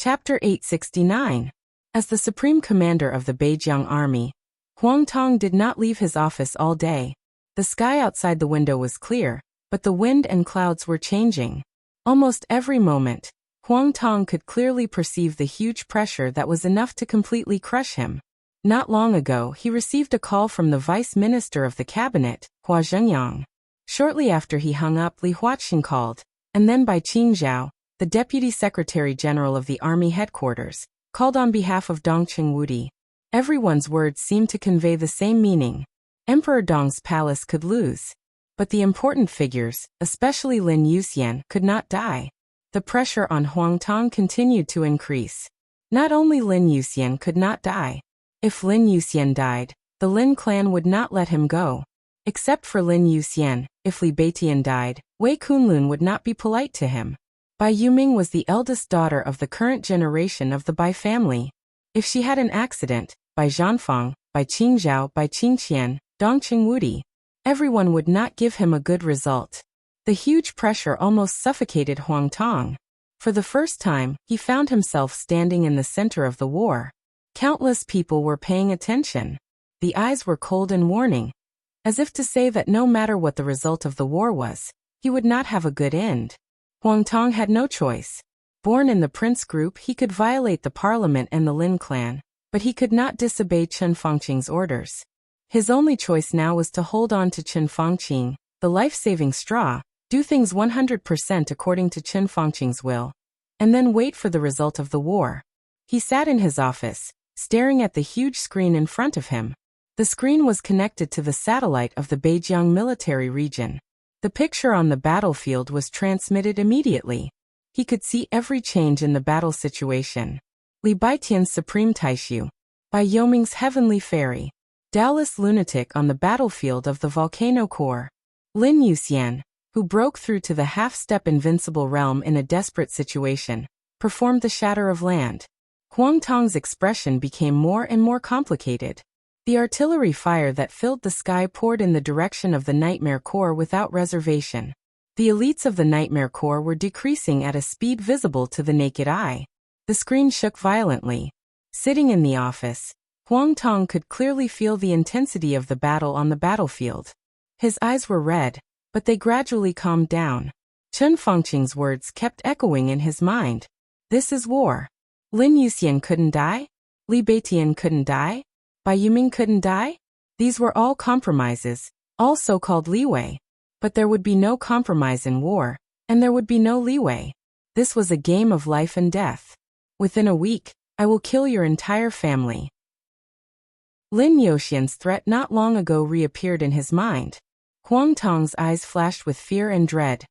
Chapter 869. As the supreme commander of the Beijiang army, Huang Tong did not leave his office all day. The sky outside the window was clear, but the wind and clouds were changing. Almost every moment, Huang Tong could clearly perceive the huge pressure that was enough to completely crush him. Not long ago, he received a call from the vice minister of the cabinet, Hua Zhengyang. Shortly after he hung up, Li Huaqing called, and then by Qing Zhao, the deputy secretary general of the army headquarters, called on behalf of Dongqing Wudi. Everyone's words seemed to convey the same meaning. Emperor Dong's palace could lose, but the important figures, especially Lin Yuxian, could not die. The pressure on Huang Tong continued to increase. Not only Lin Yuxian could not die. If Lin Yuxian died, the Lin clan would not let him go. Except for Lin Yuxian, if Li Beitian died, Wei Kunlun would not be polite to him. Bai Yuming was the eldest daughter of the current generation of the Bai family. If she had an accident, Bai Zhanfang, Bai Qingzhao, Bai Qingqian, Dongqing Wudi, everyone would not give him a good result. The huge pressure almost suffocated Huang Tong. For the first time, he found himself standing in the center of the war. Countless people were paying attention. The eyes were cold and warning, as if to say that no matter what the result of the war was, he would not have a good end. Huang Tong had no choice. Born in the prince group, he could violate the parliament and the Lin clan, but he could not disobey Chen Fangqing's orders. His only choice now was to hold on to Chen Fangqing, the life-saving straw, do things 100% according to Chen Fangqing's will, and then wait for the result of the war. He sat in his office, staring at the huge screen in front of him. The screen was connected to the satellite of the Beijiang military region. The picture on the battlefield was transmitted immediately. He could see every change in the battle situation. Li Baitian's supreme taishu, Bai Yoming's heavenly fairy, Dallas lunatic on the battlefield of the volcano core, Lin Yuxian, who broke through to the half-step invincible realm in a desperate situation, performed the shatter of land. Huang Tong's expression became more and more complicated. The artillery fire that filled the sky poured in the direction of the Nightmare Corps without reservation. The elites of the Nightmare Corps were decreasing at a speed visible to the naked eye. The screen shook violently. Sitting in the office, Huang Tong could clearly feel the intensity of the battle on the battlefield. His eyes were red, but they gradually calmed down. Chen Fangqing's words kept echoing in his mind. This is war. Lin Yuxian couldn't die? Li Beitian couldn't die? Bai Yuming couldn't die? These were all compromises, all so-called leeway. But there would be no compromise in war, and there would be no leeway. This was a game of life and death. Within a week, I will kill your entire family. Lin Yuxian's threat not long ago reappeared in his mind. Huang Tong's eyes flashed with fear and dread,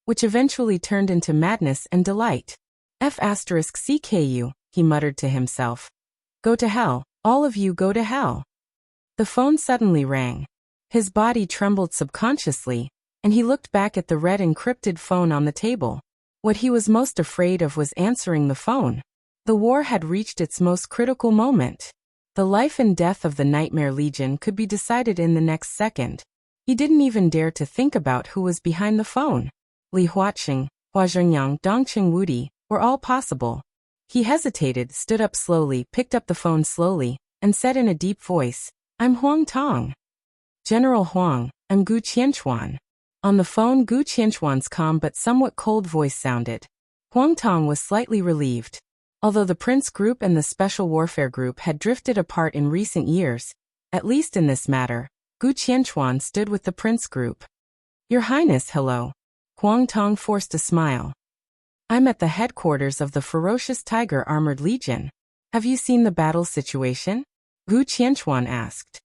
which eventually turned into madness and delight. F*CKU, he muttered to himself. Go to hell. All of you go to hell. The phone suddenly rang. His body trembled subconsciously, and he looked back at the red encrypted phone on the table. What he was most afraid of was answering the phone. The war had reached its most critical moment. The life and death of the Nightmare Legion could be decided in the next second. He didn't even dare to think about who was behind the phone. Li Huaqing, Hua Zhengyang, Dongqing Wudi were all possible. He hesitated, stood up slowly, picked up the phone slowly, and said in a deep voice, I'm Huang Tong. General Huang, I'm Gu Qianchuan. On the phone, Gu Qianchuan's calm but somewhat cold voice sounded. Huang Tong was slightly relieved. Although the Prince Group and the Special Warfare Group had drifted apart in recent years, at least in this matter, Gu Qianchuan stood with the Prince Group. Your Highness, hello. Huang Tong forced a smile. I'm at the headquarters of the Ferocious Tiger Armored Legion. Have you seen the battle situation? Gu Qianchuan asked.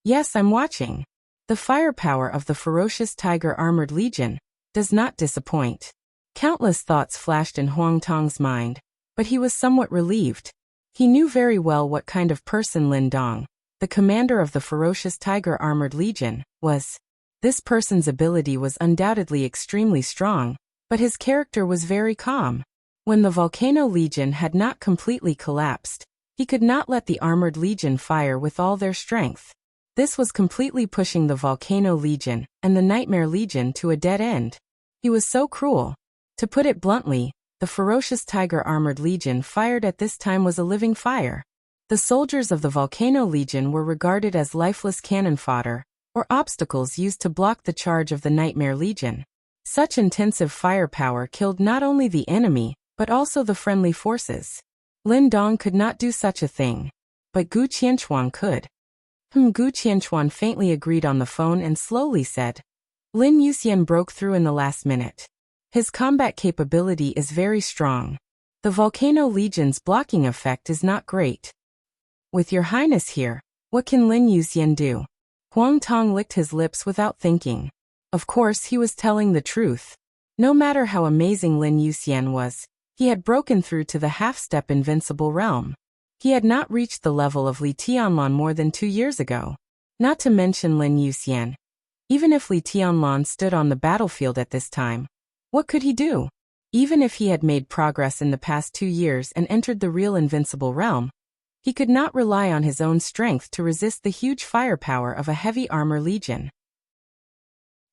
Yes, I'm watching. The firepower of the Ferocious Tiger Armored Legion does not disappoint. Countless thoughts flashed in Huang Tong's mind, but he was somewhat relieved. He knew very well what kind of person Lin Dong, the commander of the Ferocious Tiger Armored Legion, was. This person's ability was undoubtedly extremely strong, but his character was very calm. When the Volcano Legion had not completely collapsed, he could not let the Armored Legion fire with all their strength. This was completely pushing the Volcano Legion and the Nightmare Legion to a dead end. He was so cruel. To put it bluntly, the ferocious Tiger Armored Legion fired at this time was a living fire. The soldiers of the Volcano Legion were regarded as lifeless cannon fodder, or obstacles used to block the charge of the Nightmare Legion. Such intensive firepower killed not only the enemy, but also the friendly forces. Lin Dong could not do such a thing. But Gu Qianchuan could. Gu Qianchuan faintly agreed on the phone and slowly said, Lin Yuxian broke through in the last minute. His combat capability is very strong. The Volcano Legion's blocking effect is not great. With your highness here, what can Lin Yuxian do? Huang Tong licked his lips without thinking. Of course he was telling the truth. No matter how amazing Lin Yuxian was, he had broken through to the half-step invincible realm. He had not reached the level of Li Tianlan more than 2 years ago. Not to mention Lin Yuxian. Even if Li Tianlan stood on the battlefield at this time, what could he do? Even if he had made progress in the past 2 years and entered the real invincible realm, he could not rely on his own strength to resist the huge firepower of a heavy armor legion.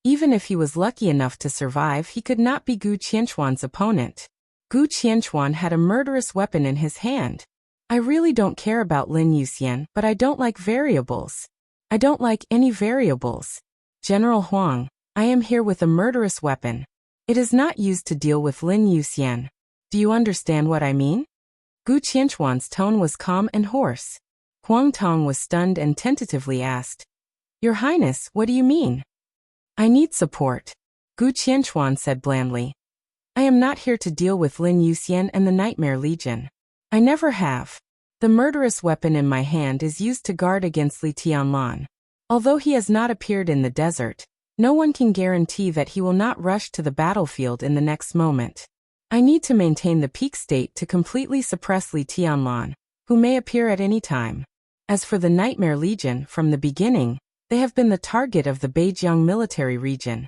Even if he was lucky enough to survive, he could not be Gu Qianchuan's opponent. Gu Qianchuan had a murderous weapon in his hand. I really don't care about Lin Yuxian, but I don't like variables. I don't like any variables. General Huang, I am here with a murderous weapon. It is not used to deal with Lin Yuxian. Do you understand what I mean? Gu Qianchuan's tone was calm and hoarse. Huang Tong was stunned and tentatively asked, Your Highness, what do you mean? I need support. Gu Qianchuan said blandly. I am not here to deal with Lin Yuxian and the Nightmare Legion. I never have. The murderous weapon in my hand is used to guard against Li Tianlan. Although he has not appeared in the desert, no one can guarantee that he will not rush to the battlefield in the next moment. I need to maintain the peak state to completely suppress Li Tianlan, who may appear at any time. As for the Nightmare Legion, from the beginning, they have been the target of the Beijiang military region.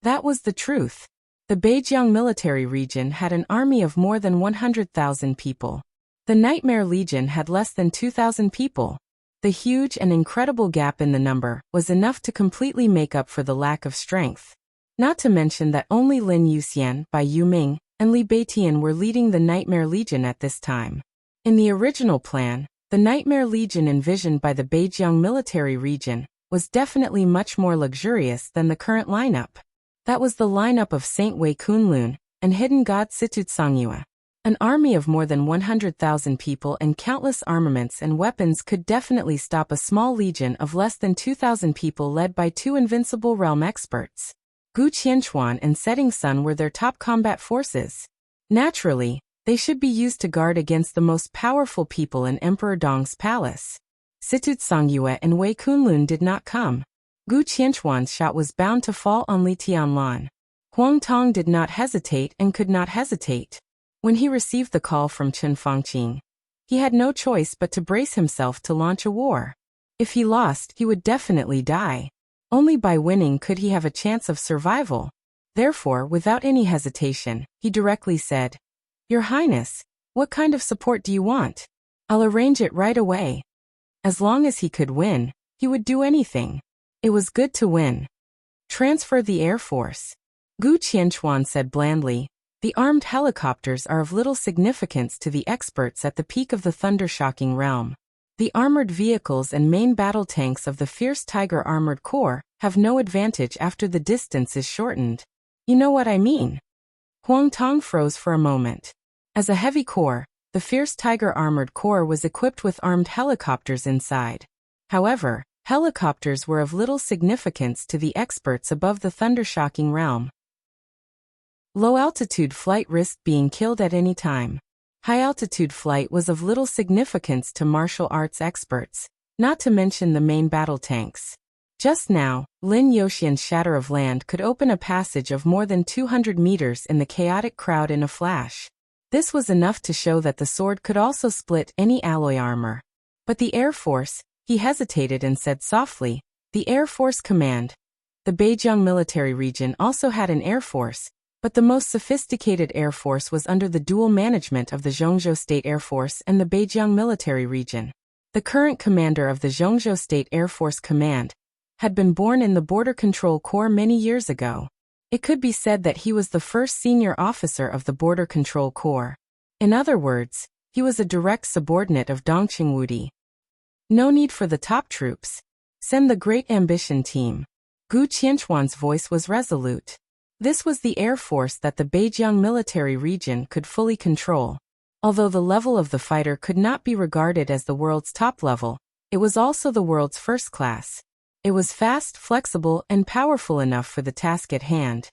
That was the truth. The Beijiang military region had an army of more than 100,000 people. The Nightmare Legion had less than 2,000 people. The huge and incredible gap in the number was enough to completely make up for the lack of strength. Not to mention that only Lin Yuxian, Bai Yuming, and Li Beitian were leading the Nightmare Legion at this time. In the original plan, the Nightmare Legion envisioned by the Beijiang military region was definitely much more luxurious than the current lineup. That was the lineup of Saint Wei Kunlun and Hidden God Situtsangyue. An army of more than 100,000 people and countless armaments and weapons could definitely stop a small legion of less than 2,000 people led by 2 invincible realm experts. Gu Qianchuan and Setting Sun were their top combat forces. Naturally, they should be used to guard against the most powerful people in Emperor Dong's palace. Situtsangyue and Wei Kunlun did not come. Gu Qianchuan's shot was bound to fall on Li Tianlan. Huang Tong did not hesitate and could not hesitate. When he received the call from Chen Fangqing, he had no choice but to brace himself to launch a war. If he lost, he would definitely die. Only by winning could he have a chance of survival. Therefore, without any hesitation, he directly said, Your Highness, what kind of support do you want? I'll arrange it right away. As long as he could win, he would do anything. It was good to win. Transfer the Air Force. Gu Qianchuan said blandly, The armed helicopters are of little significance to the experts at the peak of the thunder-shocking realm. The armored vehicles and main battle tanks of the fierce Tiger Armored Corps have no advantage after the distance is shortened. You know what I mean? Huang Tong froze for a moment. As a heavy corps, the fierce Tiger Armored Corps was equipped with armed helicopters inside. However, helicopters were of little significance to the experts above the thunder-shocking realm. Low-altitude flight risked being killed at any time. High-altitude flight was of little significance to martial arts experts, not to mention the main battle tanks. Just now, Lin Yuxian's shatter of land could open a passage of more than 200 meters in the chaotic crowd in a flash. This was enough to show that the sword could also split any alloy armor. But the Air Force, he hesitated and said softly, the Air Force Command. The Beijiang military region also had an Air Force, but the most sophisticated Air Force was under the dual management of the Zhongzhou State Air Force and the Beijiang military region. The current commander of the Zhongzhou State Air Force Command had been born in the Border Control Corps many years ago. It could be said that he was the first senior officer of the Border Control Corps. In other words, he was a direct subordinate of Dong Qingwudi. No need for the top troops. Send the Great Ambition Team. Gu Qianchuan's voice was resolute. This was the air force that the Beijiang military region could fully control. Although the level of the fighter could not be regarded as the world's top level, it was also the world's first class. It was fast, flexible, and powerful enough for the task at hand.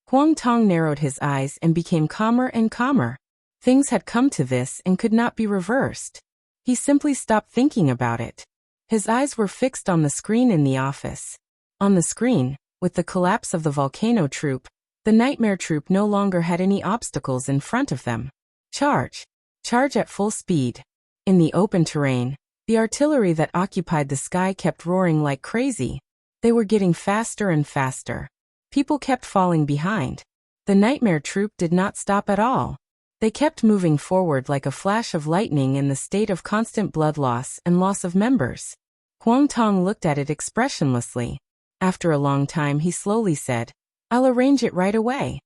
Huang Tong narrowed his eyes and became calmer and calmer. Things had come to this and could not be reversed. He simply stopped thinking about it. His eyes were fixed on the screen in the office. On the screen, with the collapse of the volcano troop, the nightmare troop no longer had any obstacles in front of them. Charge! Charge at full speed. In the open terrain, the artillery that occupied the sky kept roaring like crazy. They were getting faster and faster. People kept falling behind. The nightmare troop did not stop at all. They kept moving forward like a flash of lightning in the state of constant blood loss and loss of members. Huang Tong looked at it expressionlessly. After a long time he slowly said, "I'll arrange it right away."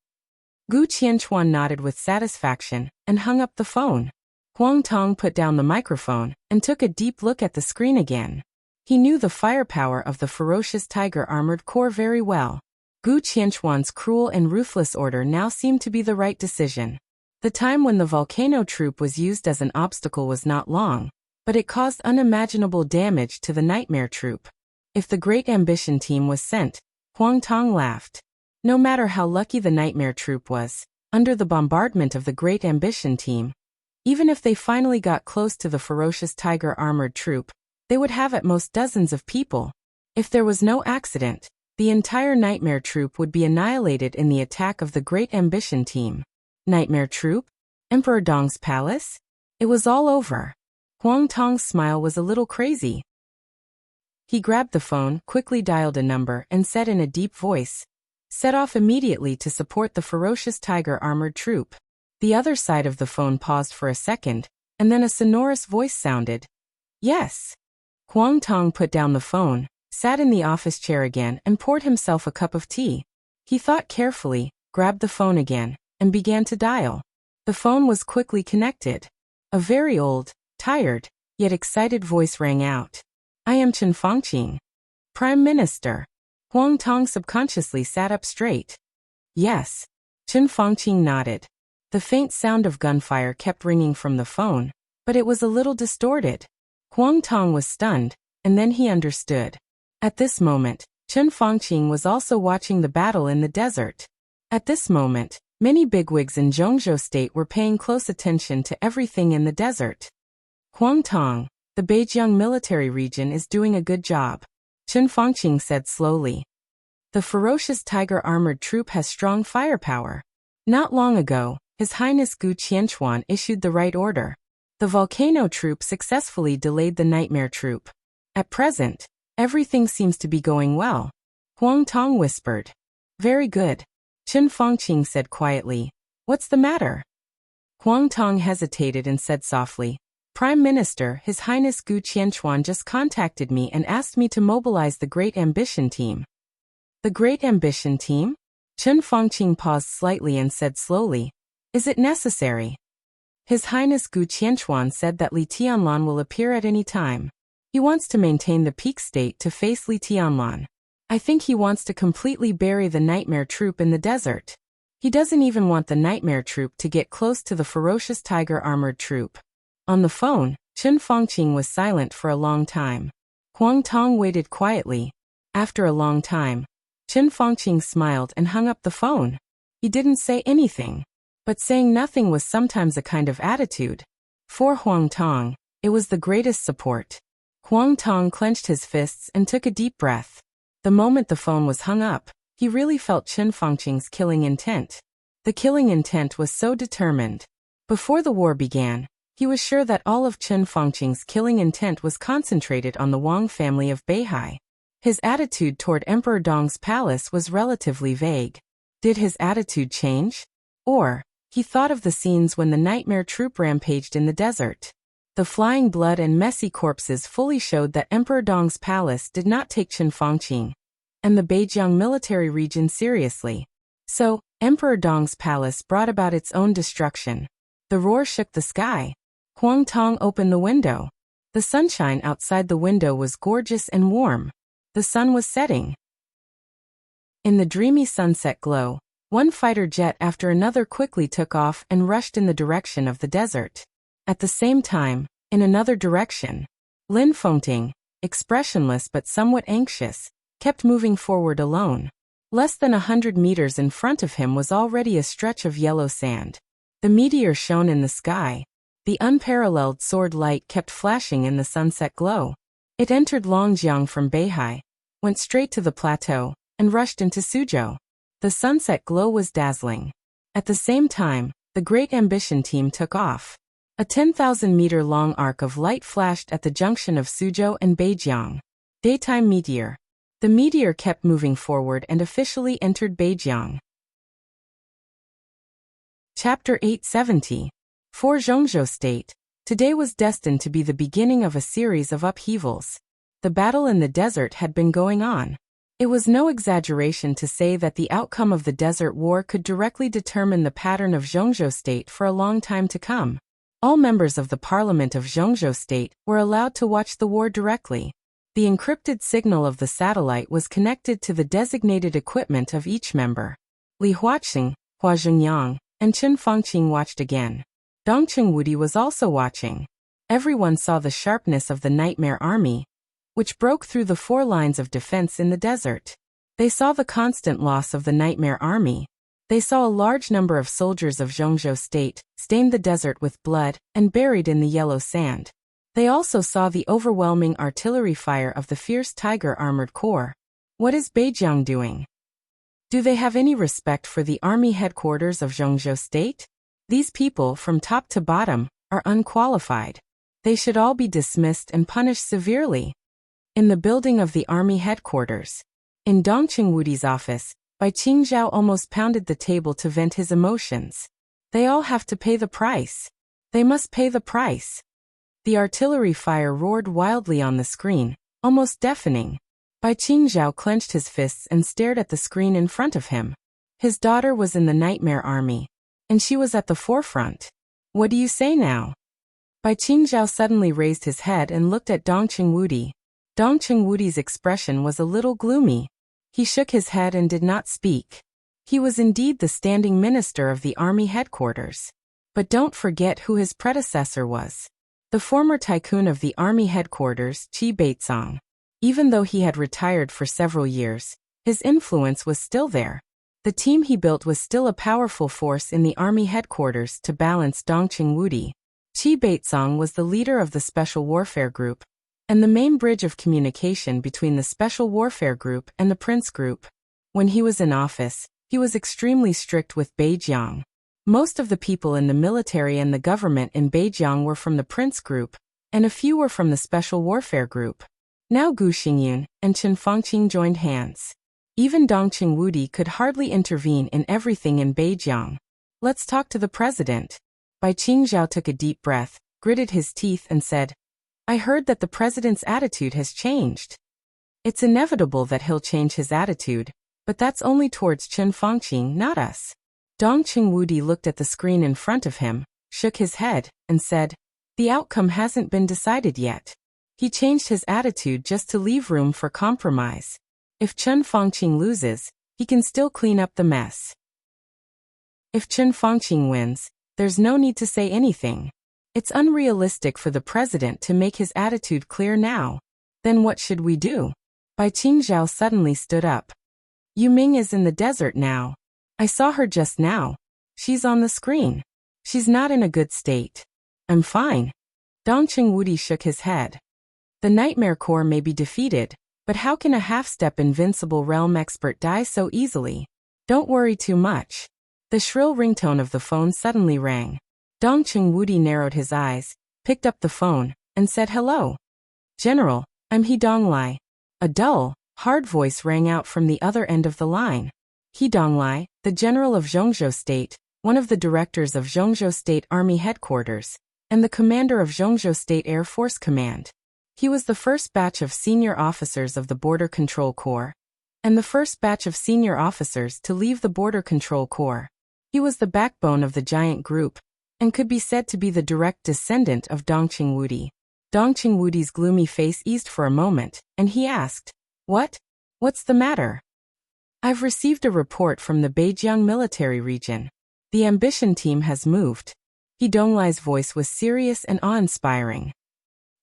Gu Qianchuan nodded with satisfaction and hung up the phone. Huang Tong put down the microphone and took a deep look at the screen again. He knew the firepower of the ferocious Tiger Armored Corps very well. Gu Qianchuan's cruel and ruthless order now seemed to be the right decision. The time when the volcano troop was used as an obstacle was not long, but it caused unimaginable damage to the nightmare troop. If the Great Ambition Team was sent, Huang Tong laughed. No matter how lucky the nightmare troop was, under the bombardment of the Great Ambition Team, even if they finally got close to the ferocious Tiger Armored Troop, they would have at most dozens of people. If there was no accident, the entire Nightmare Troop would be annihilated in the attack of the Great Ambition Team. Nightmare Troop? Emperor Dong's palace? It was all over. Huang Tong's smile was a little crazy. He grabbed the phone, quickly dialed a number, and said in a deep voice, "Set off immediately to support the ferocious Tiger Armored Troop." The other side of the phone paused for a second, and then a sonorous voice sounded. "Yes." Huang Tong put down the phone, sat in the office chair again and poured himself a cup of tea. He thought carefully, grabbed the phone again, and began to dial. The phone was quickly connected. A very old, tired, yet excited voice rang out. "I am Chen Fangqing, Prime Minister." Huang Tong subconsciously sat up straight. "Yes." Chen Fangqing nodded. The faint sound of gunfire kept ringing from the phone, but it was a little distorted. Huang Tong was stunned, and then he understood. At this moment, Chen Fangqing was also watching the battle in the desert. At this moment, many bigwigs in Zhongzhou State were paying close attention to everything in the desert. "Huang Tong, the Beijiang military region is doing a good job," Chen Fangqing said slowly. "The ferocious Tiger Armored Troop has strong firepower. Not long ago, His Highness Gu Qianchuan issued the right order. The volcano troop successfully delayed the nightmare troop. At present, everything seems to be going well." Huang Tong whispered. "Very good," Chen Fangqing said quietly. "What's the matter?" Huang Tong hesitated and said softly, "Prime Minister, His Highness Gu Qianchuan just contacted me and asked me to mobilize the Great Ambition Team." "The Great Ambition Team?" Chen Fangqing paused slightly and said slowly, "Is it necessary?" His Highness Gu Qianchuan said that Li Tianlan will appear at any time. He wants to maintain the peak state to face Li Tianlan. I think he wants to completely bury the nightmare troop in the desert. He doesn't even want the nightmare troop to get close to the ferocious Tiger Armored Troop. On the phone, Chen Fangqing was silent for a long time. Huang Tong waited quietly. After a long time, Chen Fangqing smiled and hung up the phone. He didn't say anything. But saying nothing was sometimes a kind of attitude. For Huang Tong, it was the greatest support. Huang Tong clenched his fists and took a deep breath. The moment the phone was hung up, he really felt Chen Fangqing's killing intent. The killing intent was so determined. Before the war began, he was sure that all of Chen Fangqing's killing intent was concentrated on the Wang family of Beihai. His attitude toward Emperor Dong's palace was relatively vague. Did his attitude change? Or, he thought of the scenes when the nightmare troop rampaged in the desert. The flying blood and messy corpses fully showed that Emperor Dong's palace did not take Chen Fangqing and the Beijiang military region seriously. So, Emperor Dong's palace brought about its own destruction. The roar shook the sky. Huang Tong opened the window. The sunshine outside the window was gorgeous and warm. The sun was setting. In the dreamy sunset glow, one fighter jet after another quickly took off and rushed in the direction of the desert. At the same time, in another direction, Lin Fengting, expressionless but somewhat anxious, kept moving forward alone. Less than 100 meters in front of him was already a stretch of yellow sand. The meteor shone in the sky. The unparalleled sword light kept flashing in the sunset glow. It entered Longjiang from Beihai, went straight to the plateau, and rushed into Suzhou. The sunset glow was dazzling. At the same time, the Great Ambition team took off. A 10,000-meter-long arc of light flashed at the junction of Suzhou and Beijiang. Daytime meteor. The meteor kept moving forward and officially entered Beijiang. Chapter 870. For Zhongzhou State, today was destined to be the beginning of a series of upheavals. The battle in the desert had been going on. It was no exaggeration to say that the outcome of the Desert War could directly determine the pattern of Zhongzhou State for a long time to come. All members of the Parliament of Zhongzhou State were allowed to watch the war directly. The encrypted signal of the satellite was connected to the designated equipment of each member. Li Huaqing, Hua Zhengyang, and Chen Fengqing watched again. Dong Chengwudi was also watching. Everyone saw the sharpness of the Nightmare Army, which broke through the 4 lines of defense in the desert. They saw the constant loss of the Nightmare Army. They saw a large number of soldiers of Zhongzhou State, stained the desert with blood, and buried in the yellow sand. They also saw the overwhelming artillery fire of the fierce Tiger Armored Corps. What is Beijiang doing? Do they have any respect for the army headquarters of Zhongzhou State? These people, from top to bottom, are unqualified. They should all be dismissed and punished severely. In the building of the army headquarters, in Dong Chengwudi's office, Bai Qingzhao almost pounded the table to vent his emotions. They all have to pay the price. They must pay the price. The artillery fire roared wildly on the screen, almost deafening. Bai Qingzhao clenched his fists and stared at the screen in front of him. His daughter was in the Nightmare Army, and she was at the forefront. What do you say now? Bai Qingzhao suddenly raised his head and looked at Dong Chengwudi. Dong Chengwudi's expression was a little gloomy. He shook his head and did not speak. He was indeed the standing minister of the army headquarters. But don't forget who his predecessor was. The former tycoon of the army headquarters, Qi Beizong. Even though he had retired for several years, his influence was still there. The team he built was still a powerful force in the army headquarters to balance Dong Chengwudi. Qi Beizong was the leader of the Special Warfare Group, and the main bridge of communication between the Special Warfare Group and the Prince Group. When he was in office, he was extremely strict with Beijiang. Most of the people in the military and the government in Beijiang were from the Prince Group, and a few were from the Special Warfare Group. Now Gu Xingyun and Chen Fengqing joined hands. Even Dong Chengwudi could hardly intervene in everything in Beijiang. Let's talk to the president. Bai Qingzhao took a deep breath, gritted his teeth and said, I heard that the president's attitude has changed. It's inevitable that he'll change his attitude, but that's only towards Chen Fengqing, not us. Dong Chengwudi looked at the screen in front of him, shook his head, and said, the outcome hasn't been decided yet. He changed his attitude just to leave room for compromise. If Chen Fengqing loses, he can still clean up the mess. If Chen Fengqing wins, there's no need to say anything. It's unrealistic for the president to make his attitude clear now. Then what should we do? Bai Qingzhao suddenly stood up. Yu Ming is in the desert now. I saw her just now. She's on the screen. She's not in a good state. I'm fine. Dong Chengwudi shook his head. The Nightmare Corps may be defeated, but how can a half-step invincible realm expert die so easily? Don't worry too much. The shrill ringtone of the phone suddenly rang. Dong Chengwudi narrowed his eyes, picked up the phone, and said hello. General, I'm He Donglai. A dull, hard voice rang out from the other end of the line. He Donglai, the general of Zhongzhou State, one of the directors of Zhongzhou State Army Headquarters, and the commander of Zhongzhou State Air Force Command. He was the first batch of senior officers of the Border Control Corps. and the first batch of senior officers to leave the Border Control Corps. He was the backbone of the giant group, and could be said to be the direct descendant of Dong Qingwudi. Dong Qingwudi's gloomy face eased for a moment, and he asked, "What? What's the matter?" "I've received a report from the Beijiang military region. The ambition team has moved." He Donglai's voice was serious and awe-inspiring.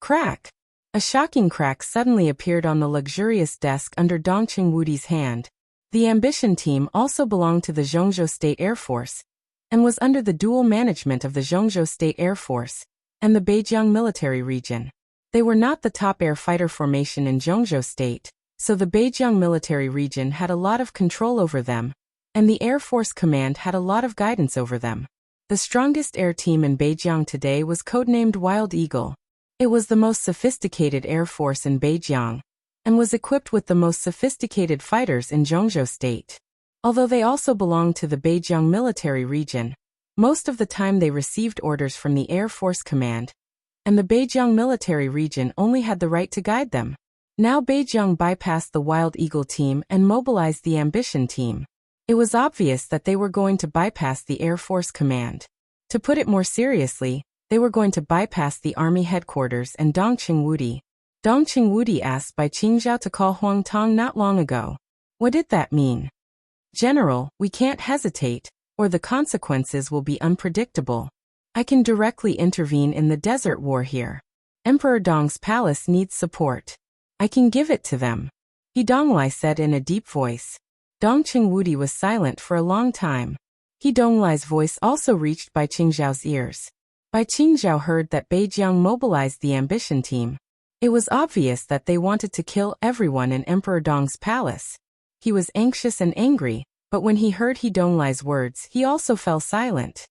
Crack! A shocking crack suddenly appeared on the luxurious desk under Dong Qingwudi's hand. The ambition team also belonged to the Zhongzhou State Air Force, and was under the dual management of the Zhongzhou State Air Force and the Beijiang military region. They were not the top air fighter formation in Zhongzhou State, so the Beijiang military region had a lot of control over them, and the Air Force Command had a lot of guidance over them. The strongest air team in Beijiang today was codenamed Wild Eagle. It was the most sophisticated air force in Beijiang, and was equipped with the most sophisticated fighters in Zhongzhou State. Although they also belonged to the Beijiang military region, most of the time they received orders from the Air Force Command, and the Beijiang military region only had the right to guide them. Now Beijiang bypassed the Wild Eagle team and mobilized the Ambition team. It was obvious that they were going to bypass the Air Force Command. To put it more seriously, they were going to bypass the Army headquarters and Dong Qingwudi. Dong Qingwudi asked Bai Qingzhao to call Huang Tong not long ago. What did that mean? "General, we can't hesitate, or the consequences will be unpredictable. I can directly intervene in the desert war here. Emperor Dong's palace needs support. I can give it to them," He Donglai said in a deep voice. Dong Qingwudi was silent for a long time. He Donglai's voice also reached Bai Qingzhao's ears. Bai Qingzhao heard that Beijiang mobilized the ambition team. It was obvious that they wanted to kill everyone in Emperor Dong's palace. He was anxious and angry, but when he heard He Donglai's words, he also fell silent.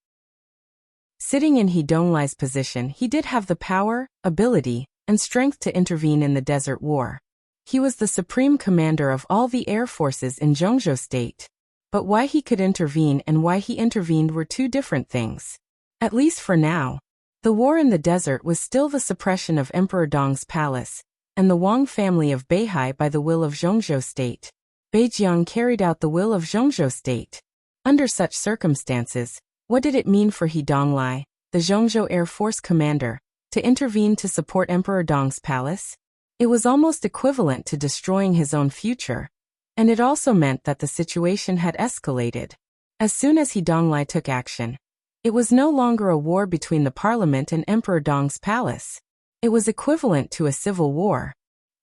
Sitting in He Donglai's position, he did have the power, ability, and strength to intervene in the desert war. He was the supreme commander of all the air forces in Zhongzhou State. But why he could intervene and why he intervened were two different things. At least for now. The war in the desert was still the suppression of Emperor Dong's palace, and the Wang family of Beihai by the will of Zhongzhou State. Beijiang carried out the will of Zhongzhou State. Under such circumstances, what did it mean for He Donglai, the Zhongzhou Air Force commander, to intervene to support Emperor Dong's palace? It was almost equivalent to destroying his own future, and it also meant that the situation had escalated. As soon as He Donglai took action, it was no longer a war between the parliament and Emperor Dong's palace. It was equivalent to a civil war.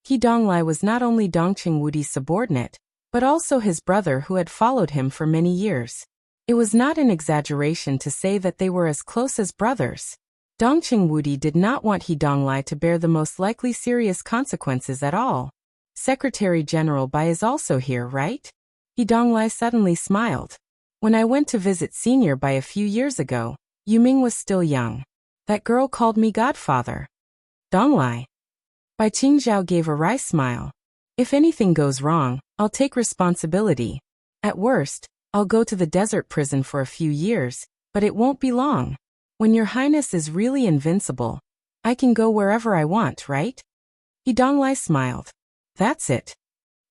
He Donglai was not only Dong Qingwudi's subordinate, but also his brother who had followed him for many years. It was not an exaggeration to say that they were as close as brothers. Dong Qingwudi did not want He Donglai to bear the most likely serious consequences at all. Secretary General Bai is also here, right? He Donglai suddenly smiled. When I went to visit Senior Bai a few years ago, Yuming was still young. That girl called me godfather. Donglai. Bai Qingzhao gave a wry smile. If anything goes wrong, I'll take responsibility. At worst, I'll go to the desert prison for a few years, but it won't be long. When Your Highness is really invincible, I can go wherever I want, right? He Donglai smiled. That's it.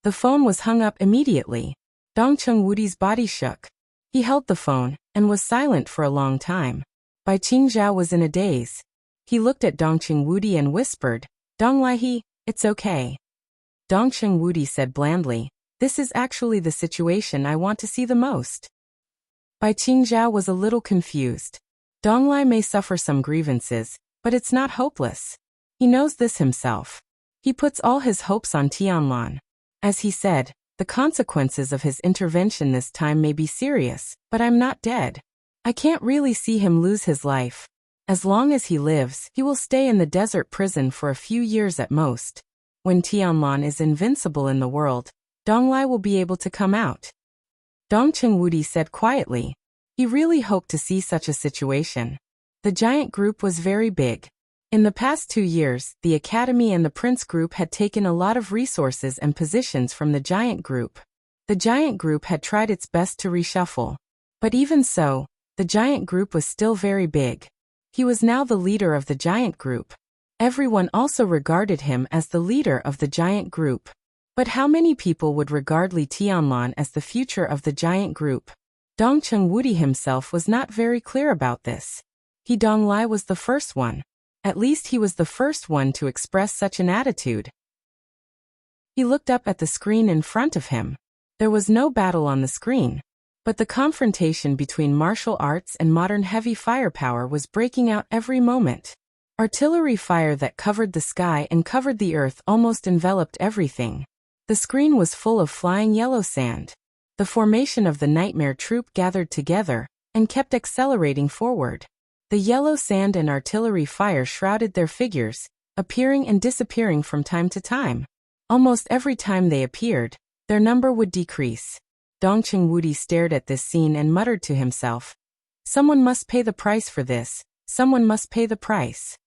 The phone was hung up immediately. Dong Qingwudi's body shook. He held the phone, and was silent for a long time. Bai Qingzhao was in a daze. He looked at Dong Qingwudi and whispered, "Donglai, it's okay." Dong Qingwudi said blandly, "This is actually the situation I want to see the most." Bai Qingzhao was a little confused. Donglai may suffer some grievances, but it's not hopeless. He knows this himself. He puts all his hopes on Tianlan. As he said, the consequences of his intervention this time may be serious, but I'm not dead. I can't really see him lose his life. As long as he lives, he will stay in the desert prison for a few years at most. When Tianlan is invincible in the world, Donglai will be able to come out. Dong Qingwudi said quietly. He really hoped to see such a situation. The giant group was very big. In the past 2 years, the Academy and the Prince Group had taken a lot of resources and positions from the giant group. The giant group had tried its best to reshuffle. But even so, the giant group was still very big. He was now the leader of the giant group. Everyone also regarded him as the leader of the giant group. But how many people would regard Li Tianlan as the future of the giant group? Dong Chengwudi himself was not very clear about this. He Donglai was the first one. At least he was the first one to express such an attitude. He looked up at the screen in front of him. There was no battle on the screen, but the confrontation between martial arts and modern heavy firepower was breaking out every moment. Artillery fire that covered the sky and covered the earth almost enveloped everything. The screen was full of flying yellow sand. The formation of the nightmare troop gathered together and kept accelerating forward. The yellow sand and artillery fire shrouded their figures, appearing and disappearing from time to time. Almost every time they appeared, their number would decrease. Dong Chengwudi stared at this scene and muttered to himself, "Someone must pay the price for this, someone must pay the price."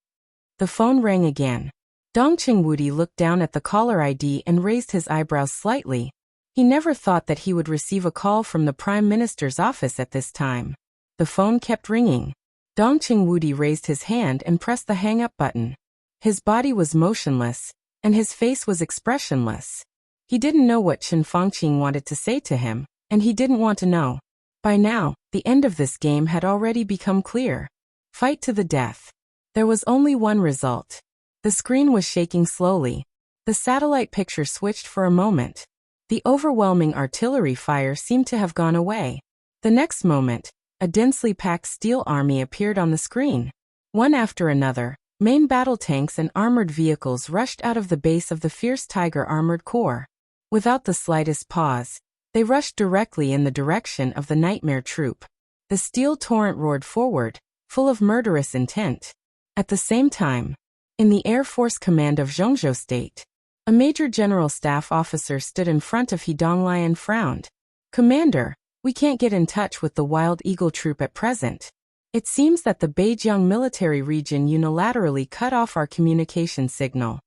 The phone rang again. Dong Chengwudi looked down at the caller ID and raised his eyebrows slightly. He never thought that he would receive a call from the Prime Minister's office at this time. The phone kept ringing. Dong Chengwudi raised his hand and pressed the hang-up button. His body was motionless, and his face was expressionless. He didn't know what Chen Fangqing wanted to say to him, and he didn't want to know. By now, the end of this game had already become clear. Fight to the death. There was only one result. The screen was shaking slowly. The satellite picture switched for a moment. The overwhelming artillery fire seemed to have gone away. The next moment, a densely packed steel army appeared on the screen. One after another, main battle tanks and armored vehicles rushed out of the base of the fierce Tiger armored corps. Without the slightest pause, they rushed directly in the direction of the nightmare troop. The steel torrent roared forward, full of murderous intent. At the same time, in the Air Force Command of Zhengzhou State, a Major General Staff officer stood in front of He Donglai and frowned. "Commander, we can't get in touch with the Wild Eagle troop at present. It seems that the Beijiang military region unilaterally cut off our communication signal."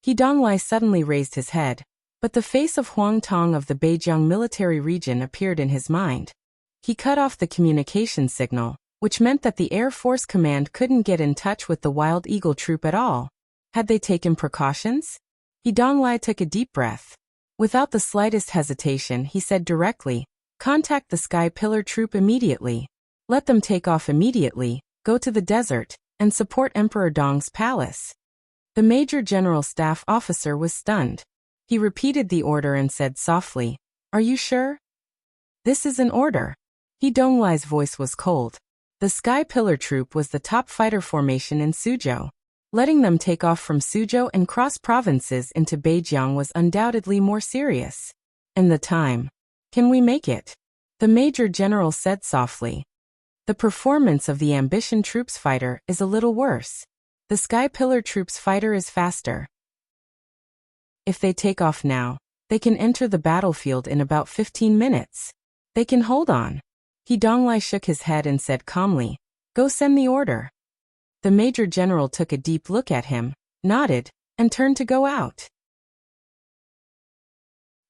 He Donglai suddenly raised his head, but the face of Huang Tong of the Beijiang military region appeared in his mind. He cut off the communication signal, which meant that the Air Force Command couldn't get in touch with the Wild Eagle troop at all. Had they taken precautions? He Donglai took a deep breath. Without the slightest hesitation, he said directly, "Contact the Sky Pillar troop immediately. Let them take off immediately, go to the desert, and support Emperor Dong's palace." The Major General Staff officer was stunned. He repeated the order and said softly, "Are you sure?" "This is an order." He Donglai's voice was cold. The Sky Pillar troop was the top fighter formation in Suzhou. Letting them take off from Suzhou and cross provinces into Beijiang was undoubtedly more serious. "And the time? Can we make it?" the Major General said softly. "The performance of the Ambition Troops fighter is a little worse. The Sky Pillar Troops fighter is faster. If they take off now, they can enter the battlefield in about 15 minutes. They can hold on." He Donglai shook his head and said calmly, "Go send the order." The Major General took a deep look at him, nodded, and turned to go out.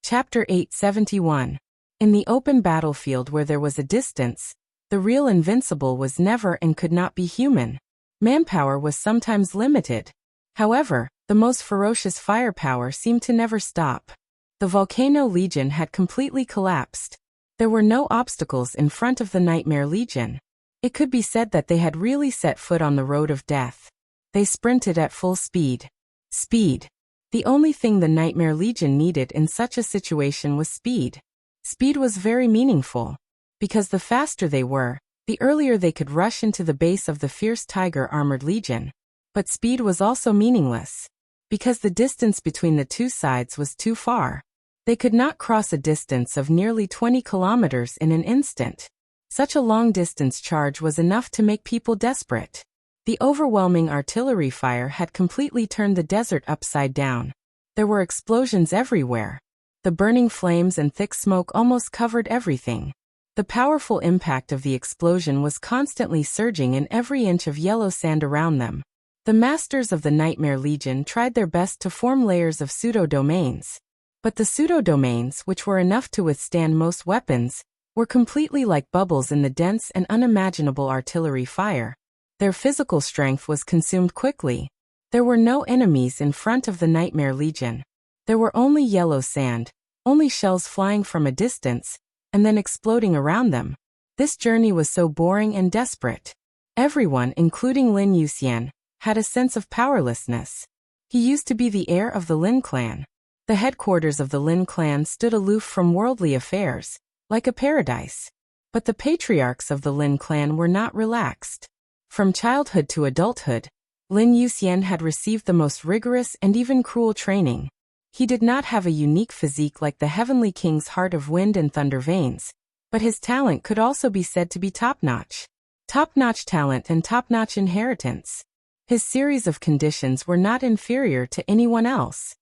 Chapter 871. In the open battlefield where there was a distance, the real invincible was never and could not be human. Manpower was sometimes limited. However, the most ferocious firepower seemed to never stop. The Volcano Legion had completely collapsed. There were no obstacles in front of the Nightmare Legion. It could be said that they had really set foot on the road of death. They sprinted at full speed. Speed. The only thing the Nightmare Legion needed in such a situation was speed. Speed was very meaningful, because the faster they were, the earlier they could rush into the base of the fierce Tiger Armored Legion. But speed was also meaningless, because the distance between the two sides was too far. They could not cross a distance of nearly 20 kilometers in an instant. Such a long-distance charge was enough to make people desperate. The overwhelming artillery fire had completely turned the desert upside down. There were explosions everywhere. The burning flames and thick smoke almost covered everything. The powerful impact of the explosion was constantly surging in every inch of yellow sand around them. The masters of the Nightmare Legion tried their best to form layers of pseudo-domains. But the pseudo-domains, which were enough to withstand most weapons, were completely like bubbles in the dense and unimaginable artillery fire. Their physical strength was consumed quickly. There were no enemies in front of the Nightmare Legion. There were only yellow sand, only shells flying from a distance, and then exploding around them. This journey was so boring and desperate. Everyone, including Lin Yuxian, had a sense of powerlessness. He used to be the heir of the Lin clan. The headquarters of the Lin clan stood aloof from worldly affairs, like a paradise. But the patriarchs of the Lin clan were not relaxed. From childhood to adulthood, Lin Yuxian had received the most rigorous and even cruel training. He did not have a unique physique like the Heavenly King's heart of wind and thunder veins, but his talent could also be said to be top-notch. Top-notch talent and top-notch inheritance. His series of conditions were not inferior to anyone else.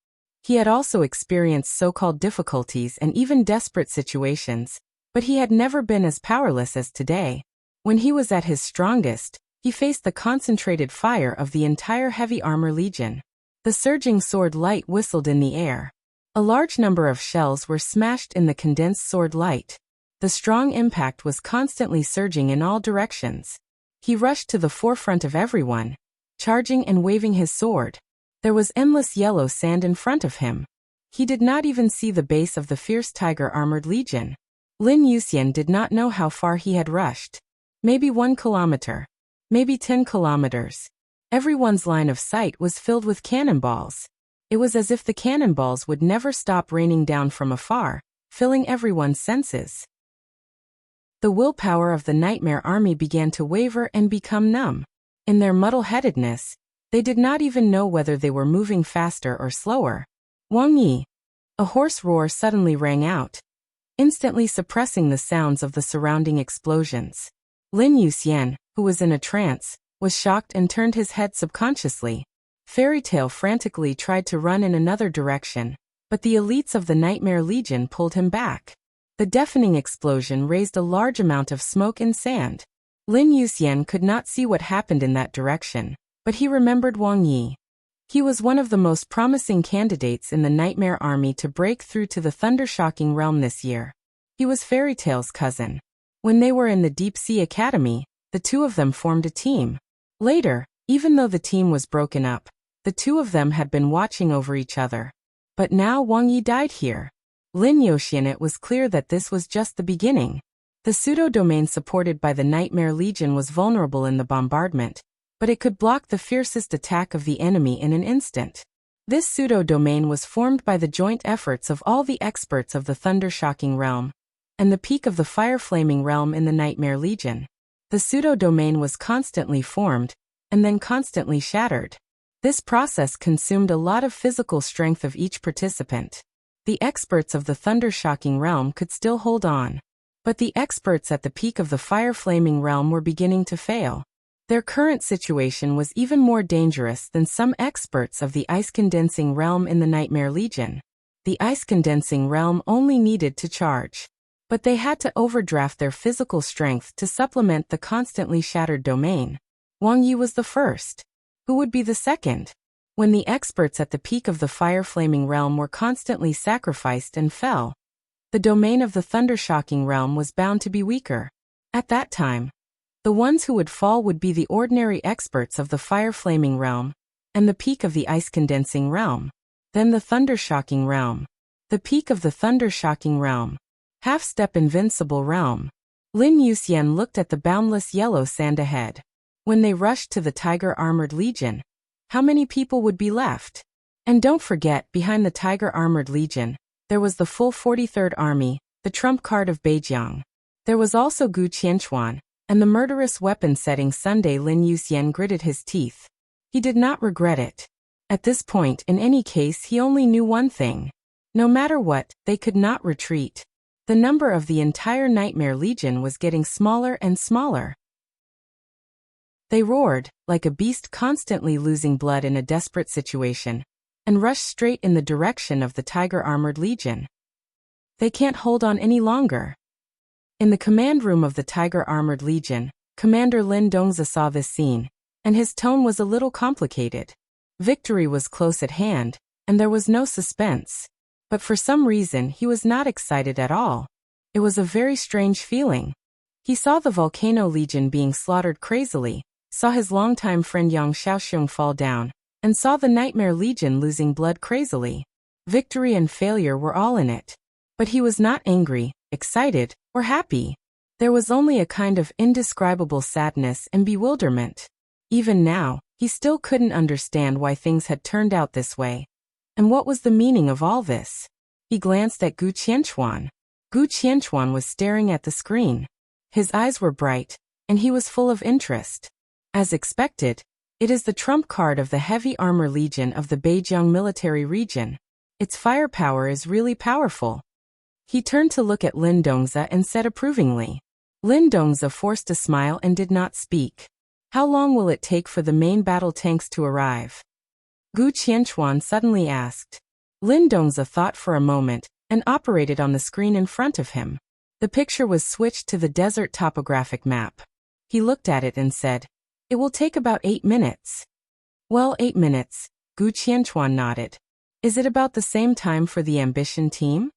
He had also experienced so-called difficulties and even desperate situations, but he had never been as powerless as today. When he was at his strongest, he faced the concentrated fire of the entire heavy armor legion. The surging sword light whistled in the air. A large number of shells were smashed in the condensed sword light. The strong impact was constantly surging in all directions. He rushed to the forefront of everyone, charging and waving his sword. There was endless yellow sand in front of him. He did not even see the base of the fierce tiger-armored legion. Lin Yuxian did not know how far he had rushed. Maybe 1 kilometer. Maybe 10 kilometers. Everyone's line of sight was filled with cannonballs. It was as if the cannonballs would never stop raining down from afar, filling everyone's senses. The willpower of the Nightmare Army began to waver and become numb. In their muddle-headedness, they did not even know whether they were moving faster or slower. Wang Yi! A hoarse roar suddenly rang out, instantly suppressing the sounds of the surrounding explosions. Lin Yuxian, who was in a trance, was shocked and turned his head subconsciously. Fairy Tail frantically tried to run in another direction, but the elites of the Nightmare Legion pulled him back. The deafening explosion raised a large amount of smoke and sand. Lin Yuxian could not see what happened in that direction, but he remembered Wang Yi. He was one of the most promising candidates in the Nightmare Army to break through to the Thundershocking realm this year. He was Fairy Tail's cousin. When they were in the Deep Sea Academy, the two of them formed a team. Later, even though the team was broken up, the two of them had been watching over each other. But now Wang Yi died here. Lin Yuxian, it was clear that this was just the beginning. The pseudo-domain supported by the Nightmare Legion was vulnerable in the bombardment, but it could block the fiercest attack of the enemy in an instant. This pseudo-domain was formed by the joint efforts of all the experts of the Thundershocking realm, and the peak of the Fire-Flaming realm in the Nightmare Legion. The pseudo-domain was constantly formed, and then constantly shattered. This process consumed a lot of physical strength of each participant. The experts of the Thundershocking realm could still hold on, but the experts at the peak of the Fire-Flaming realm were beginning to fail. Their current situation was even more dangerous than some experts of the Ice-Condensing realm in the Nightmare Legion. The Ice-Condensing realm only needed to charge, but they had to overdraft their physical strength to supplement the constantly shattered domain. Wang Yi was the first. Who would be the second? When the experts at the peak of the Fire-Flaming realm were constantly sacrificed and fell, the domain of the Thundershocking realm was bound to be weaker. At that time, the ones who would fall would be the ordinary experts of the Fire-Flaming realm, and the peak of the Ice-Condensing realm. Then the Thundershocking realm. The peak of the Thundershocking realm. Half-step invincible realm. Lin Yuxian looked at the boundless yellow sand ahead. When they rushed to the Tiger-Armored Legion, how many people would be left? And don't forget, behind the Tiger-Armored Legion, there was the full 43rd Army, the trump card of Beijiang. There was also Gu Qianchuan, and the murderous weapon-setting Sunday. Lin Yuxian gritted his teeth. He did not regret it. At this point, in any case, he only knew one thing. No matter what, they could not retreat. The number of the entire Nightmare Legion was getting smaller and smaller. They roared, like a beast constantly losing blood in a desperate situation, and rushed straight in the direction of the Tiger-Armored Legion. They can't hold on any longer. In the command room of the Tiger-Armored Legion, Commander Lin Dongzi saw this scene, and his tone was a little complicated. Victory was close at hand, and there was no suspense. But for some reason he was not excited at all. It was a very strange feeling. He saw the Volcano Legion being slaughtered crazily, saw his longtime friend Yang Xiaoxiong fall down, and saw the Nightmare Legion losing blood crazily. Victory and failure were all in it. But he was not angry, excited, or happy. There was only a kind of indescribable sadness and bewilderment. Even now, he still couldn't understand why things had turned out this way. And what was the meaning of all this? He glanced at Gu Qianchuan. Gu Qianchuan was staring at the screen. His eyes were bright, and he was full of interest. As expected, it is the trump card of the Heavy Armor Legion of the Beijiang military region. Its firepower is really powerful. He turned to look at Lin Dongzi and said approvingly. Lin Dongzi forced a smile and did not speak. How long will it take for the main battle tanks to arrive? Gu Qianchuan suddenly asked. Lin Dongzi thought for a moment and operated on the screen in front of him. The picture was switched to the desert topographic map. He looked at it and said, "It will take about 8 minutes." Well, 8 minutes, Gu Qianchuan nodded. Is it about the same time for the Ambition team?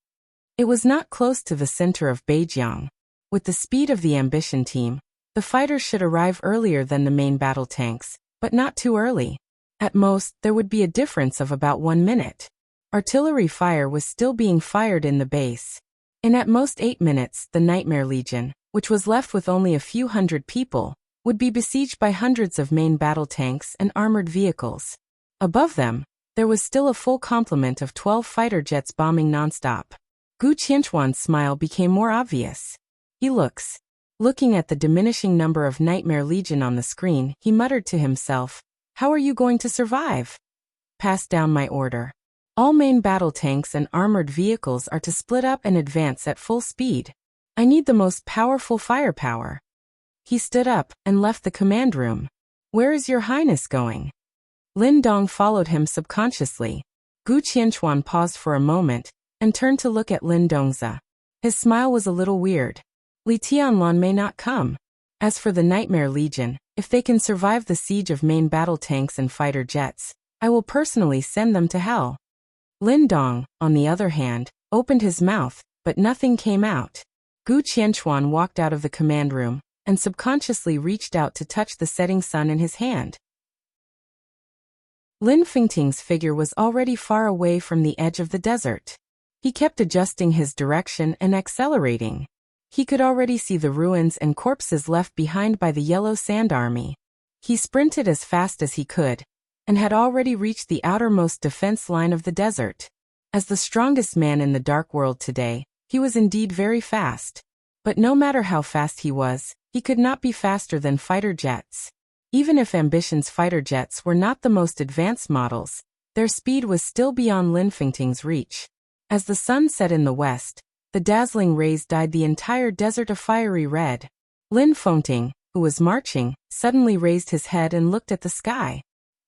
It was not close to the center of Beijiang. With the speed of the Ambition team, the fighters should arrive earlier than the main battle tanks, but not too early. At most, there would be a difference of about 1 minute. Artillery fire was still being fired in the base. In at most 8 minutes, the Nightmare Legion, which was left with only a few hundred people, would be besieged by hundreds of main battle tanks and armored vehicles. Above them, there was still a full complement of 12 fighter jets bombing nonstop. Gu Qianchuan's smile became more obvious. Looking at the diminishing number of Nightmare Legion on the screen, he muttered to himself, "How are you going to survive?" Pass down my order. All main battle tanks and armored vehicles are to split up and advance at full speed. I need the most powerful firepower. He stood up and left the command room. Where is your highness going? Lin Dong followed him subconsciously. Gu Qianchuan paused for a moment and turned to look at Lin Dongzi. His smile was a little weird. Li Tianlan may not come. As for the Nightmare Legion, if they can survive the siege of main battle tanks and fighter jets, I will personally send them to hell. Lin Dong, on the other hand, opened his mouth, but nothing came out. Gu Qianchuan walked out of the command room and subconsciously reached out to touch the setting sun in his hand. Lin Fengting's figure was already far away from the edge of the desert. He kept adjusting his direction and accelerating. He could already see the ruins and corpses left behind by the Yellow Sand Army. He sprinted as fast as he could, and had already reached the outermost defense line of the desert. As the strongest man in the Dark World today, he was indeed very fast. But no matter how fast he was, he could not be faster than fighter jets. Even if Ambition's fighter jets were not the most advanced models, their speed was still beyond Lin Fengting's reach. As the sun set in the west, the dazzling rays dyed the entire desert a fiery red. Lin Fengting, who was marching, suddenly raised his head and looked at the sky.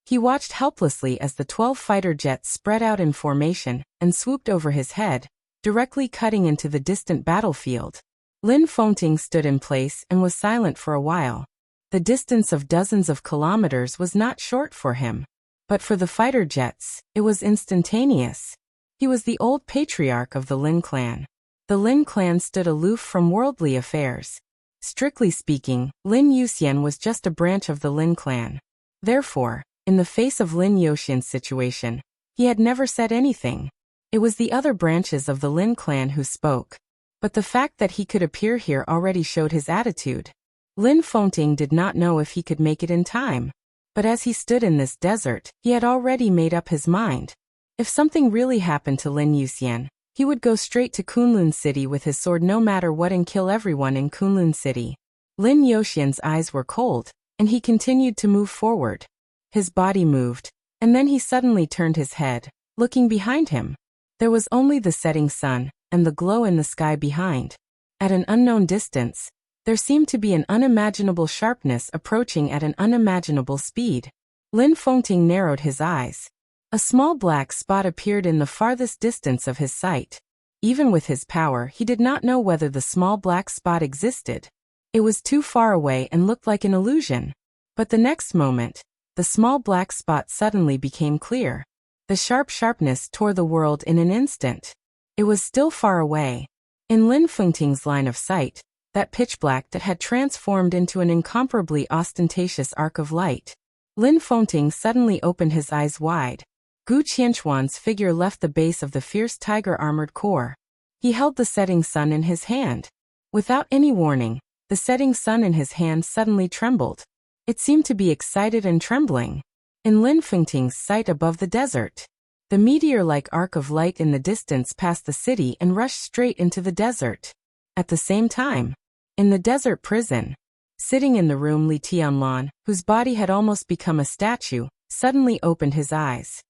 He watched helplessly as the 12 fighter jets spread out in formation and swooped over his head, directly cutting into the distant battlefield. Lin Fengting stood in place and was silent for a while. The distance of dozens of kilometers was not short for him. But for the fighter jets, it was instantaneous. He was the old patriarch of the Lin clan. The Lin clan stood aloof from worldly affairs. Strictly speaking, Lin Yuxian was just a branch of the Lin clan. Therefore, in the face of Lin Yuxian's situation, he had never said anything. It was the other branches of the Lin clan who spoke. But the fact that he could appear here already showed his attitude. Lin Fengting did not know if he could make it in time. But as he stood in this desert, he had already made up his mind. If something really happened to Lin Yuxian, he would go straight to Kunlun City with his sword no matter what and kill everyone in Kunlun City. Lin Yuxian's eyes were cold, and he continued to move forward. His body moved, and then he suddenly turned his head, looking behind him. There was only the setting sun and the glow in the sky behind. At an unknown distance, there seemed to be an unimaginable sharpness approaching at an unimaginable speed. Lin Fengting narrowed his eyes. A small black spot appeared in the farthest distance of his sight. Even with his power, he did not know whether the small black spot existed. It was too far away and looked like an illusion. But the next moment, the small black spot suddenly became clear. The sharpness tore the world in an instant. It was still far away. In Lin Fengting's line of sight, that pitch black that had transformed into an incomparably ostentatious arc of light. Lin Fengting suddenly opened his eyes wide. Gu Qianchuan's figure left the base of the fierce tiger armored core. He held the setting sun in his hand. Without any warning, the setting sun in his hand suddenly trembled. It seemed to be excited and trembling. In Lin Fengting's sight above the desert, the meteor-like arc of light in the distance passed the city and rushed straight into the desert. At the same time, in the desert prison, sitting in the room, Li Tianlan, whose body had almost become a statue, suddenly opened his eyes.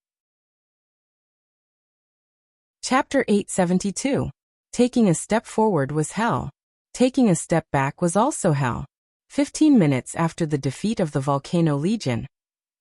Chapter 872. Taking a step forward was hell. Taking a step back was also hell. 15 minutes after the defeat of the Volcano Legion,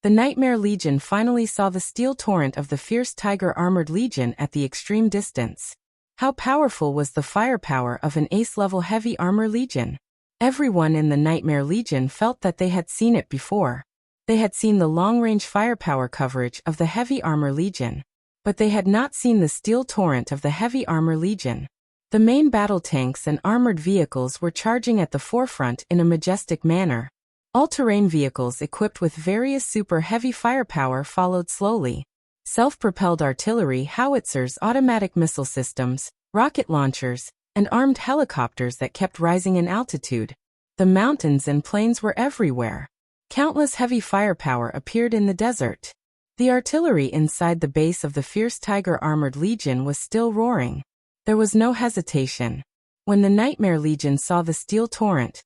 the Nightmare Legion finally saw the steel torrent of the fierce tiger-armored legion at the extreme distance. How powerful was the firepower of an ace-level heavy armor legion? Everyone in the Nightmare Legion felt that they had seen it before. They had seen the long-range firepower coverage of the heavy armor legion, but they had not seen the steel torrent of the heavy armor legion. The main battle tanks and armored vehicles were charging at the forefront in a majestic manner. All-terrain vehicles equipped with various super-heavy firepower followed slowly. Self-propelled artillery, howitzers, automatic missile systems, rocket launchers, and armed helicopters that kept rising in altitude. The mountains and plains were everywhere. Countless heavy firepower appeared in the desert. The artillery inside the base of the fierce tiger-armored legion was still roaring. There was no hesitation. When the Nightmare Legion saw the steel torrent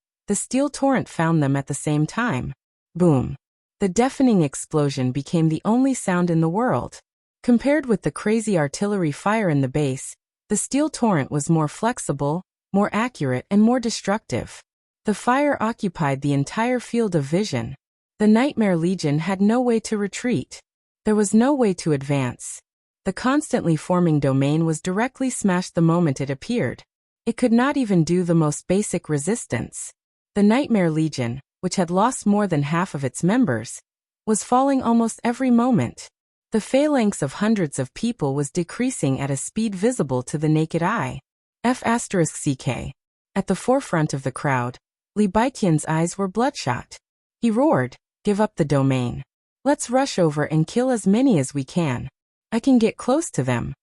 found them at the same time. Boom. The deafening explosion became the only sound in the world. Compared with the crazy artillery fire in the base, the steel torrent was more flexible, more accurate, and more destructive. The fire occupied the entire field of vision. The Nightmare Legion had no way to retreat. There was no way to advance. The constantly forming domain was directly smashed the moment it appeared. It could not even do the most basic resistance. The Nightmare Legion, which had lost more than half of its members, was falling almost every moment. The phalanx of hundreds of people was decreasing at a speed visible to the naked eye. F***CK. At the forefront of the crowd, Li Baiqian's eyes were bloodshot. He roared, "Give up the domain. Let's rush over and kill as many as we can. I can get close to them."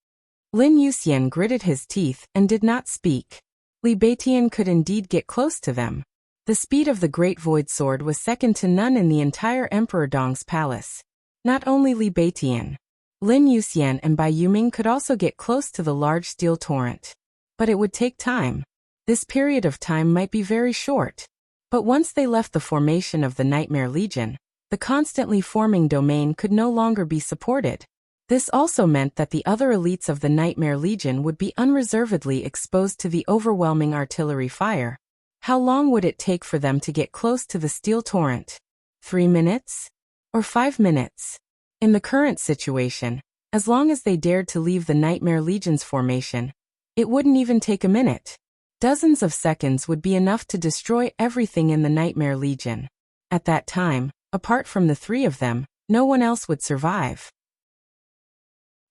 Lin Yuxian gritted his teeth and did not speak. Li Baiqian could indeed get close to them. The speed of the Great Void Sword was second to none in the entire Emperor Dong's palace. Not only Li Baiqian, Lin Yuxian and Bai Yuming could also get close to the large steel torrent. But it would take time. This period of time might be very short. But once they left the formation of the Nightmare Legion, the constantly forming domain could no longer be supported. This also meant that the other elites of the Nightmare Legion would be unreservedly exposed to the overwhelming artillery fire. How long would it take for them to get close to the steel torrent? 3 minutes? Or 5 minutes? In the current situation, as long as they dared to leave the Nightmare Legion's formation, it wouldn't even take a minute. Dozens of seconds would be enough to destroy everything in the Nightmare Legion. At that time, apart from the three of them, no one else would survive.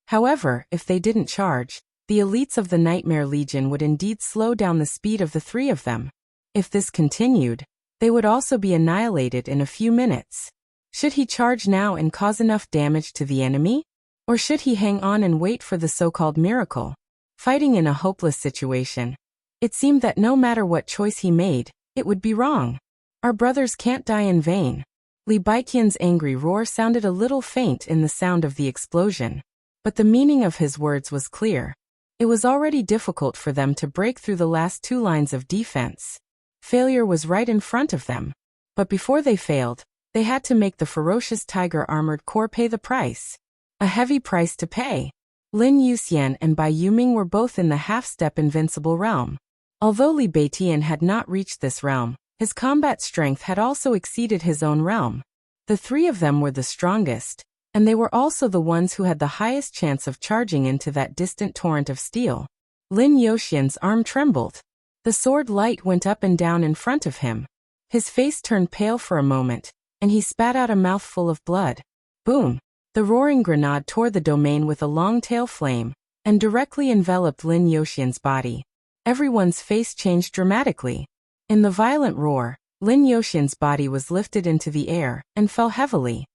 However, if they didn't charge, the elites of the Nightmare Legion would indeed slow down the speed of the three of them. If this continued, they would also be annihilated in a few minutes. Should he charge now and cause enough damage to the enemy? Or should he hang on and wait for the so-called miracle? Fighting in a hopeless situation, it seemed that no matter what choice he made, it would be wrong. Our brothers can't die in vain. Li Baiqian's angry roar sounded a little faint in the sound of the explosion. But the meaning of his words was clear. It was already difficult for them to break through the last two lines of defense. Failure was right in front of them. But before they failed, they had to make the ferocious tiger-armored core pay the price. A heavy price to pay. Lin Yuxian and Bai Yuming were both in the half-step invincible realm. Although Li Baiqian had not reached this realm, his combat strength had also exceeded his own realm. The three of them were the strongest, and they were also the ones who had the highest chance of charging into that distant torrent of steel. Lin Yuxian's arm trembled. The sword light went up and down in front of him. His face turned pale for a moment, and he spat out a mouthful of blood. Boom! The roaring grenade tore the domain with a long tail flame, and directly enveloped Lin Yuxian's body. Everyone's face changed dramatically. In the violent roar, Lin Yuxian's body was lifted into the air, and fell heavily.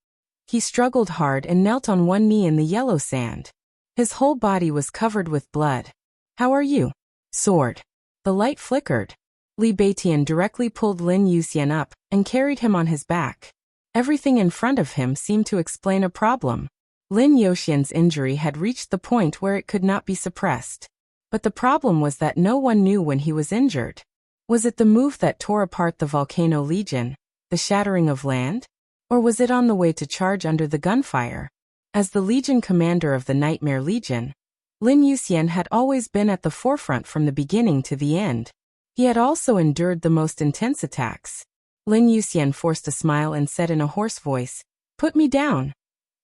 He struggled hard and knelt on one knee in the yellow sand. His whole body was covered with blood. "How are you?" "Sword." The light flickered. Li Beitian directly pulled Lin Yuxian up and carried him on his back. Everything in front of him seemed to explain a problem. Lin Yuxian's injury had reached the point where it could not be suppressed. But the problem was that no one knew when he was injured. Was it the move that tore apart the Volcano Legion, the shattering of land? Or was it on the way to charge under the gunfire? As the Legion commander of the Nightmare Legion, Lin Yuxian had always been at the forefront from the beginning to the end. He had also endured the most intense attacks. Lin Yuxian forced a smile and said in a hoarse voice, "Put me down."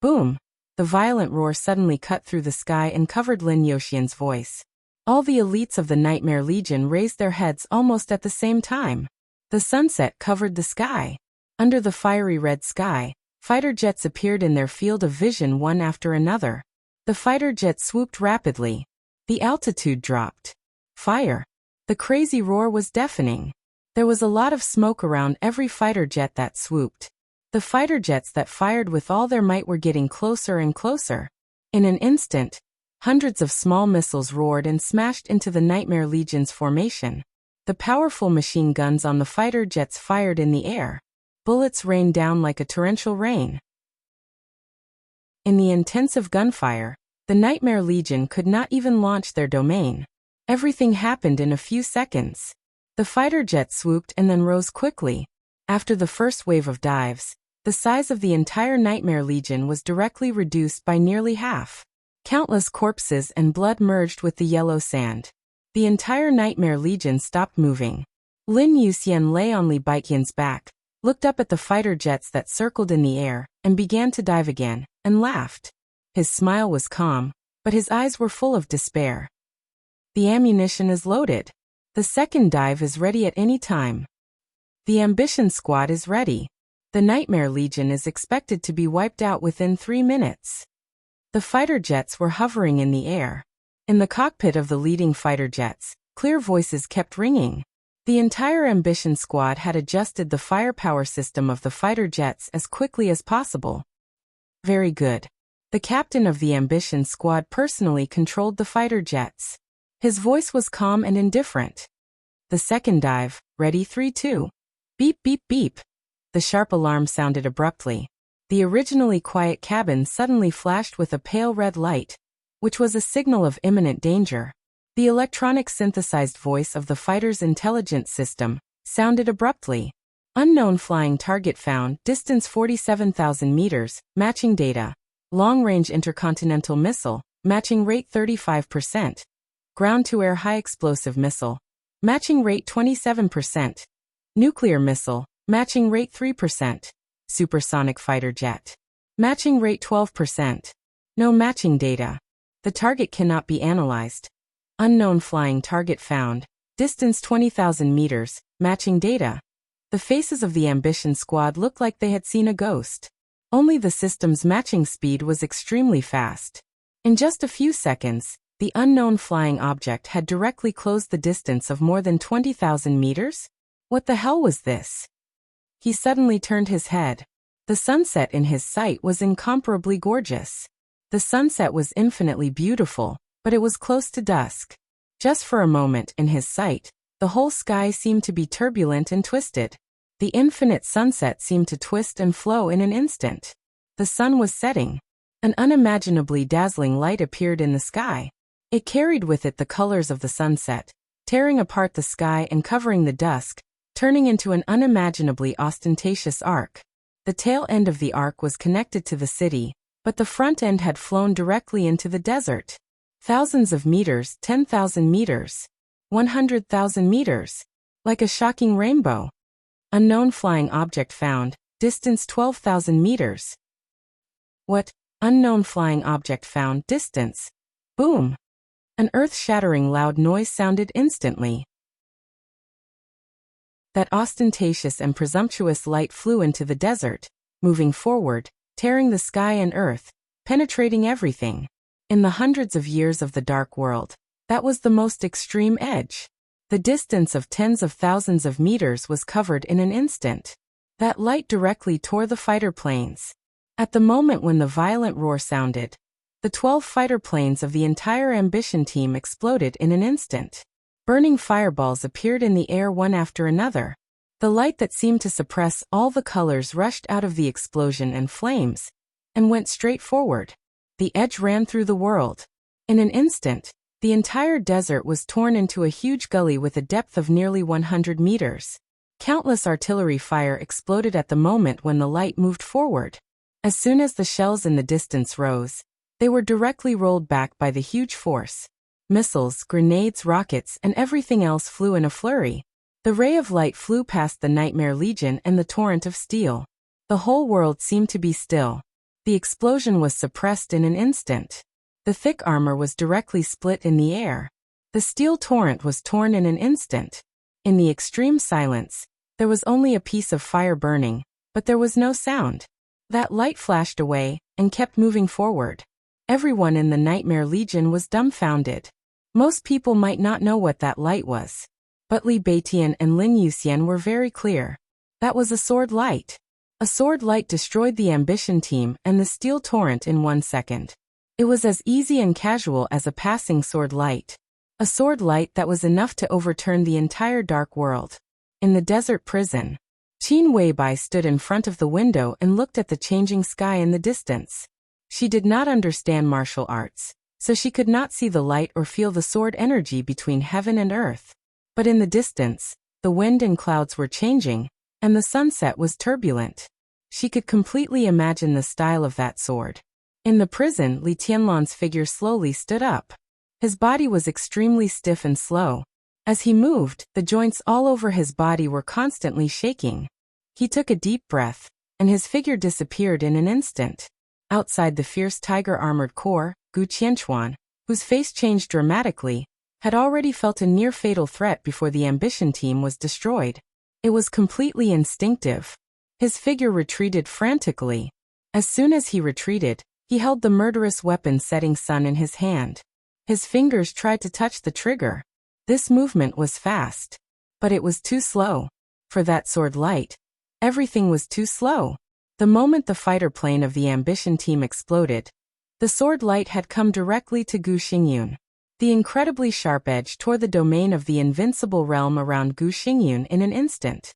Boom! The violent roar suddenly cut through the sky and covered Lin Yuxian's voice. All the elites of the Nightmare Legion raised their heads almost at the same time. The sunset covered the sky. Under the fiery red sky, fighter jets appeared in their field of vision one after another. The fighter jets swooped rapidly. The altitude dropped. Fire. The crazy roar was deafening. There was a lot of smoke around every fighter jet that swooped. The fighter jets that fired with all their might were getting closer and closer. In an instant, hundreds of small missiles roared and smashed into the Nightmare Legion's formation. The powerful machine guns on the fighter jets fired in the air. Bullets rained down like a torrential rain. In the intensive gunfire, the Nightmare Legion could not even launch their domain. Everything happened in a few seconds. The fighter jets swooped and then rose quickly. After the first wave of dives, the size of the entire Nightmare Legion was directly reduced by nearly half. Countless corpses and blood merged with the yellow sand. The entire Nightmare Legion stopped moving. Lin Yuxian lay on Li Beiqian's back, looked up at the fighter jets that circled in the air, and began to dive again, and laughed. His smile was calm, but his eyes were full of despair. "The ammunition is loaded. The second dive is ready at any time. The Ambition Squad is ready. The Nightmare Legion is expected to be wiped out within 3 minutes." The fighter jets were hovering in the air. In the cockpit of the leading fighter jets, clear voices kept ringing. The entire Ambition Squad had adjusted the firepower system of the fighter jets as quickly as possible. Very good. The captain of the Ambition Squad personally controlled the fighter jets. His voice was calm and indifferent. "The second dive, ready 3-2. Beep beep beep." The sharp alarm sounded abruptly. The originally quiet cabin suddenly flashed with a pale red light, which was a signal of imminent danger. The electronic synthesized voice of the fighter's intelligence system sounded abruptly. "Unknown flying target found, distance 47,000 meters, matching data. Long-range intercontinental missile, matching rate 35%. Ground-to-air high-explosive missile, matching rate 27%. Nuclear missile, matching rate 3%. Supersonic fighter jet, matching rate 12%. No matching data. The target cannot be analyzed. Unknown flying target found, distance 20,000 meters, matching data." The faces of the Ambition Squad looked like they had seen a ghost. Only the system's matching speed was extremely fast. In just a few seconds, the unknown flying object had directly closed the distance of more than 20,000 meters? What the hell was this? He suddenly turned his head. The sunset in his sight was incomparably gorgeous. The sunset was infinitely beautiful, but it was close to dusk. Just for a moment in his sight, the whole sky seemed to be turbulent and twisted. The infinite sunset seemed to twist and flow in an instant. The sun was setting. An unimaginably dazzling light appeared in the sky. It carried with it the colors of the sunset, tearing apart the sky and covering the dusk, turning into an unimaginably ostentatious arc. The tail end of the arc was connected to the city, but the front end had flown directly into the desert. Thousands of meters, 10,000 meters, 100,000 meters. Like a shocking rainbow. Unknown flying object found, distance 12,000 meters. What? Unknown flying object found, distance. Boom! An earth-shattering loud noise sounded instantly. That ostentatious and presumptuous light flew into the desert, moving forward, tearing the sky and earth, penetrating everything. In the hundreds of years of the dark world, that was the most extreme edge. The distance of tens of thousands of meters was covered in an instant. That light directly tore the fighter planes. At the moment when the violent roar sounded, the 12 fighter planes of the entire ambition team exploded in an instant. Burning fireballs appeared in the air one after another. The light that seemed to suppress all the colors rushed out of the explosion and flames, and went straight forward. The edge ran through the world. In an instant, the entire desert was torn into a huge gully with a depth of nearly 100 meters. Countless artillery fire exploded at the moment when the light moved forward. As soon as the shells in the distance rose, they were directly rolled back by the huge force. Missiles, grenades, rockets, and everything else flew in a flurry. The ray of light flew past the Nightmare Legion and the torrent of steel. The whole world seemed to be still. The explosion was suppressed in an instant. The thick armor was directly split in the air. The steel torrent was torn in an instant. In the extreme silence, there was only a piece of fire burning, but there was no sound. That light flashed away and kept moving forward. Everyone in the Nightmare Legion was dumbfounded. Most people might not know what that light was. But Li Beitian and Lin Yuxian were very clear. That was a sword light. A sword light destroyed the ambition team and the steel torrent in 1 second. It was as easy and casual as a passing sword light. A sword light that was enough to overturn the entire dark world. In the desert prison, Qin Weibai stood in front of the window and looked at the changing sky in the distance. She did not understand martial arts, so she could not see the light or feel the sword energy between heaven and earth. But in the distance, the wind and clouds were changing, and the sunset was turbulent. She could completely imagine the style of that sword. In the prison, Li Tianlan's figure slowly stood up. His body was extremely stiff and slow. As he moved, the joints all over his body were constantly shaking. He took a deep breath, and his figure disappeared in an instant. Outside the fierce tiger-armored corps, Gu Qianchuan, whose face changed dramatically, had already felt a near-fatal threat before the ambition team was destroyed. It was completely instinctive. His figure retreated frantically. As soon as he retreated, he held the murderous weapon Setting Sun in his hand. His fingers tried to touch the trigger. This movement was fast. But it was too slow. For that sword light, everything was too slow. The moment the fighter plane of the ambition team exploded, the sword light had come directly to Gu Xingyun. The incredibly sharp edge tore the domain of the invincible realm around Gu Xingyun in an instant.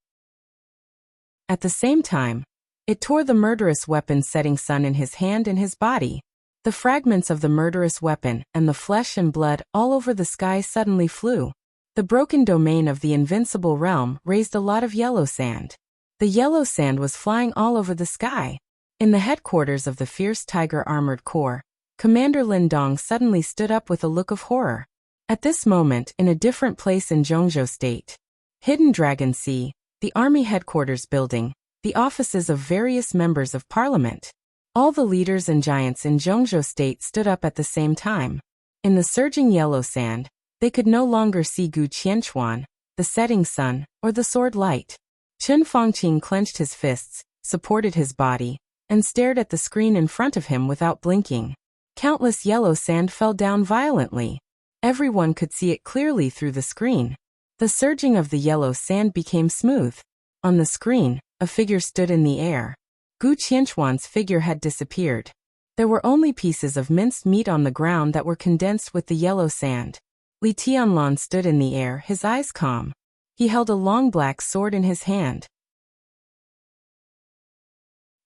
At the same time, it tore the murderous weapon Setting Sun in his hand and his body. The fragments of the murderous weapon and the flesh and blood all over the sky suddenly flew. The broken domain of the invincible realm raised a lot of yellow sand. The yellow sand was flying all over the sky. In the headquarters of the fierce tiger-armored corps, Commander Lin Dong suddenly stood up with a look of horror. At this moment, in a different place in Zhongzhou State, Hidden Dragon Sea, the army headquarters building, the offices of various members of parliament, all the leaders and giants in Zhongzhou State stood up at the same time. In the surging yellow sand, they could no longer see Gu Qianchuan, the setting sun, or the sword light. Chen Fangqing clenched his fists, supported his body, and stared at the screen in front of him without blinking. Countless yellow sand fell down violently. Everyone could see it clearly through the screen. The surging of the yellow sand became smooth. On the screen, a figure stood in the air. Gu Qianchuan's figure had disappeared. There were only pieces of minced meat on the ground that were condensed with the yellow sand. Li Tianlan stood in the air, his eyes calm. He held a long black sword in his hand.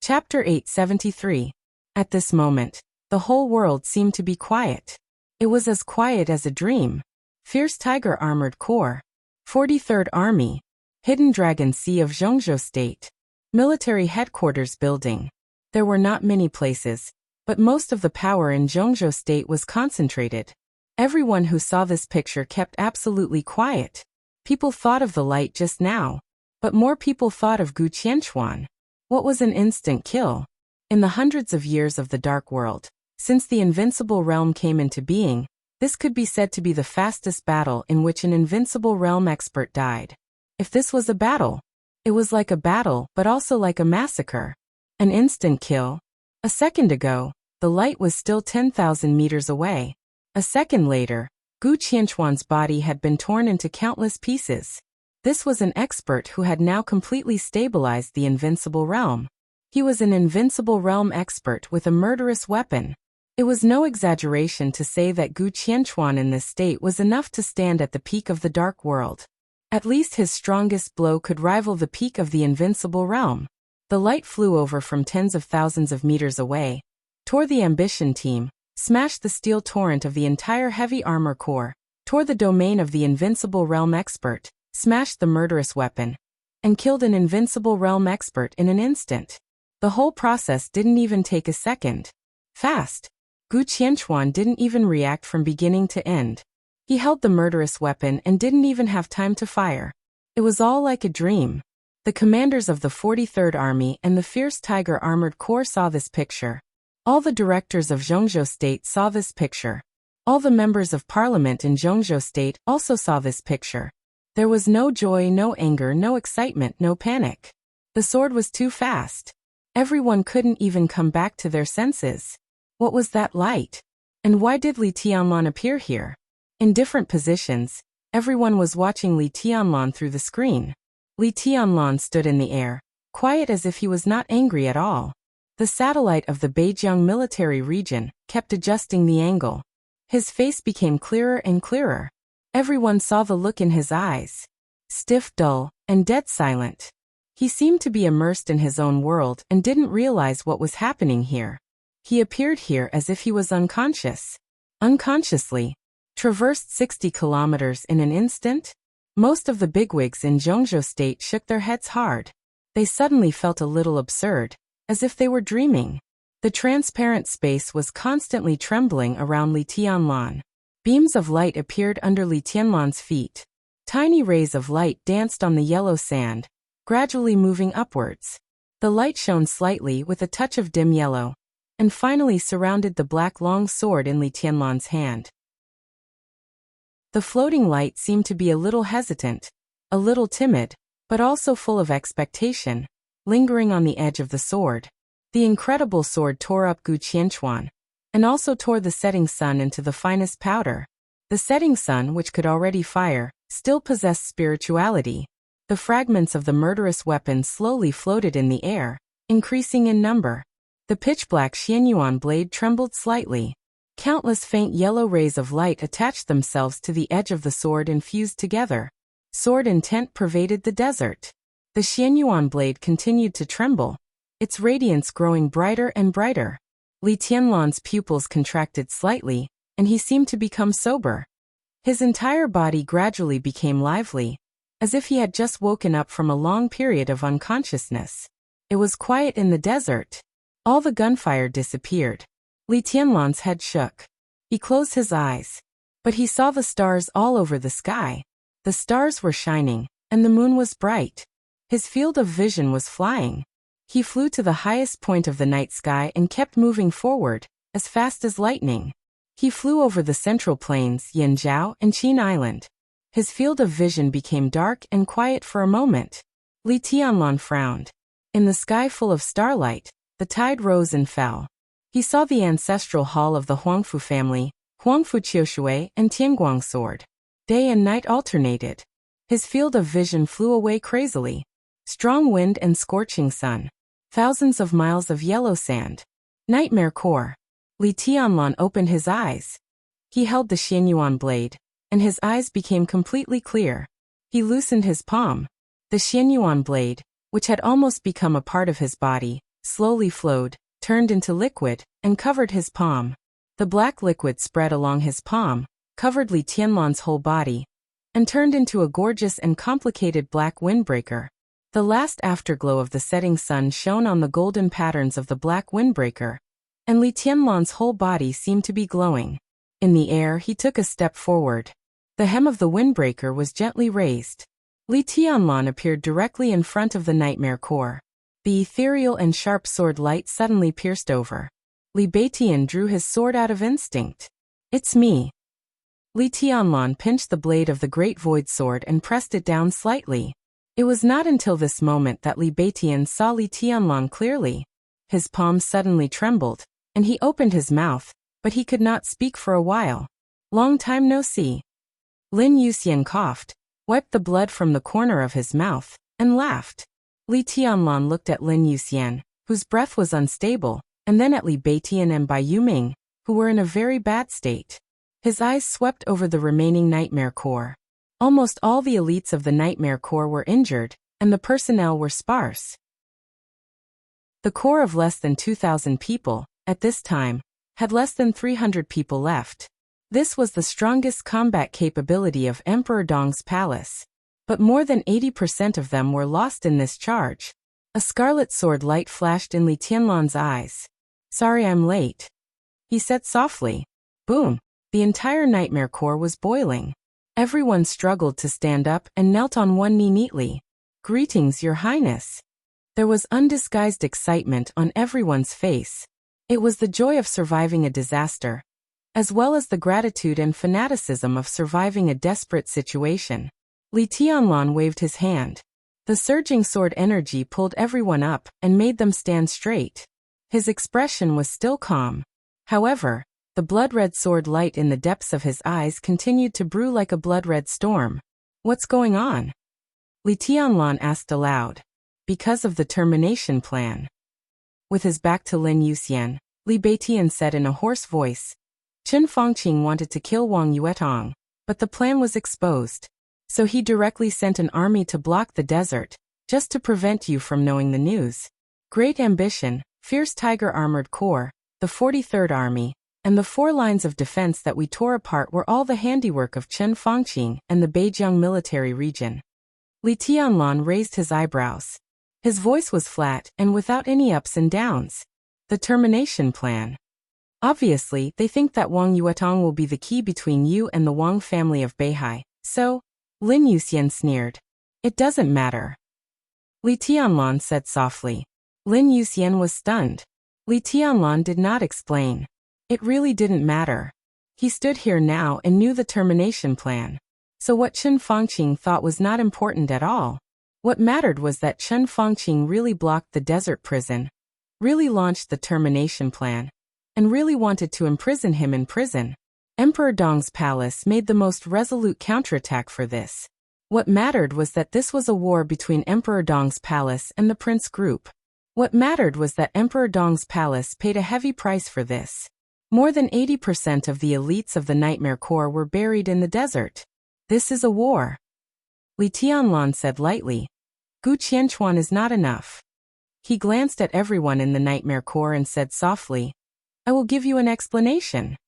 Chapter 873. At this moment, the whole world seemed to be quiet. It was as quiet as a dream. Fierce Tiger Armored Corps, 43rd Army, Hidden Dragon Sea of Zhongzhou State, Military Headquarters Building. There were not many places, but most of the power in Zhongzhou State was concentrated. Everyone who saw this picture kept absolutely quiet. People thought of the light just now, but more people thought of Gu Qianchuan. What was an instant kill? In the hundreds of years of the Dark World, since the invincible realm came into being, this could be said to be the fastest battle in which an invincible realm expert died. If this was a battle, it was like a battle but also like a massacre. An instant kill. A second ago, the light was still 10,000 meters away. A second later, Gu Qianchuan's body had been torn into countless pieces. This was an expert who had now completely stabilized the invincible realm. He was an invincible realm expert with a murderous weapon. It was no exaggeration to say that Gu Qianchuan in this state was enough to stand at the peak of the dark world. At least his strongest blow could rival the peak of the invincible realm. The light flew over from tens of thousands of meters away, tore the ambition team, smashed the steel torrent of the entire heavy armor core, tore the domain of the invincible realm expert, smashed the murderous weapon, and killed an invincible realm expert in an instant. The whole process didn't even take a second. Fast. Gu Qianchuan didn't even react from beginning to end. He held the murderous weapon and didn't even have time to fire. It was all like a dream. The commanders of the 43rd Army and the Fierce Tiger Armored Corps saw this picture. All the directors of Zhongzhou State saw this picture. All the members of parliament in Zhongzhou State also saw this picture. There was no joy, no anger, no excitement, no panic. The sword was too fast. Everyone couldn't even come back to their senses. What was that light? And why did Li Tianlan appear here? In different positions, everyone was watching Li Tianlan through the screen. Li Tianlan stood in the air, quiet as if he was not angry at all. The satellite of the Beijiang military region kept adjusting the angle. His face became clearer and clearer. Everyone saw the look in his eyes. Stiff, dull, and dead silent. He seemed to be immersed in his own world and didn't realize what was happening here. He appeared here as if he was unconscious. Unconsciously. Traversed 60 kilometers in an instant? Most of the bigwigs in Zhongzhou State shook their heads hard. They suddenly felt a little absurd, as if they were dreaming. The transparent space was constantly trembling around Li Tianlan. Beams of light appeared under Li Tianlan's feet. Tiny rays of light danced on the yellow sand, gradually moving upwards. The light shone slightly with a touch of dim yellow, and finally surrounded the black long sword in Li Tianlan's hand. The floating light seemed to be a little hesitant, a little timid, but also full of expectation, lingering on the edge of the sword. The incredible sword tore up Gu Qianchuan, and also tore the setting sun into the finest powder. The setting sun, which could already fire, still possessed spirituality. The fragments of the murderous weapon slowly floated in the air, increasing in number. The pitch-black Xianyuan blade trembled slightly. Countless faint yellow rays of light attached themselves to the edge of the sword and fused together. Sword intent pervaded the desert. The Xianyuan blade continued to tremble, its radiance growing brighter and brighter. Li Tianlan's pupils contracted slightly, and he seemed to become sober. His entire body gradually became lively, as if he had just woken up from a long period of unconsciousness. It was quiet in the desert. All the gunfire disappeared. Li Tianlan's head shook. He closed his eyes. But he saw the stars all over the sky. The stars were shining, and the moon was bright. His field of vision was flying. He flew to the highest point of the night sky and kept moving forward, as fast as lightning. He flew over the central plains, Yanjiao and Qin Island. His field of vision became dark and quiet for a moment. Li Tianlan frowned. In the sky full of starlight, the tide rose and fell. He saw the ancestral hall of the Huangfu family, Huangfu Qiushui and Tianguang sword. Day and night alternated. His field of vision flew away crazily. Strong wind and scorching sun. Thousands of miles of yellow sand. Nightmare core. Li Tianlan opened his eyes. He held the Xianyuan blade, and his eyes became completely clear. He loosened his palm. The Xianyuan blade, which had almost become a part of his body, slowly flowed, turned into liquid, and covered his palm. The black liquid spread along his palm, covered Li Tianlan's whole body, and turned into a gorgeous and complicated black windbreaker. The last afterglow of the setting sun shone on the golden patterns of the black windbreaker, and Li Tianlan's whole body seemed to be glowing. In the air, he took a step forward. The hem of the windbreaker was gently raised. Li Tianlan appeared directly in front of the nightmare core. The ethereal and sharp sword light suddenly pierced over. Li Beitian drew his sword out of instinct. "It's me." Li Tianlan pinched the blade of the great void sword and pressed it down slightly. It was not until this moment that Li Beitian saw Li Tianlan clearly. His palms suddenly trembled, and he opened his mouth, but he could not speak for a while. "Long time no see." Lin Yuxian coughed, wiped the blood from the corner of his mouth, and laughed. Li Tianlan looked at Lin Yuxian, whose breath was unstable, and then at Li Beitian and Bai Yuming, who were in a very bad state. His eyes swept over the remaining Nightmare Corps. Almost all the elites of the Nightmare Corps were injured, and the personnel were sparse. The corps of less than 2,000 people, at this time, had less than 300 people left. This was the strongest combat capability of Emperor Dong's palace. But more than 80% of them were lost in this charge. A scarlet sword light flashed in Li Tianlan's eyes. "Sorry I'm late," he said softly. Boom! The entire Nightmare Corps was boiling. Everyone struggled to stand up and knelt on one knee neatly. "Greetings, Your Highness." There was undisguised excitement on everyone's face. It was the joy of surviving a disaster, as well as the gratitude and fanaticism of surviving a desperate situation. Li Tianlan waved his hand. The surging sword energy pulled everyone up and made them stand straight. His expression was still calm. However, the blood-red sword light in the depths of his eyes continued to brew like a blood-red storm. "What's going on?" Li Tianlan asked aloud. "Because of the termination plan." With his back to Lin Yuxian, Li Beitian said in a hoarse voice, "Chen Fangqing wanted to kill Wang Yuetong, but the plan was exposed. So he directly sent an army to block the desert, just to prevent you from knowing the news. Great ambition, fierce tiger armored corps, the 43rd Army, and the 4 lines of defense that we tore apart were all the handiwork of Chen Fangqing and the Beijiang military region." Li Tianlan raised his eyebrows. His voice was flat and without any ups and downs. "The termination plan. Obviously, they think that Wang Yuetong will be the key between you and the Wang family of Beihai, so..." Lin Yuxian sneered. "It doesn't matter," Li Tianlan said softly. Lin Yuxian was stunned. Li Tianlan did not explain. It really didn't matter. He stood here now and knew the termination plan. So what Chen Fangqing thought was not important at all. What mattered was that Chen Fangqing really blocked the desert prison, really launched the termination plan, and really wanted to imprison him in prison. Emperor Dong's palace made the most resolute counterattack for this. What mattered was that this was a war between Emperor Dong's palace and the Prince Group. What mattered was that Emperor Dong's palace paid a heavy price for this. More than 80% of the elites of the Nightmare Corps were buried in the desert. "This is a war," Li Tianlan said lightly. "Gu Qianchuan is not enough." He glanced at everyone in the Nightmare Corps and said softly, "I will give you an explanation."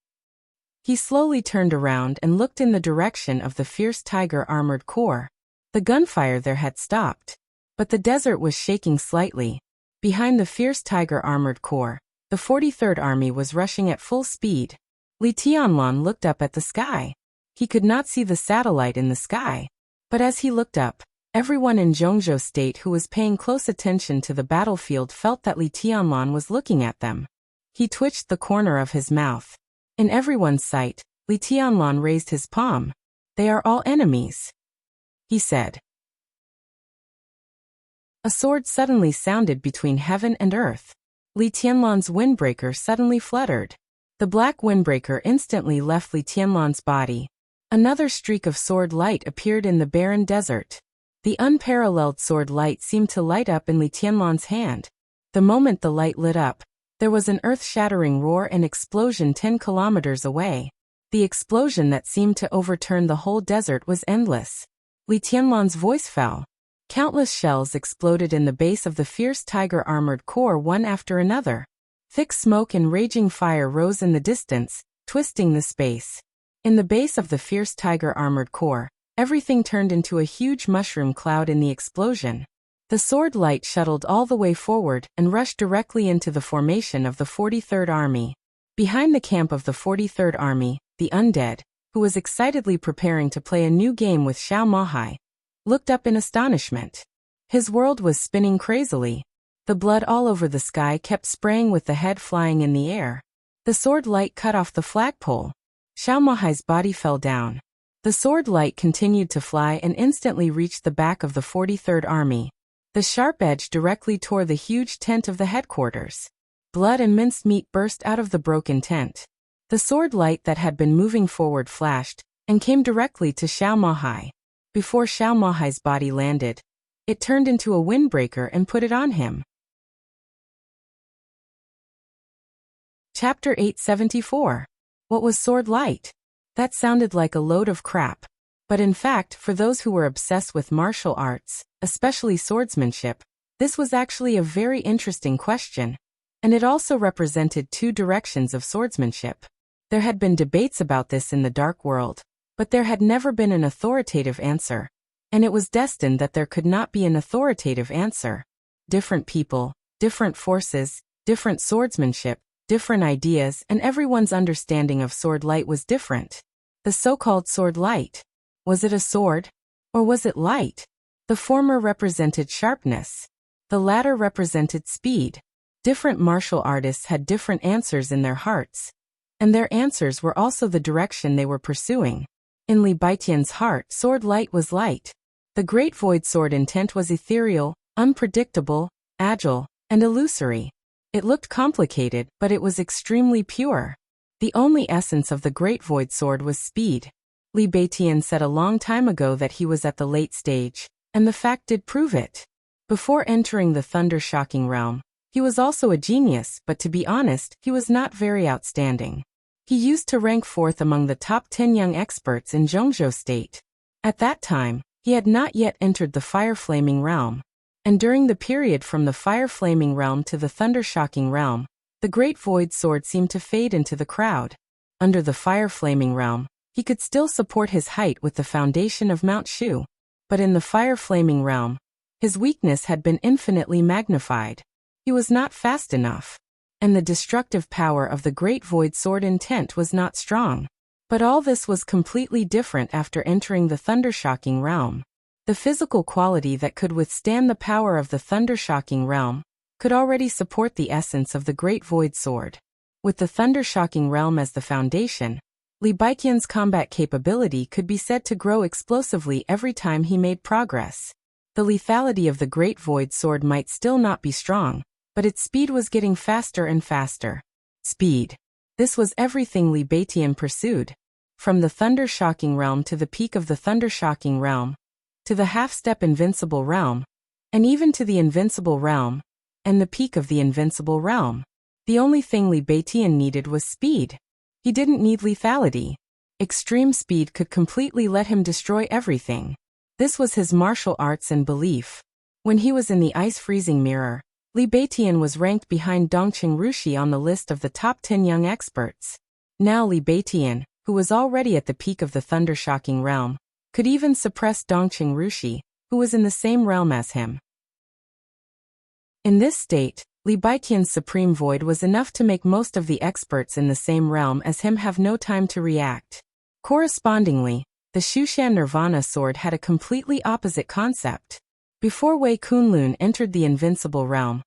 He slowly turned around and looked in the direction of the fierce tiger armored corps. The gunfire there had stopped, but the desert was shaking slightly. Behind the fierce tiger armored corps, the 43rd Army was rushing at full speed. Li Tianlan looked up at the sky. He could not see the satellite in the sky. But as he looked up, everyone in Zhongzhou State who was paying close attention to the battlefield felt that Li Tianlan was looking at them. He twitched the corner of his mouth. In everyone's sight, Li Tianlan raised his palm. "They are all enemies," he said. A sword suddenly sounded between heaven and earth. Li Tianlan's windbreaker suddenly fluttered. The black windbreaker instantly left Li Tianlan's body. Another streak of sword light appeared in the barren desert. The unparalleled sword light seemed to light up in Li Tianlan's hand. The moment the light lit up, there was an earth-shattering roar and explosion 10 kilometers away. The explosion that seemed to overturn the whole desert was endless. Li Tianlan's voice fell. Countless shells exploded in the base of the fierce tiger armored corps one after another. Thick smoke and raging fire rose in the distance, twisting the space. In the base of the fierce tiger armored corps, everything turned into a huge mushroom cloud in the explosion. The sword light shuttled all the way forward and rushed directly into the formation of the 43rd Army. Behind the camp of the 43rd Army, the undead, who was excitedly preparing to play a new game with Xiao Mahai, looked up in astonishment. His world was spinning crazily. The blood all over the sky kept spraying with the head flying in the air. The sword light cut off the flagpole. Xiao Mahai's body fell down. The sword light continued to fly and instantly reached the back of the 43rd Army. The sharp edge directly tore the huge tent of the headquarters. Blood and minced meat burst out of the broken tent. The sword light that had been moving forward flashed, and came directly to Xiao Mahai. Before Xiao Mahai's body landed, it turned into a windbreaker and put it on him. Chapter 874. What was sword light? That sounded like a load of crap. But in fact, for those who were obsessed with martial arts, especially swordsmanship, this was actually a very interesting question. And it also represented two directions of swordsmanship. There had been debates about this in the dark world, but there had never been an authoritative answer. And it was destined that there could not be an authoritative answer. Different people, different forces, different swordsmanship, different ideas, and everyone's understanding of sword light was different. The so-called sword light. Was it a sword? Or was it light? The former represented sharpness. The latter represented speed. Different martial artists had different answers in their hearts. And their answers were also the direction they were pursuing. In Li Baitian's heart, sword light was light. The great void sword intent was ethereal, unpredictable, agile, and illusory. It looked complicated, but it was extremely pure. The only essence of the great void sword was speed. Li Baitian said a long time ago that he was at the late stage, and the fact did prove it. Before entering the thunder-shocking realm, he was also a genius, but to be honest, he was not very outstanding. He used to rank fourth among the top 10 young experts in Zhongzhou State. At that time, he had not yet entered the fire-flaming realm. And during the period from the fire-flaming realm to the thunder-shocking realm, the great void sword seemed to fade into the crowd. Under the fire-flaming realm, he could still support his height with the foundation of Mount Shu. But in the fire-flaming realm, his weakness had been infinitely magnified. He was not fast enough. And the destructive power of the great void sword intent was not strong. But all this was completely different after entering the thunder-shocking realm. The physical quality that could withstand the power of the thunder-shocking realm could already support the essence of the great void sword. With the thunder-shocking realm as the foundation, Li Baitian's combat capability could be said to grow explosively every time he made progress. The lethality of the great void sword might still not be strong, but its speed was getting faster and faster. Speed. This was everything Li Baitian pursued. From the thunder-shocking realm to the peak of the thunder-shocking realm, to the half-step invincible realm, and even to the invincible realm, and the peak of the invincible realm. The only thing Li Baitian needed was speed. He didn't need lethality. Extreme speed could completely let him destroy everything. This was his martial arts and belief. When he was in the ice-freezing mirror, Li Baitian was ranked behind Dongqing Rushi on the list of the top 10 young experts. Now Li Baitian, who was already at the peak of the thunder-shocking realm, could even suppress Dongqing Rushi, who was in the same realm as him. In this state, Li Baitian's supreme void was enough to make most of the experts in the same realm as him have no time to react. Correspondingly, the Shushan Nirvana sword had a completely opposite concept. Before Wei Kunlun entered the invincible realm,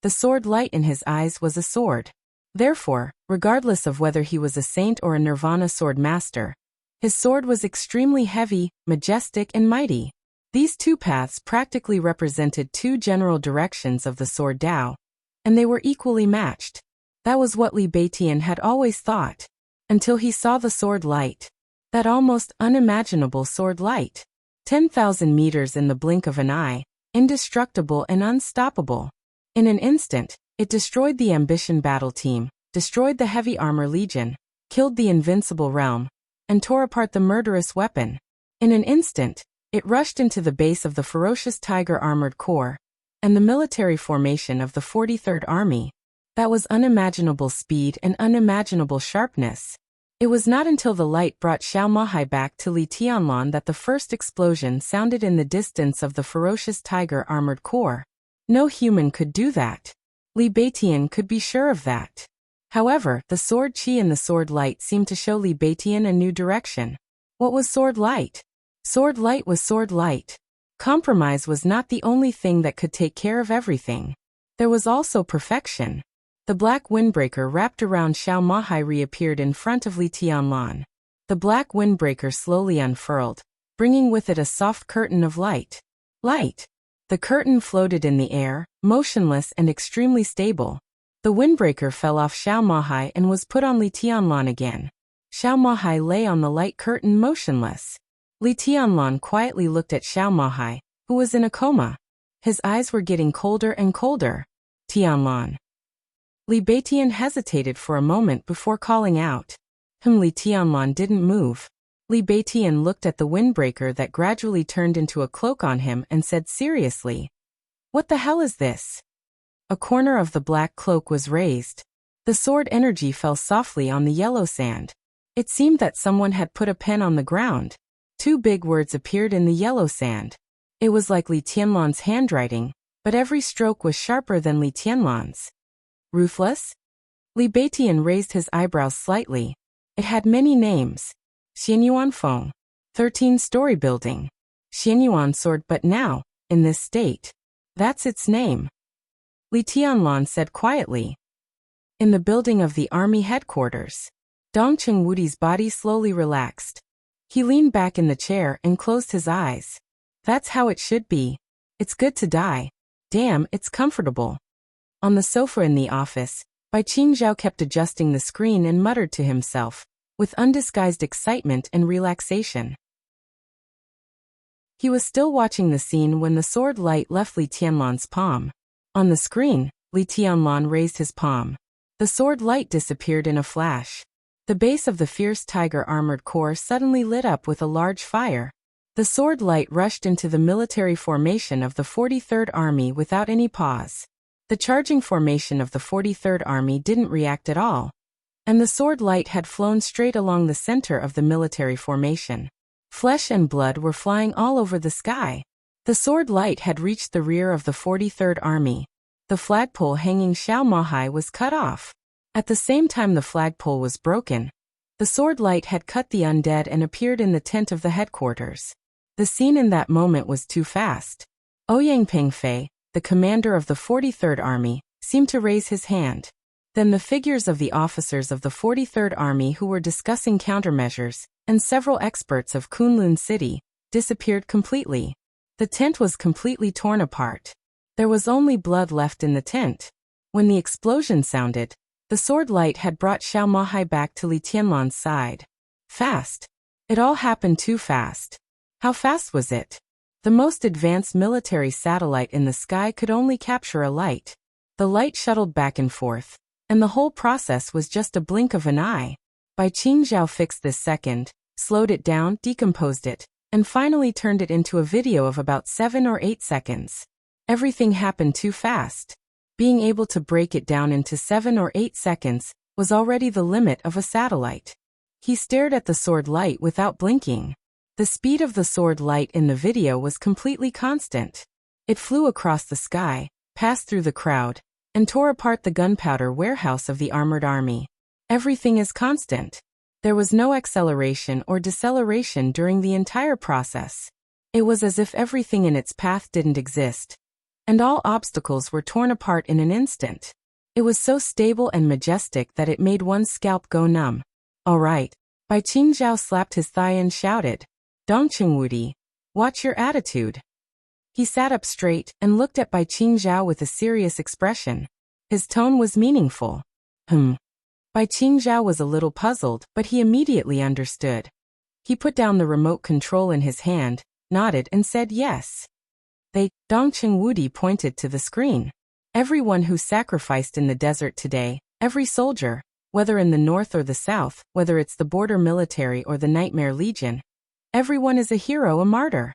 the sword light in his eyes was a sword. Therefore, regardless of whether he was a saint or a Nirvana sword master, his sword was extremely heavy, majestic, and mighty. These two paths practically represented two general directions of the sword Tao, and they were equally matched. That was what Li Baitian had always thought, until he saw the sword light. That almost unimaginable sword light. 10,000 meters in the blink of an eye, indestructible and unstoppable. In an instant, it destroyed the Ambition battle team, destroyed the Heavy Armor Legion, killed the Invincible Realm, and tore apart the murderous weapon. In an instant, it rushed into the base of the ferocious Tiger Armored Corps, and the military formation of the 43rd Army. That was unimaginable speed and unimaginable sharpness. It was not until the light brought Xiao Mahai back to Li Tianlan that the first explosion sounded in the distance of the ferocious Tiger Armored Corps. No human could do that. Li Baitian could be sure of that. However, the sword Qi and the sword light seemed to show Li Baitian a new direction. What was sword light? Sword light was sword light. Compromise was not the only thing that could take care of everything. There was also perfection. The black windbreaker wrapped around Xiao Mahai reappeared in front of Li Tianlan. The black windbreaker slowly unfurled, bringing with it a soft curtain of light. Light. The curtain floated in the air, motionless and extremely stable. The windbreaker fell off Xiao Mahai and was put on Li Tianlan again. Xiao Mahai lay on the light curtain motionless. Li Tianlan quietly looked at Xiao Mahai, who was in a coma. His eyes were getting colder and colder. Tianlan. Li Beitian hesitated for a moment before calling out. Li Tianlan didn't move. Li Beitian looked at the windbreaker that gradually turned into a cloak on him and said seriously, "What the hell is this?" A corner of the black cloak was raised. The sword energy fell softly on the yellow sand. It seemed that someone had put a pen on the ground. 2 big words appeared in the yellow sand. It was like Li Tianlan's handwriting, but every stroke was sharper than Li Tianlan's. Ruthless? Li Beitian raised his eyebrows slightly. It had many names. Xianyuan Feng. 13-story building. Xianyuan sword, but now, in this state. That's its name. Li Tianlan said quietly. In the building of the army headquarters. Dongqing Wudi's body slowly relaxed. He leaned back in the chair and closed his eyes. That's how it should be. It's good to die. Damn, it's comfortable. On the sofa in the office, Bai Qingzhao kept adjusting the screen and muttered to himself, with undisguised excitement and relaxation. He was still watching the scene when the sword light left Li Tianlan's palm. On the screen, Li Tianlan raised his palm. The sword light disappeared in a flash. The base of the fierce tiger armored core suddenly lit up with a large fire. The sword light rushed into the military formation of the 43rd Army without any pause. The charging formation of the 43rd Army didn't react at all, and the sword light had flown straight along the center of the military formation. Flesh and blood were flying all over the sky. The sword light had reached the rear of the 43rd Army. The flagpole hanging Xiao Mahai was cut off. At the same time the flagpole was broken, the sword light had cut the undead and appeared in the tent of the headquarters. The scene in that moment was too fast. Ouyang Pengfei, the commander of the 43rd Army, seemed to raise his hand. Then the figures of the officers of the 43rd Army who were discussing countermeasures, and several experts of Kunlun City, disappeared completely. The tent was completely torn apart. There was only blood left in the tent. When the explosion sounded, the sword light had brought Xiao Mahai back to Li Tianlan's side. Fast. It all happened too fast. How fast was it? The most advanced military satellite in the sky could only capture a light. The light shuttled back and forth, and the whole process was just a blink of an eye. Bai Qingzhao fixed this second, slowed it down, decomposed it, and finally turned it into a video of about 7 or 8 seconds. Everything happened too fast. Being able to break it down into 7 or 8 seconds was already the limit of a satellite. He stared at the sword light without blinking. The speed of the sword light in the video was completely constant. It flew across the sky, passed through the crowd, and tore apart the gunpowder warehouse of the armored army. Everything is constant. There was no acceleration or deceleration during the entire process. It was as if everything in its path didn't exist, and all obstacles were torn apart in an instant. It was so stable and majestic that it made one's scalp go numb. All right. Bai Qingzhao slapped his thigh and shouted, "Dongqing Wudi, watch your attitude." He sat up straight and looked at Bai Qingzhao with a serious expression. His tone was meaningful. Bai Qingzhao was a little puzzled, but he immediately understood. He put down the remote control in his hand, nodded and said yes. Dongqing Wudi pointed to the screen. Everyone who sacrificed in the desert today, every soldier, whether in the north or the south, whether it's the border military or the Nightmare Legion, everyone is a hero, a martyr.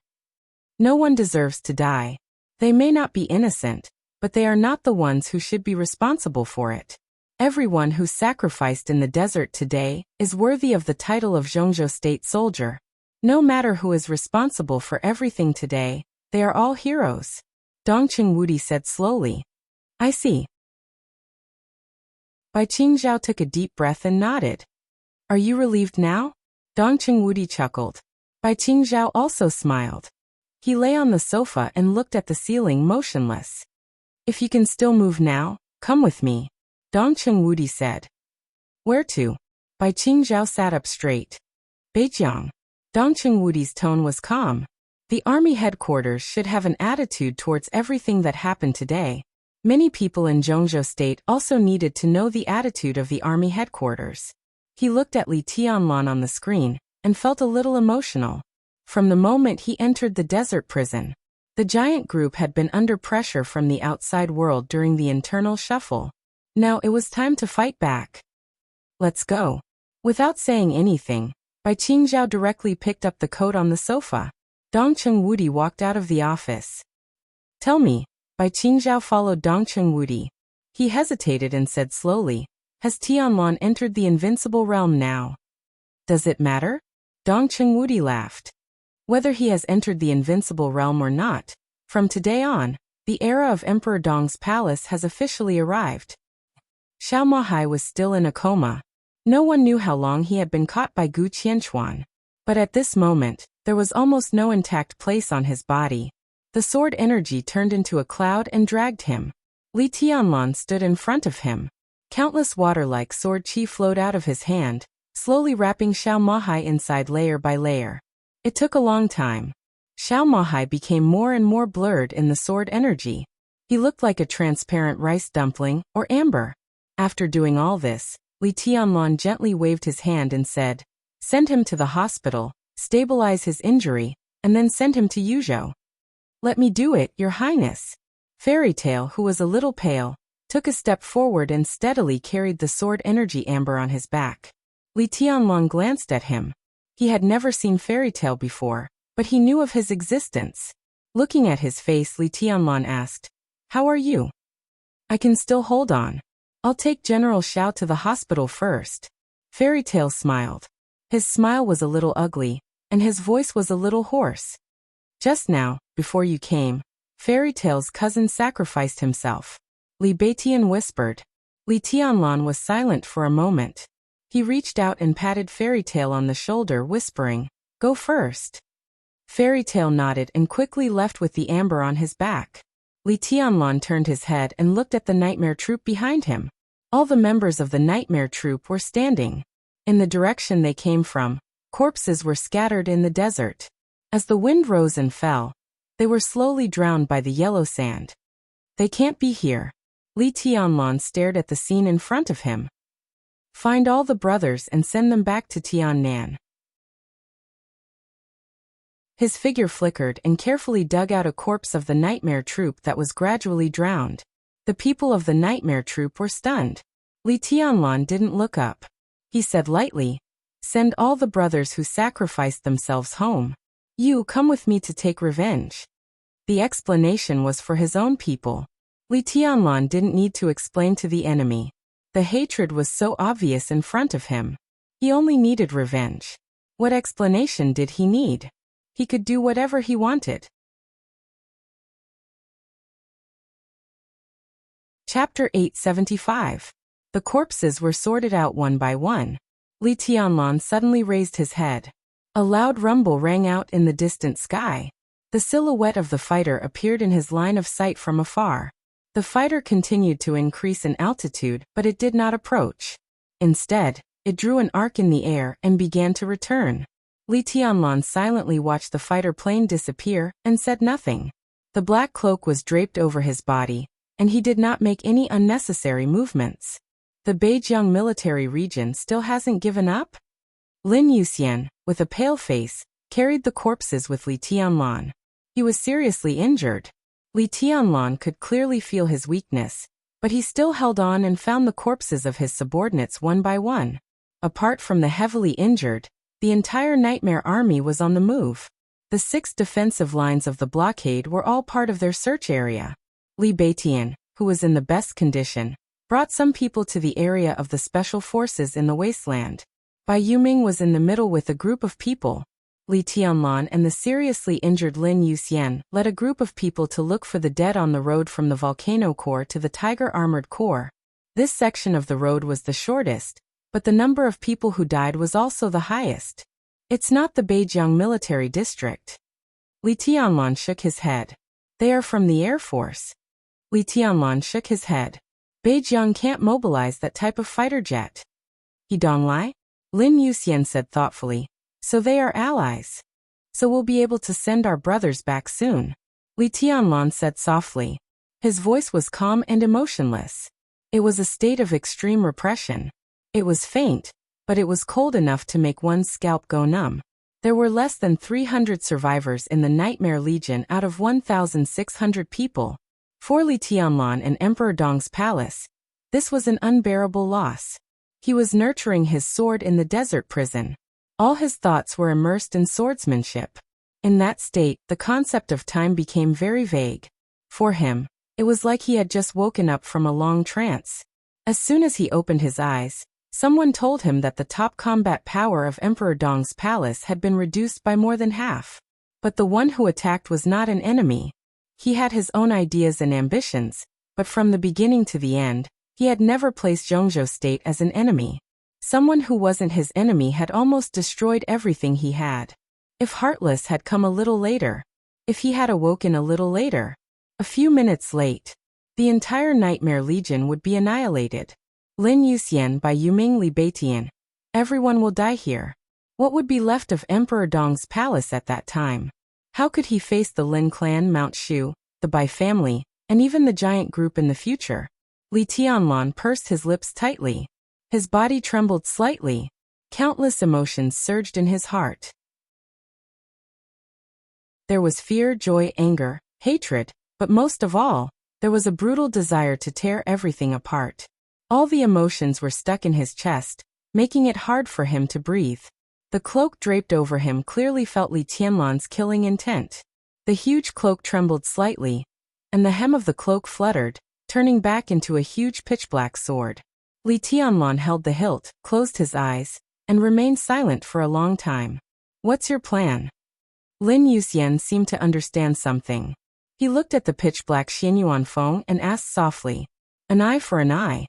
No one deserves to die. They may not be innocent, but they are not the ones who should be responsible for it. Everyone who sacrificed in the desert today is worthy of the title of Zhongzhou State Soldier. No matter who is responsible for everything today, they are all heroes. Dongqing Wudi said slowly. I see. Bai Qingzhao took a deep breath and nodded. Are you relieved now? Dongqing Wudi chuckled. Bai Qingzhao also smiled. He lay on the sofa and looked at the ceiling motionless. If you can still move now, come with me, Dongqing Wudi said. Where to? Bai Qingzhao sat up straight. Beijiang. Dongqing Wudi's tone was calm. The army headquarters should have an attitude towards everything that happened today. Many people in Zhongzhou State also needed to know the attitude of the army headquarters. He looked at Li Tianlan on the screen and felt a little emotional. From the moment he entered the desert prison, the giant group had been under pressure from the outside world during the internal shuffle. Now it was time to fight back. Let's go. Without saying anything, Bai Qingzhao directly picked up the coat on the sofa. Dong Chengwudi walked out of the office. Tell me, Bai Qingzhao followed Dong Chengwudi. He hesitated and said slowly, has Tianlan entered the invincible realm now? Does it matter? Dong Chengwudi laughed. Whether he has entered the invincible realm or not, from today on, the era of Emperor Dong's palace has officially arrived. Xiao Mahai was still in a coma. No one knew how long he had been caught by Gu Qianchuan. But at this moment, there was almost no intact place on his body. The sword energy turned into a cloud and dragged him. Li Tianlan stood in front of him. Countless water-like sword chi flowed out of his hand, slowly wrapping Xiao Mahai inside layer by layer. It took a long time. Xiao Mahai became more and more blurred in the sword energy. He looked like a transparent rice dumpling or amber. After doing all this, Li Tianlan gently waved his hand and said, send him to the hospital, stabilize his injury, and then send him to Yuzhou. Let me do it, Your Highness. Fairy Tale, who was a little pale, took a step forward and steadily carried the sword energy amber on his back. Li Tianlan glanced at him. He had never seen Fairy Tale before, but he knew of his existence. Looking at his face, Li Tianlan asked, how are you? I can still hold on. I'll take General Xiao to the hospital first. Fairy Tale smiled. His smile was a little ugly, and his voice was a little hoarse. Just now, before you came, Fairy Tale's cousin sacrificed himself. Li Beitian whispered. Li Tianlan was silent for a moment. He reached out and patted Fairy Tale on the shoulder, whispering, go first. Fairy Tale nodded and quickly left with the amber on his back. Li Tianlan turned his head and looked at the nightmare troop behind him. All the members of the nightmare troop were standing. In the direction they came from, corpses were scattered in the desert. As the wind rose and fell, they were slowly drowned by the yellow sand. They can't be here. Li Tianlan stared at the scene in front of him. Find all the brothers and send them back to Tiannan. His figure flickered and carefully dug out a corpse of the nightmare troop that was gradually drowned. The people of the nightmare troop were stunned. Li Tianlan didn't look up. He said lightly, send all the brothers who sacrificed themselves home. You come with me to take revenge. The explanation was for his own people. Li Tianlan didn't need to explain to the enemy. The hatred was so obvious in front of him. He only needed revenge. What explanation did he need? He could do whatever he wanted. Chapter 875. The corpses were sorted out one by one. Li Tianlan suddenly raised his head. A loud rumble rang out in the distant sky. The silhouette of the fighter appeared in his line of sight from afar. The fighter continued to increase in altitude, but it did not approach. Instead, it drew an arc in the air and began to return. Li Tianlan silently watched the fighter plane disappear and said nothing. The black cloak was draped over his body, and he did not make any unnecessary movements. The Beijiang military region still hasn't given up? Lin Yuxian, with a pale face, carried the corpses with Li Tianlan. He was seriously injured. Li Tianlan could clearly feel his weakness, but he still held on and found the corpses of his subordinates one by one. Apart from the heavily injured, the entire nightmare army was on the move. The 6 defensive lines of the blockade were all part of their search area. Li Beitian, who was in the best condition, brought some people to the area of the special forces in the wasteland. Bai Yuming was in the middle with a group of people. Li Tianlan and the seriously injured Lin Yuxian led a group of people to look for the dead on the road from the volcano core to the tiger armored core. This section of the road was the shortest, but the number of people who died was also the highest. It's not the Beijiang military district. Li Tianlan shook his head. They are from the Air Force. Li Tianlan shook his head. Beijiang can't mobilize that type of fighter jet. He Donglai? Lin Yuxian said thoughtfully. So they are allies. So we'll be able to send our brothers back soon. Li Tianlan said softly. His voice was calm and emotionless. It was a state of extreme repression. It was faint, but it was cold enough to make one's scalp go numb. There were less than 300 survivors in the Nightmare Legion out of 1,600 people. For Li Tianlan and Emperor Dong's palace, This was an unbearable loss. He was nurturing his sword in the desert prison. All his thoughts were immersed in swordsmanship. In that state, the concept of time became very vague. For him, it was like he had just woken up from a long trance. As soon as he opened his eyes, someone told him that the top combat power of Emperor Dong's palace had been reduced by more than half. But the one who attacked was not an enemy. He had his own ideas and ambitions, but from the beginning to the end, he had never placed Zhongzhou State as an enemy. Someone who wasn't his enemy had almost destroyed everything he had. If Heartless had come a little later, if he had awoken a little later, a few minutes late, the entire Nightmare Legion would be annihilated. Lin Yuxian by Yuming Li Beitian. Everyone will die here. What would be left of Emperor Dong's palace at that time? How could he face the Lin clan, Mount Shu, the Bai family, and even the giant group in the future? Li Tianlan pursed his lips tightly. His body trembled slightly. Countless emotions surged in his heart. There was fear, joy, anger, hatred, but most of all, there was a brutal desire to tear everything apart. All the emotions were stuck in his chest, making it hard for him to breathe. The cloak draped over him clearly felt Li Tianlan's killing intent. The huge cloak trembled slightly, and the hem of the cloak fluttered, turning back into a huge pitch-black sword. Li Tianlan held the hilt, closed his eyes, and remained silent for a long time. What's your plan? Lin Yuxian seemed to understand something. He looked at the pitch-black Xianyuan Feng and asked softly, an eye for an eye.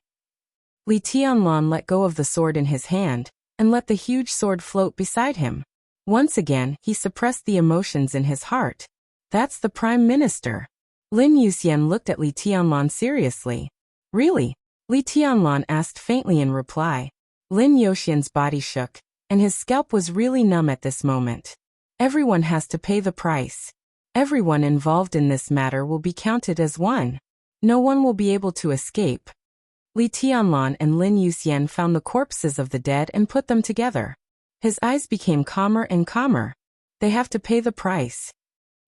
Li Tianlan let go of the sword in his hand, and let the huge sword float beside him. Once again, he suppressed the emotions in his heart. That's the Prime Minister. Lin Yuxian looked at Li Tianlan seriously. Really? Li Tianlan asked faintly in reply. Lin Yuxian's body shook, and his scalp was really numb at this moment. Everyone has to pay the price. Everyone involved in this matter will be counted as one. No one will be able to escape. Li Tianlan and Lin Yuxian found the corpses of the dead and put them together. His eyes became calmer and calmer. They have to pay the price.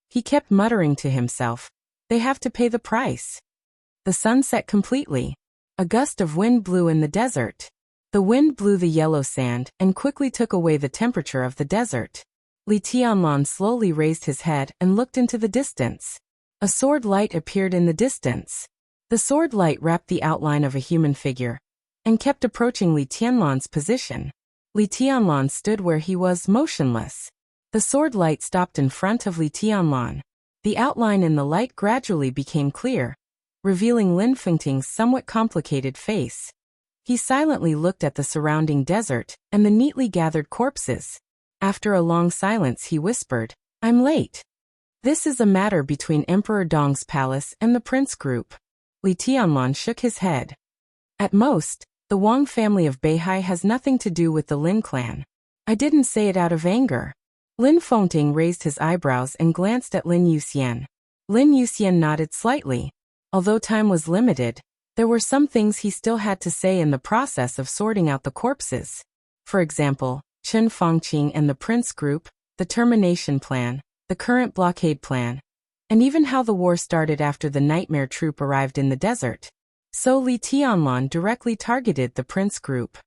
He kept muttering to himself. They have to pay the price. The sun set completely. A gust of wind blew in the desert. The wind blew the yellow sand and quickly took away the temperature of the desert. Li Tianlan slowly raised his head and looked into the distance. A sword light appeared in the distance. The sword light wrapped the outline of a human figure and kept approaching Li Tianlan's position. Li Tianlan stood where he was, motionless. The sword light stopped in front of Li Tianlan. The outline in the light gradually became clear, revealing Lin Fengting's somewhat complicated face. He silently looked at the surrounding desert and the neatly gathered corpses. After a long silence, he whispered, I'm late. This is a matter between Emperor Dong's palace and the Prince Group. Li Tianlan shook his head. At most, the Wang family of Beihai has nothing to do with the Lin clan. I didn't say it out of anger. Lin Fengting raised his eyebrows and glanced at Lin Yuxian. Lin Yuxian nodded slightly. Although time was limited, there were some things he still had to say in the process of sorting out the corpses. For example, Chen Fangqing and the Prince Group, the termination plan, the current blockade plan, and even how the war started after the Nightmare Troop arrived in the desert. So Li Tianlan directly targeted the Prince Group.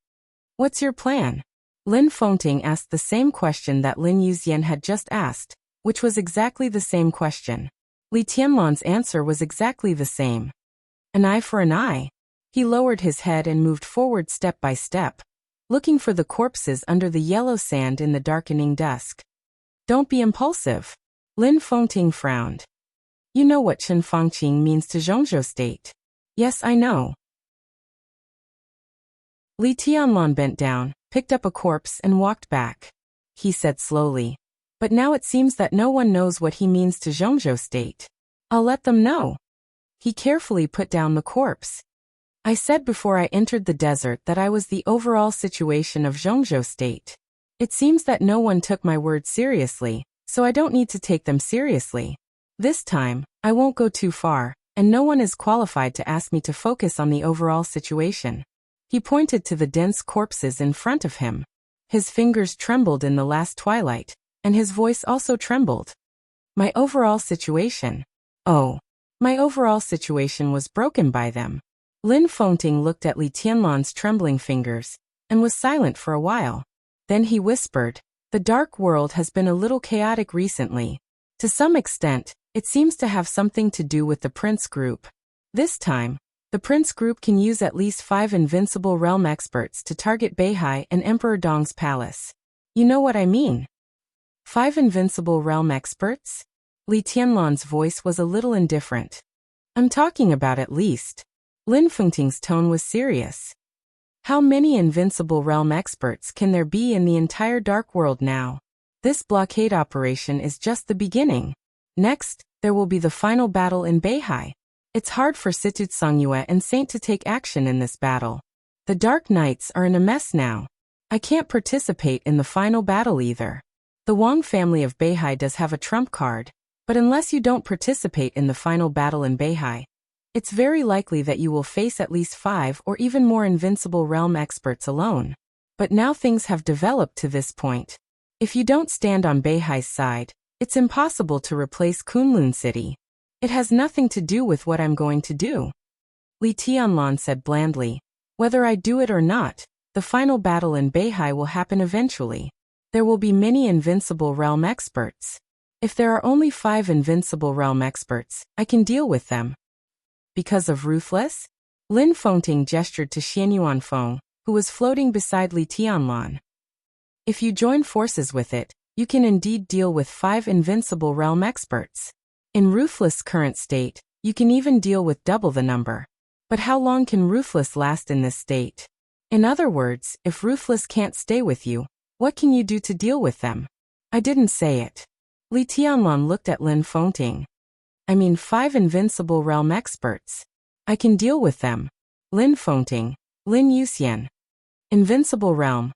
What's your plan? Lin Fengting asked the same question that Lin Yuxian had just asked, which was exactly the same question. Li Tianlan's answer was exactly the same. An eye for an eye. He lowered his head and moved forward step by step, looking for the corpses under the yellow sand in the darkening dusk. Don't be impulsive. Lin Fengting frowned. You know what Chen Fangqing means to Zhongzhou State. Yes, I know. Li Tianlan bent down, picked up a corpse and walked back. He said slowly. But now it seems that no one knows what he means to Zhongzhou State. I'll let them know. He carefully put down the corpse. I said before I entered the desert that I was the overall situation of Zhongzhou State. It seems that no one took my words seriously, so I don't need to take them seriously. This time, I won't go too far, and no one is qualified to ask me to focus on the overall situation. He pointed to the dense corpses in front of him. His fingers trembled in the last twilight, and his voice also trembled. My overall situation. Oh. My overall situation was broken by them. Lin Fengting looked at Li Tianlan's trembling fingers and was silent for a while. Then he whispered, "The dark world has been a little chaotic recently. To some extent, it seems to have something to do with the Prince Group. This time, the Prince Group can use at least 5 invincible realm experts to target Beihai and Emperor Dong's palace. You know what I mean? 5 invincible realm experts?" Li Tianlan's voice was a little indifferent. "I'm talking about at least." Lin Fengting's tone was serious. "How many invincible realm experts can there be in the entire dark world now? This blockade operation is just the beginning. Next, there will be the final battle in Beihai. It's hard for Situt Songyue and Saint to take action in this battle. The Dark Knights are in a mess now. I can't participate in the final battle either. The Wang family of Beihai does have a trump card, but unless you don't participate in the final battle in Beihai, it's very likely that you will face at least 5 or even more invincible realm experts alone. But now things have developed to this point. If you don't stand on Beihai's side, it's impossible to replace Kunlun City. It has nothing to do with what I'm going to do." Li Tianlan said blandly, "Whether I do it or not, the final battle in Beihai will happen eventually. There will be many invincible realm experts. If there are only 5 invincible realm experts, I can deal with them." "Because of Ruthless?" Lin Fengting gestured to Xian Yuanfeng, who was floating beside Li Tianlan. "If you join forces with it, you can indeed deal with 5 invincible realm experts. In Ruthless' current state, you can even deal with double the number. But how long can Ruthless last in this state? In other words, if Ruthless can't stay with you, what can you do to deal with them?" "I didn't say it." Li Tianlan looked at Lin Fengting. "I mean 5 invincible realm experts. I can deal with them." Lin Fengting, Lin Yuxian. "Invincible realm."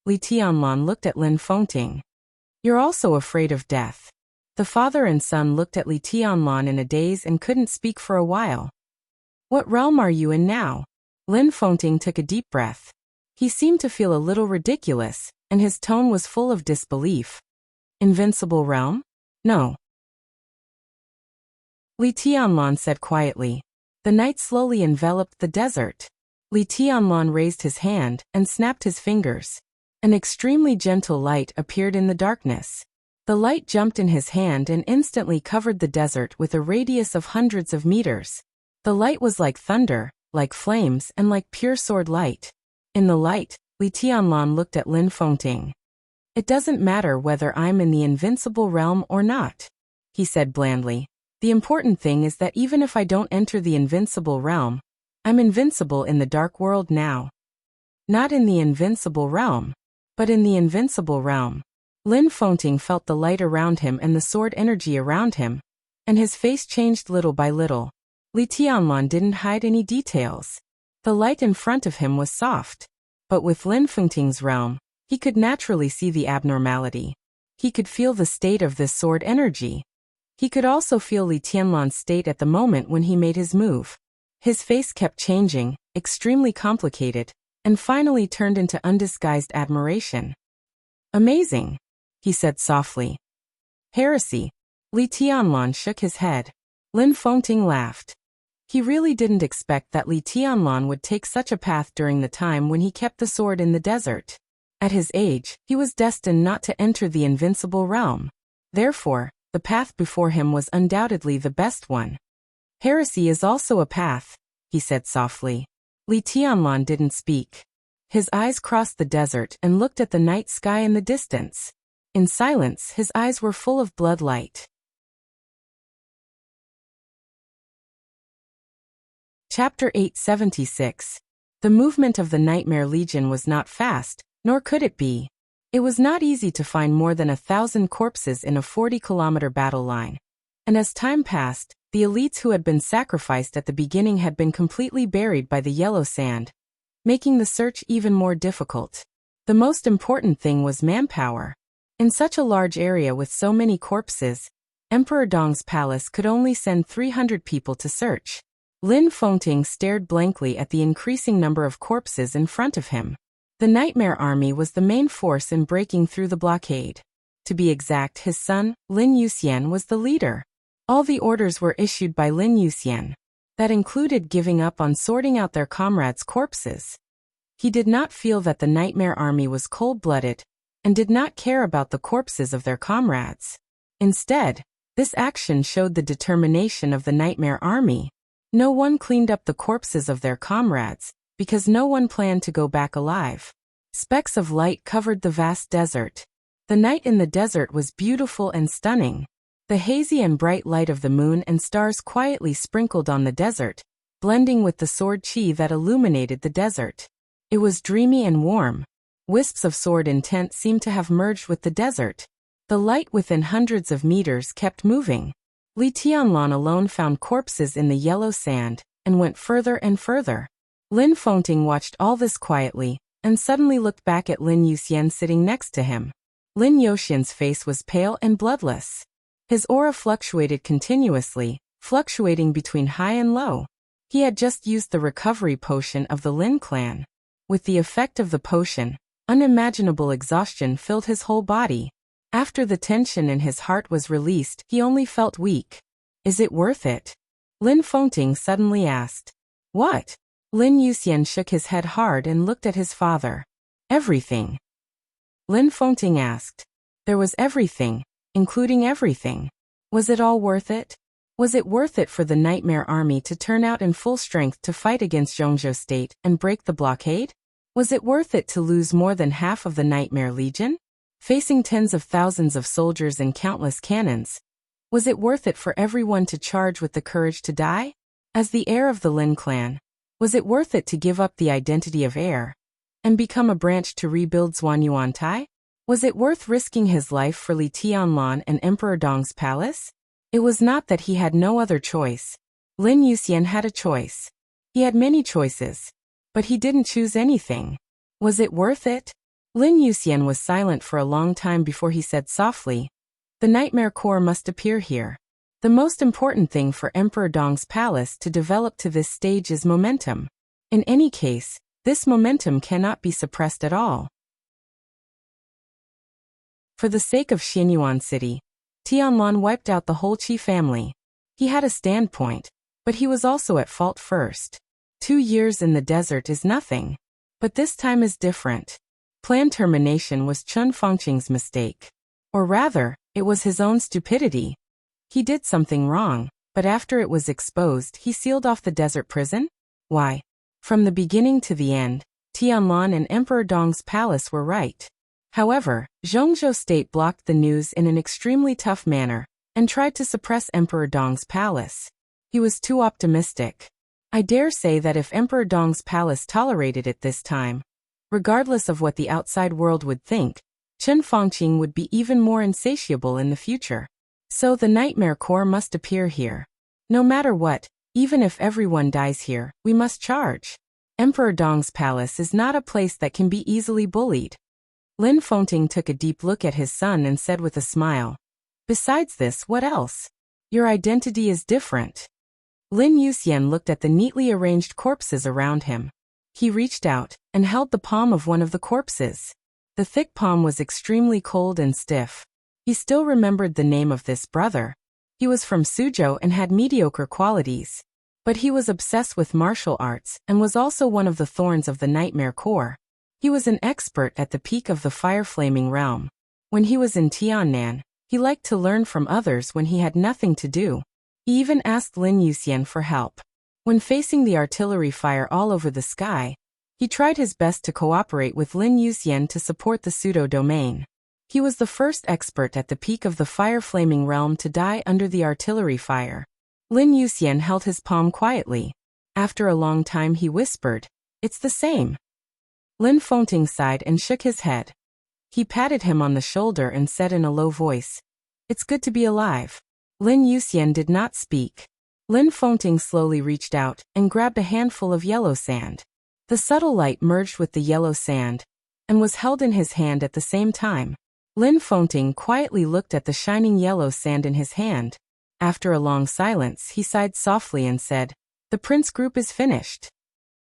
Li Tianlan looked at Lin Fengting. "You're also afraid of death." The father and son looked at Li Tianlan in a daze and couldn't speak for a while. "What realm are you in now?" Lin Fengting took a deep breath. He seemed to feel a little ridiculous, and his tone was full of disbelief. "Invincible realm? No." Li Tianlan said quietly. The night slowly enveloped the desert. Li Tianlan raised his hand and snapped his fingers. An extremely gentle light appeared in the darkness. The light jumped in his hand and instantly covered the desert with a radius of hundreds of meters. The light was like thunder, like flames, and like pure sword light. In the light, Li Tianlan looked at Lin Fengting. "It doesn't matter whether I'm in the invincible realm or not," he said blandly. "The important thing is that even if I don't enter the invincible realm, I'm invincible in the dark world now." "Not in the invincible realm, but in the invincible realm." Lin Fengting felt the light around him and the sword energy around him, and his face changed little by little. Li Tianlan didn't hide any details. The light in front of him was soft. But with Lin Fengting's realm, he could naturally see the abnormality. He could feel the state of this sword energy. He could also feel Li Tianlan's state at the moment when he made his move. His face kept changing, extremely complicated, and finally turned into undisguised admiration. "Amazing," he said softly. "Heresy." Li Tianlan shook his head. Lin Fengting laughed. He really didn't expect that Li Tianlan would take such a path during the time when he kept the sword in the desert. At his age, he was destined not to enter the invincible realm. Therefore, the path before him was undoubtedly the best one. "Heresy is also a path," he said softly. Li Tianlan didn't speak. His eyes crossed the desert and looked at the night sky in the distance. In silence, his eyes were full of blood light. Chapter 876. The movement of the Nightmare Legion was not fast, nor could it be. It was not easy to find more than 1,000 corpses in a 40-kilometer battle line. And as time passed, the elites who had been sacrificed at the beginning had been completely buried by the yellow sand, making the search even more difficult. The most important thing was manpower. In such a large area with so many corpses, Emperor Dong's palace could only send 300 people to search. Lin Fengting stared blankly at the increasing number of corpses in front of him. The Nightmare Army was the main force in breaking through the blockade. To be exact, his son, Lin Yuxian, was the leader. All the orders were issued by Lin Yuxian. That included giving up on sorting out their comrades' corpses. He did not feel that the Nightmare Army was cold-blooded and did not care about the corpses of their comrades. Instead, this action showed the determination of the Nightmare Army. No one cleaned up the corpses of their comrades, because no one planned to go back alive. Specks of light covered the vast desert. The night in the desert was beautiful and stunning. The hazy and bright light of the moon and stars quietly sprinkled on the desert, blending with the sword chi that illuminated the desert. It was dreamy and warm. Wisps of sword intent seemed to have merged with the desert. The light within hundreds of meters kept moving. Li Tianlan alone found corpses in the yellow sand, and went further and further. Lin Fengting watched all this quietly, and suddenly looked back at Lin Yuxian sitting next to him. Lin Yuxian's face was pale and bloodless. His aura fluctuated continuously, fluctuating between high and low. He had just used the recovery potion of the Lin clan. With the effect of the potion, unimaginable exhaustion filled his whole body. After the tension in his heart was released, he only felt weak. Is it worth it? Lin Fengting suddenly asked. What? Lin Yuxian shook his head hard and looked at his father. Everything. Lin Fengting asked. There was everything, including everything. Was it all worth it? Was it worth it for the Nightmare Army to turn out in full strength to fight against Zhongzhou State and break the blockade? Was it worth it to lose more than half of the Nightmare Legion? Facing tens of thousands of soldiers and countless cannons? Was it worth it for everyone to charge with the courage to die? As the heir of the Lin clan, was it worth it to give up the identity of heir and become a branch to rebuild Zhuanyuantai? Was it worth risking his life for Li Tianlan and Emperor Dong's palace? It was not that he had no other choice. Lin Yuxian had a choice. He had many choices, but he didn't choose anything. Was it worth it? Lin Yuxian was silent for a long time before he said softly, the Nightmare Corps must appear here. The most important thing for Emperor Dong's palace to develop to this stage is momentum. In any case, this momentum cannot be suppressed at all. For the sake of Xianyuan City, Tianlan wiped out the whole Qi family. He had a standpoint, but he was also at fault first. 2 years in the desert is nothing. But this time is different. Planned termination was Chun Fengqing's mistake. Or rather, it was his own stupidity. He did something wrong, but after it was exposed, he sealed off the desert prison? Why? From the beginning to the end, Tianlan and Emperor Dong's palace were right. However, Zhongzhou State blocked the news in an extremely tough manner, and tried to suppress Emperor Dong's palace. He was too optimistic. I dare say that if Emperor Dong's palace tolerated it this time, regardless of what the outside world would think, Chun Fengqing would be even more insatiable in the future. So the Nightmare Corps must appear here. No matter what, even if everyone dies here, we must charge. Emperor Dong's palace is not a place that can be easily bullied. Lin Fengting took a deep look at his son and said with a smile, besides this, what else? Your identity is different. Lin Yuxian looked at the neatly arranged corpses around him. He reached out and held the palm of one of the corpses. The thick palm was extremely cold and stiff. He still remembered the name of this brother. He was from Suzhou and had mediocre qualities. But he was obsessed with martial arts and was also one of the thorns of the Nightmare Corps. He was an expert at the peak of the fire-flaming realm. When he was in Tiannan, he liked to learn from others when he had nothing to do. He even asked Lin Yuxian for help. When facing the artillery fire all over the sky, he tried his best to cooperate with Lin Yuxian to support the pseudo-domain. He was the first expert at the peak of the fire-flaming realm to die under the artillery fire. Lin Yuxian held his palm quietly. After a long time he whispered, "It's the same." Lin Fengting sighed and shook his head. He patted him on the shoulder and said in a low voice, "It's good to be alive." Lin Yuxian did not speak. Lin Fengting slowly reached out and grabbed a handful of yellow sand. The subtle light merged with the yellow sand and was held in his hand at the same time. Lin Fengting quietly looked at the shining yellow sand in his hand. After a long silence, he sighed softly and said, "The Prince group is finished."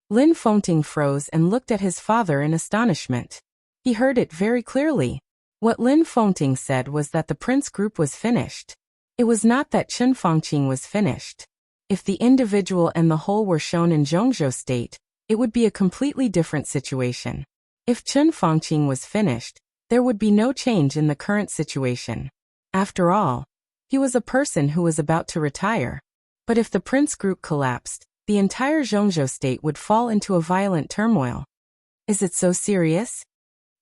Lin Fengting froze and looked at his father in astonishment. He heard it very clearly. What Lin Fengting said was that the Prince group was finished. It was not that Chun Fengqing was finished. If the individual and the whole were shown in Zhongzhou state, it would be a completely different situation. If Chun Fangqing was finished, there would be no change in the current situation. After all, he was a person who was about to retire. But if the prince group collapsed, the entire Zhongzhou state would fall into a violent turmoil. Is it so serious?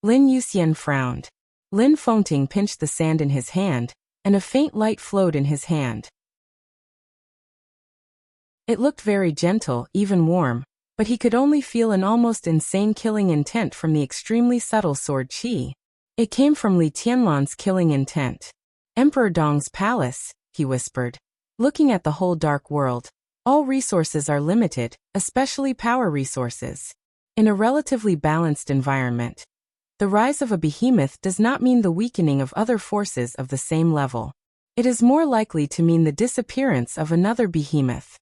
Lin Yuxian frowned. Lin Fengting pinched the sand in his hand, and a faint light flowed in his hand. It looked very gentle, even warm, but he could only feel an almost insane killing intent from the extremely subtle sword qi. It came from Li Tianlan's killing intent. Emperor Dong's palace, he whispered. Looking at the whole dark world, all resources are limited, especially power resources. In a relatively balanced environment, the rise of a behemoth does not mean the weakening of other forces of the same level. It is more likely to mean the disappearance of another behemoth.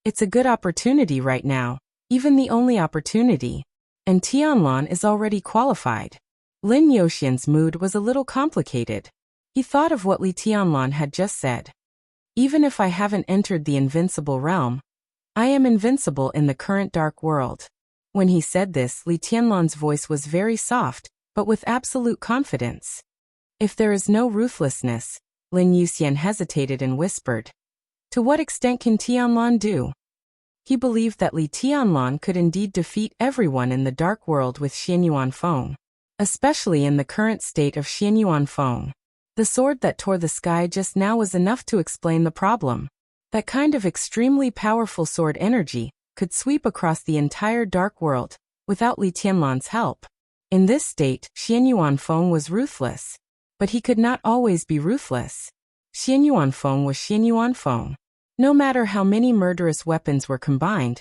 It's a good opportunity right now, even the only opportunity, and Tianlan is already qualified. Lin Yuxian's mood was a little complicated. He thought of what Li Tianlan had just said. Even if I haven't entered the invincible realm, I am invincible in the current dark world. When he said this, Li Tianlan's voice was very soft, but with absolute confidence. If there is no ruthlessness, Lin Yuxian hesitated and whispered. To what extent can Tianlan do? He believed that Li Tianlan could indeed defeat everyone in the dark world with Xianyuan Feng, especially in the current state of Xianyuan Feng. The sword that tore the sky just now was enough to explain the problem. That kind of extremely powerful sword energy could sweep across the entire dark world, without Li Tianlan's help. In this state, Xianyuan Feng was ruthless. But he could not always be ruthless. Xianyuan Feng was Xianyuan Feng. No matter how many murderous weapons were combined,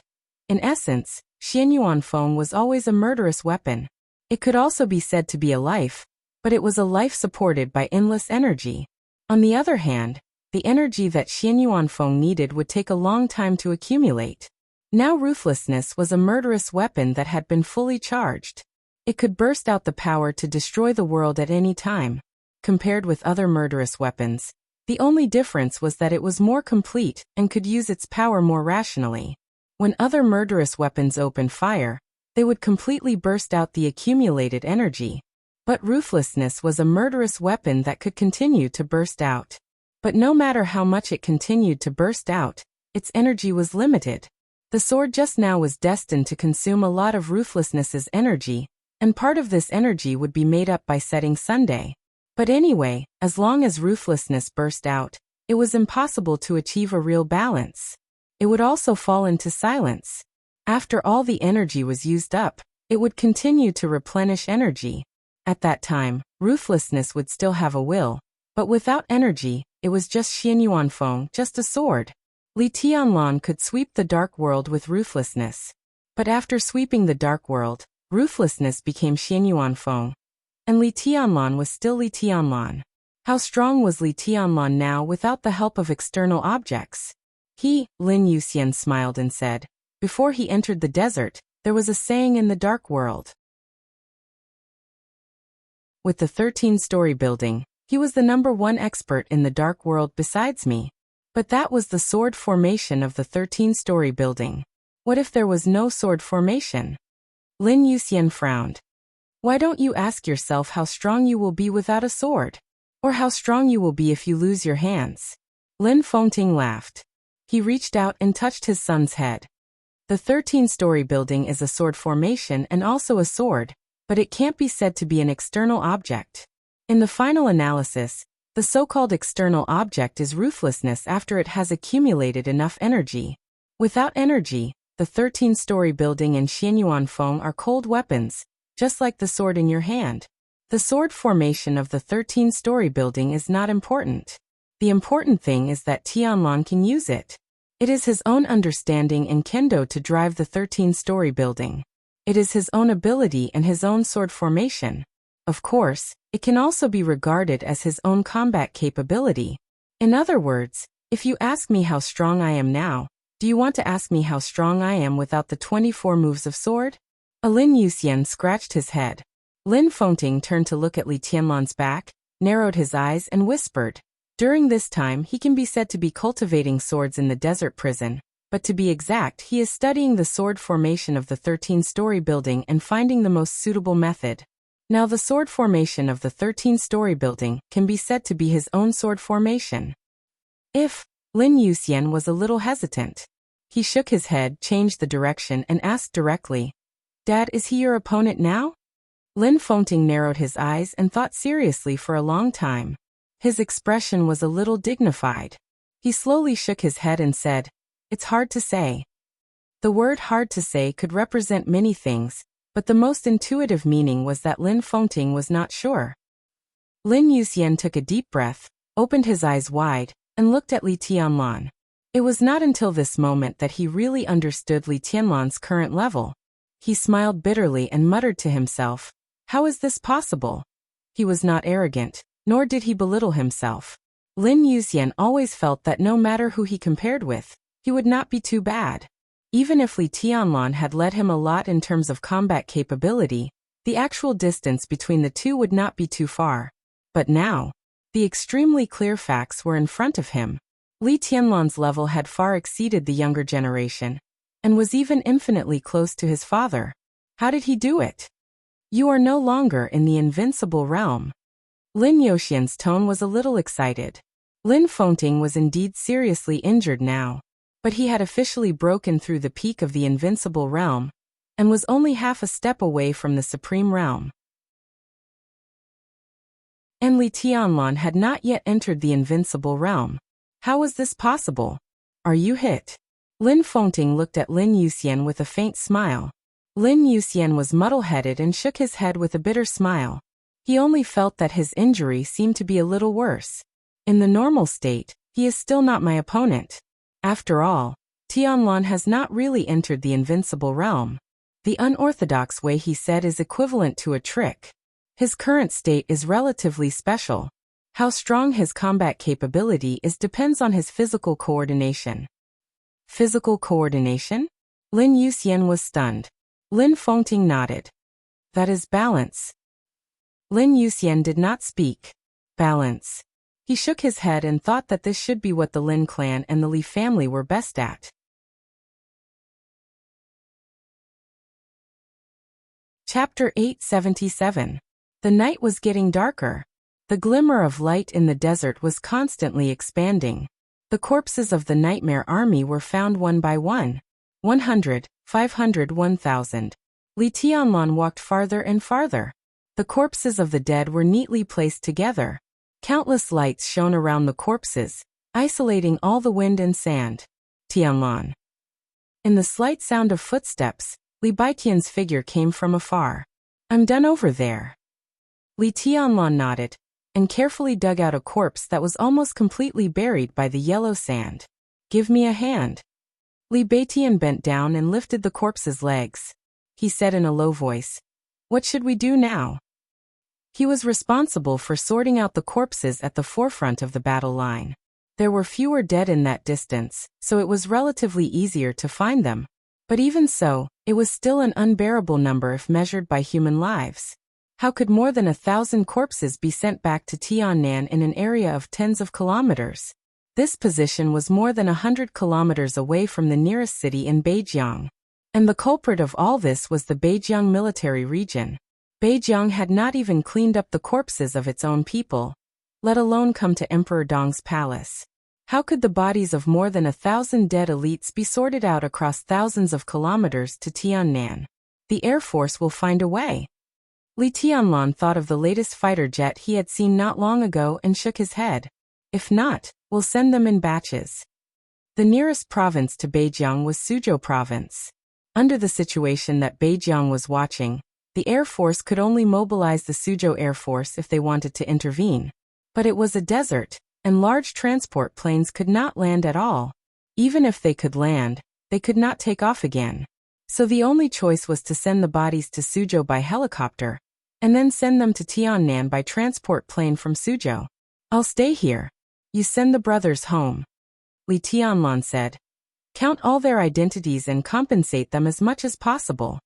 in essence, Xianyuan Feng was always a murderous weapon. It could also be said to be a life, but it was a life supported by endless energy. On the other hand, the energy that Xianyuan Feng needed would take a long time to accumulate. Now ruthlessness was a murderous weapon that had been fully charged. It could burst out the power to destroy the world at any time. Compared with other murderous weapons, the only difference was that it was more complete and could use its power more rationally. When other murderous weapons opened fire, they would completely burst out the accumulated energy. But ruthlessness was a murderous weapon that could continue to burst out. But no matter how much it continued to burst out, its energy was limited. The sword just now was destined to consume a lot of ruthlessness's energy, and part of this energy would be made up by setting Sunday. But anyway, as long as ruthlessness burst out, it was impossible to achieve a real balance. It would also fall into silence. After all the energy was used up, it would continue to replenish energy. At that time, ruthlessness would still have a will, but without energy, it was just Xianyuan Feng, just a sword. Li Tianlan could sweep the dark world with ruthlessness. But after sweeping the dark world, ruthlessness became Xianyuan Feng. And Li Tianlan was still Li Tianlan. How strong was Li Tianlan now without the help of external objects? Lin Yuxian smiled and said, before he entered the desert, there was a saying in the dark world. With the 13-story building, he was the #1 expert in the dark world besides me. But that was the sword formation of the 13-story building. What if there was no sword formation? Lin Yuxian frowned. Why don't you ask yourself how strong you will be without a sword? Or how strong you will be if you lose your hands? Lin Fengting laughed. He reached out and touched his son's head. The 13-story building is a sword formation and also a sword, but it can't be said to be an external object. In the final analysis, the so-called external object is ruthlessness after it has accumulated enough energy. Without energy, the 13-story building and Xianyuan Feng are cold weapons, just like the sword in your hand. The sword formation of the 13-story building is not important. The important thing is that Tianlan can use it. It is his own understanding and kendo to drive the 13-story building. It is his own ability and his own sword formation. Of course, it can also be regarded as his own combat capability. In other words, if you ask me how strong I am now, do you want to ask me how strong I am without the 24 moves of sword? Lin Yuxian scratched his head. Lin Fengting turned to look at Li Tianlan's back, narrowed his eyes and whispered, During this time he can be said to be cultivating swords in the desert prison, but to be exact he is studying the sword formation of the 13-story building and finding the most suitable method. Now the sword formation of the 13-story building can be said to be his own sword formation. If Lin Yuxian was a little hesitant. He shook his head, changed the direction, and asked directly, "Dad, is he your opponent now?" Lin Fengting narrowed his eyes and thought seriously for a long time. His expression was a little dignified. He slowly shook his head and said, "It's hard to say." The word hard to say could represent many things, but the most intuitive meaning was that Lin Fengting was not sure. Lin Yuxian took a deep breath, opened his eyes wide, and looked at Li Tianlan. It was not until this moment that he really understood Li Tianlan's current level. He smiled bitterly and muttered to himself, "How is this possible?" He was not arrogant, nor did he belittle himself. Lin Yuxian always felt that no matter who he compared with, he would not be too bad. Even if Li Tianlan had led him a lot in terms of combat capability, the actual distance between the two would not be too far. But now, the extremely clear facts were in front of him. Li Tianlan's level had far exceeded the younger generation, and was even infinitely close to his father. How did he do it? "You are no longer in the invincible realm." Lin Yuxian's tone was a little excited. Lin Fengting was indeed seriously injured now, but he had officially broken through the peak of the invincible realm, and was only half a step away from the supreme realm. And Li Tianlan had not yet entered the invincible realm. How was this possible? "Are you hit?" Lin Fengting looked at Lin Yuxian with a faint smile. Lin Yuxian was muddle-headed and shook his head with a bitter smile. He only felt that his injury seemed to be a little worse. In the normal state, he is still not my opponent. After all, Tianlan has not really entered the invincible realm. The unorthodox way he said is equivalent to a trick. His current state is relatively special. How strong his combat capability is depends on his physical coordination. Physical coordination? Lin Yuxian was stunned. Lin Fengting nodded. "That is balance." Lin Yuxian did not speak. Balance. He shook his head and thought that this should be what the Lin clan and the Li family were best at. Chapter 877. The night was getting darker. The glimmer of light in the desert was constantly expanding. The corpses of the nightmare army were found one by one. 100, 500, 1,000. Li Tianlan walked farther and farther. The corpses of the dead were neatly placed together. Countless lights shone around the corpses, isolating all the wind and sand. Tianlan. In the slight sound of footsteps, Li Baitian's figure came from afar. "I'm done over there." Li Tianlan nodded, and carefully dug out a corpse that was almost completely buried by the yellow sand. "Give me a hand." Li Baitian bent down and lifted the corpse's legs. He said in a low voice, "What should we do now?" He was responsible for sorting out the corpses at the forefront of the battle line. There were fewer dead in that distance, so it was relatively easier to find them. But even so, it was still an unbearable number if measured by human lives. How could more than 1,000 corpses be sent back to Tiannan in an area of tens of kilometers? This position was more than 100 kilometers away from the nearest city in Beijiang. And the culprit of all this was the Beijiang military region. Beijiang had not even cleaned up the corpses of its own people, let alone come to Emperor Dong's palace. How could the bodies of more than 1,000 dead elites be sorted out across thousands of kilometers to Tiannan? The Air Force will find a way. Li Tianlan thought of the latest fighter jet he had seen not long ago and shook his head. If not, we'll send them in batches. The nearest province to Beijiang was Suzhou province. Under the situation that Beijiang was watching, the Air Force could only mobilize the Suzhou Air Force if they wanted to intervene. But it was a desert, and large transport planes could not land at all. Even if they could land, they could not take off again. So the only choice was to send the bodies to Suzhou by helicopter, and then send them to Tiannan by transport plane from Suzhou. "I'll stay here. You send the brothers home," Li Tianlan said. "Count all their identities and compensate them as much as possible."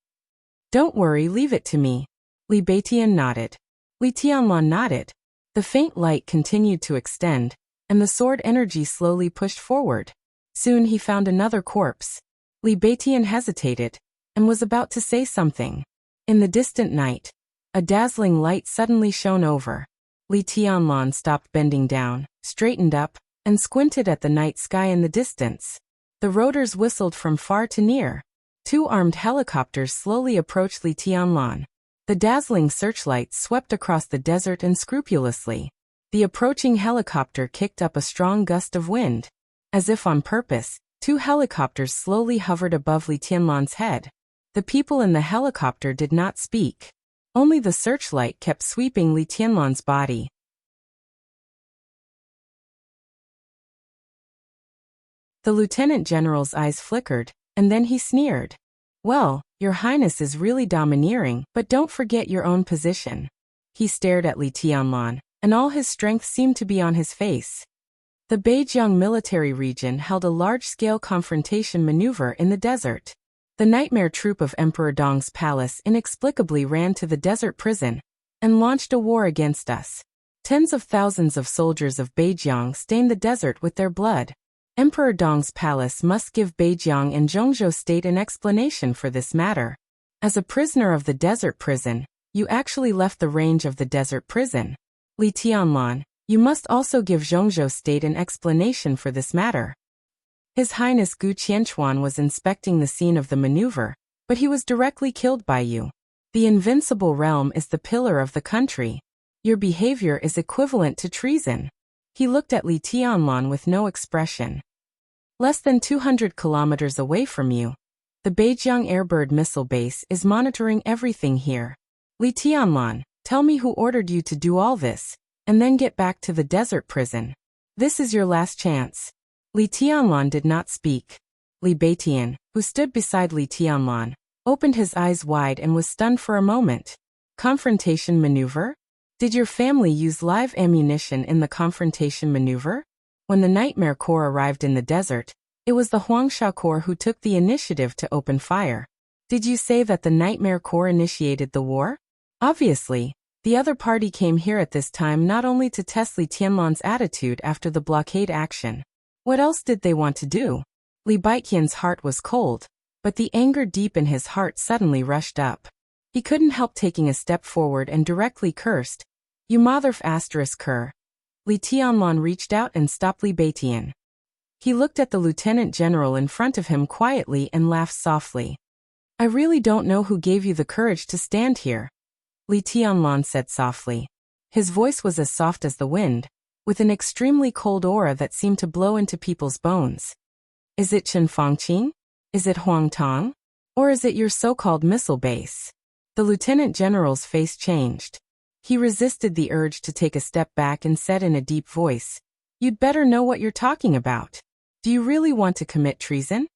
"Don't worry, leave it to me." Li Baitian nodded. Li Tianlan nodded. The faint light continued to extend, and the sword energy slowly pushed forward. Soon he found another corpse. Li Beitian hesitated, and was about to say something. In the distant night, a dazzling light suddenly shone over. Li Tianlan stopped bending down, straightened up, and squinted at the night sky in the distance. The rotors whistled from far to near. 2 armed helicopters slowly approached Li Tianlan. The dazzling searchlights swept across the desert unscrupulously. The approaching helicopter kicked up a strong gust of wind. As if on purpose, 2 helicopters slowly hovered above Li Tianlan's head. The people in the helicopter did not speak. Only the searchlight kept sweeping Li Tianlan's body. The lieutenant general's eyes flickered, and then he sneered. "Well, your highness is really domineering, but don't forget your own position." He stared at Li Tianlan, and all his strength seemed to be on his face. The Beijiang military region held a large-scale confrontation maneuver in the desert. The nightmare troop of Emperor Dong's palace inexplicably ran to the desert prison and launched a war against us. Tens of thousands of soldiers of Beijiang stained the desert with their blood. Emperor Dong's palace must give Beijiang and Zhongzhou state an explanation for this matter. As a prisoner of the desert prison, you actually left the range of the desert prison. Li Tianlan, you must also give Zhongzhou state an explanation for this matter. His Highness Gu Qianchuan was inspecting the scene of the maneuver, but he was directly killed by you. The invincible realm is the pillar of the country. Your behavior is equivalent to treason. He looked at Li Tianlan with no expression. Less than 200 kilometers away from you, the Beijiang Airbird missile base is monitoring everything here. Li Tianlan, tell me who ordered you to do all this, and then get back to the desert prison. This is your last chance. Li Tianlan did not speak. Li Beitian, who stood beside Li Tianlan, opened his eyes wide and was stunned for a moment. Confrontation maneuver? Did your family use live ammunition in the confrontation maneuver? When the Nightmare Corps arrived in the desert, it was the Huangsha Corps who took the initiative to open fire. Did you say that the Nightmare Corps initiated the war? Obviously, the other party came here at this time not only to test Li Tianlan's attitude after the blockade action. What else did they want to do? Li Beiqian's heart was cold, but the anger deep in his heart suddenly rushed up. He couldn't help taking a step forward and directly cursed. You motherf ***. Li Tianlan reached out and stopped Li Beitian. He looked at the lieutenant general in front of him quietly and laughed softly. I really don't know who gave you the courage to stand here, Li Tianlan said softly. His voice was as soft as the wind, with an extremely cold aura that seemed to blow into people's bones. Is it Chen Fangqing? Is it Huang Tong? Or is it your so-called missile base? The lieutenant general's face changed. He resisted the urge to take a step back and said in a deep voice, You'd better know what you're talking about. Do you really want to commit treason?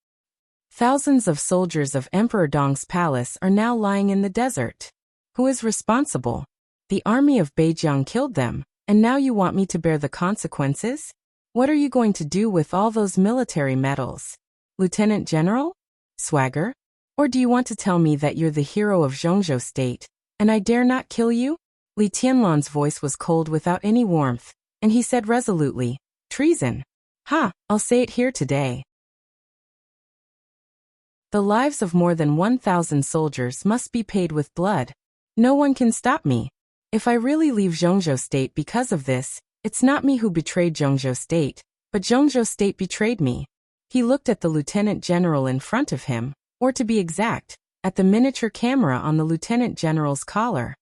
Thousands of soldiers of Emperor Dong's palace are now lying in the desert. Who is responsible? The army of Beijiang killed them, and now you want me to bear the consequences? What are you going to do with all those military medals? Lieutenant General? Swagger? Or do you want to tell me that you're the hero of Zhongzhou State, and I dare not kill you? Li Tianlan's voice was cold without any warmth, and he said resolutely, Treason. Ha, I'll say it here today. The lives of more than 1,000 soldiers must be paid with blood. No one can stop me. If I really leave Zhongzhou State because of this, it's not me who betrayed Zhongzhou State, but Zhongzhou State betrayed me. He looked at the lieutenant general in front of him, or to be exact, at the miniature camera on the lieutenant general's collar.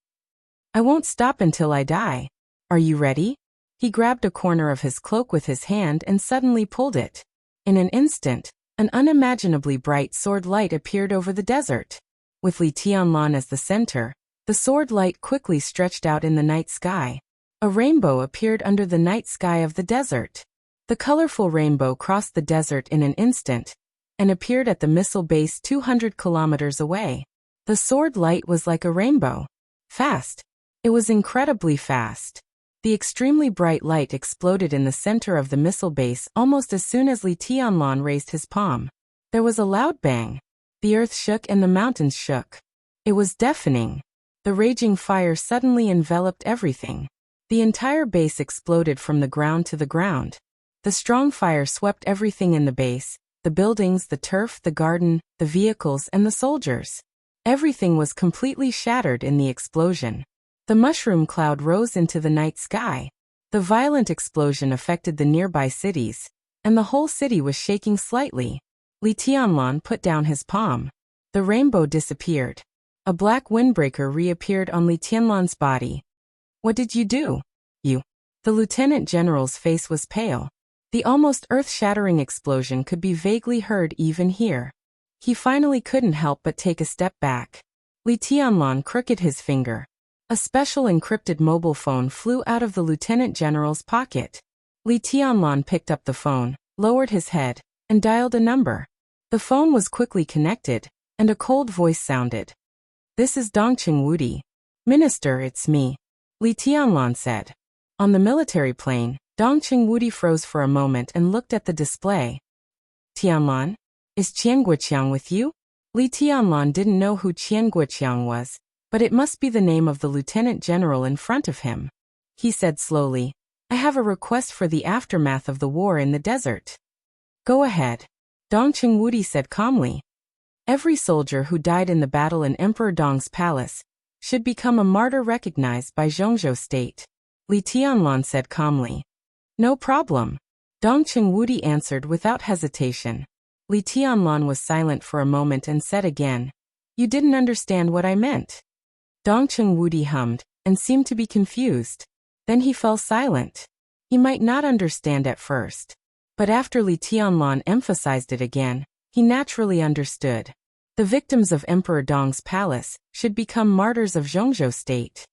I won't stop until I die. Are you ready? He grabbed a corner of his cloak with his hand and suddenly pulled it. In an instant, an unimaginably bright sword light appeared over the desert. With Li Tianlan as the center, the sword light quickly stretched out in the night sky. A rainbow appeared under the night sky of the desert. The colorful rainbow crossed the desert in an instant and appeared at the missile base 200 kilometers away. The sword light was like a rainbow. Fast. It was incredibly fast. The extremely bright light exploded in the center of the missile base almost as soon as Li Tianlan raised his palm. There was a loud bang. The earth shook and the mountains shook. It was deafening. The raging fire suddenly enveloped everything. The entire base exploded from the ground to the ground. The strong fire swept everything in the base, the buildings, the turf, the garden, the vehicles, and the soldiers. Everything was completely shattered in the explosion. The mushroom cloud rose into the night sky. The violent explosion affected the nearby cities, and the whole city was shaking slightly. Li Tianlan put down his palm. The rainbow disappeared. A black windbreaker reappeared on Li Tianlan's body. What did you do? You. The lieutenant general's face was pale. The almost earth-shattering explosion could be vaguely heard even here. He finally couldn't help but take a step back. Li Tianlan crooked his finger. A special encrypted mobile phone flew out of the lieutenant general's pocket. Li Tianlan picked up the phone, lowered his head, and dialed a number. The phone was quickly connected, and a cold voice sounded. "This is Dongqing Wudi. Minister, it's me," Li Tianlan said. On the military plane, Dongqing Wudi froze for a moment and looked at the display. "Tianlan? Is Qian Guoqiang with you?" Li Tianlan didn't know who Qian Guoqiang was, but it must be the name of the lieutenant general in front of him. He said slowly, "I have a request for the aftermath of the war in the desert." "Go ahead," Dongqing Wudi said calmly. "Every soldier who died in the battle in Emperor Dong's palace should become a martyr recognized by Zhongzhou state," Li Tianlan said calmly. "No problem," Dongqing Wudi answered without hesitation. Li Tianlan was silent for a moment and said again, "You didn't understand what I meant." Dongqing Wudi hummed, and seemed to be confused. Then he fell silent. He might not understand at first. But after Li Tianlan emphasized it again, he naturally understood. The victims of Emperor Dong's palace should become martyrs of Zhongzhou state.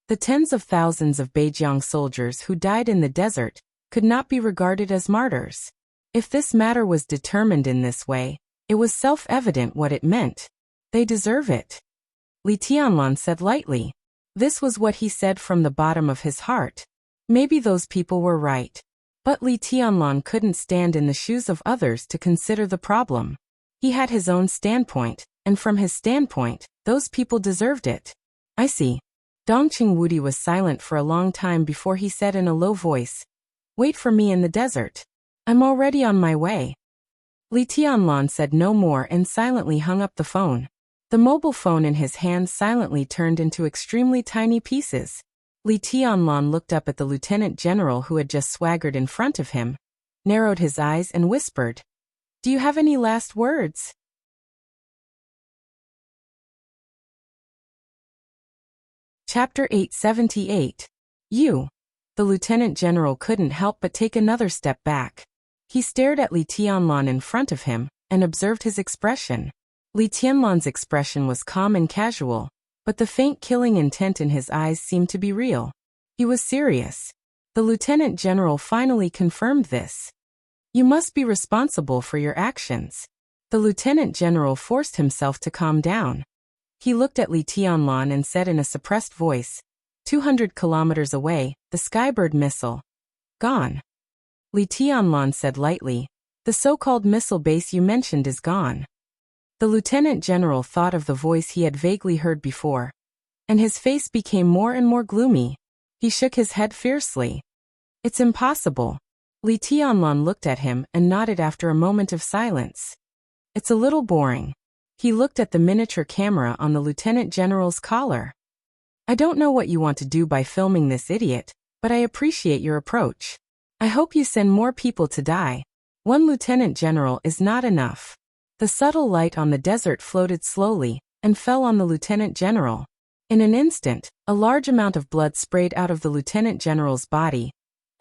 The tens of thousands of Beijiang soldiers who died in the desert could not be regarded as martyrs. If this matter was determined in this way, it was self-evident what it meant. They deserve it. Li Tianlan said lightly. This was what he said from the bottom of his heart. Maybe those people were right. But Li Tianlan couldn't stand in the shoes of others to consider the problem. He had his own standpoint, and from his standpoint, those people deserved it. "I see." Dongqing Wudi was silent for a long time before he said in a low voice, "Wait for me in the desert. I'm already on my way." Li Tianlan said no more and silently hung up the phone. The mobile phone in his hand silently turned into extremely tiny pieces. Li Tianlan looked up at the lieutenant general who had just swaggered in front of him, narrowed his eyes and whispered, "Do you have any last words?" Chapter 878. You. The lieutenant general couldn't help but take another step back. He stared at Li Tianlan in front of him, and observed his expression. Li Tianlan's expression was calm and casual, but the faint killing intent in his eyes seemed to be real. He was serious. The lieutenant general finally confirmed this. "You must be responsible for your actions." The lieutenant general forced himself to calm down. He looked at Li Tianlan and said in a suppressed voice, 200 kilometers away, the Skybird missile. Gone. Li Tianlan said lightly, "The so-called missile base you mentioned is gone." The lieutenant general thought of the voice he had vaguely heard before, and his face became more and more gloomy. He shook his head fiercely. "It's impossible." Li Tianlan looked at him and nodded after a moment of silence. "It's a little boring." He looked at the miniature camera on the lieutenant general's collar. "I don't know what you want to do by filming this idiot, but I appreciate your approach. I hope you send more people to die. One lieutenant general is not enough." The subtle light on the desert floated slowly, and fell on the lieutenant general. In an instant, a large amount of blood sprayed out of the lieutenant general's body,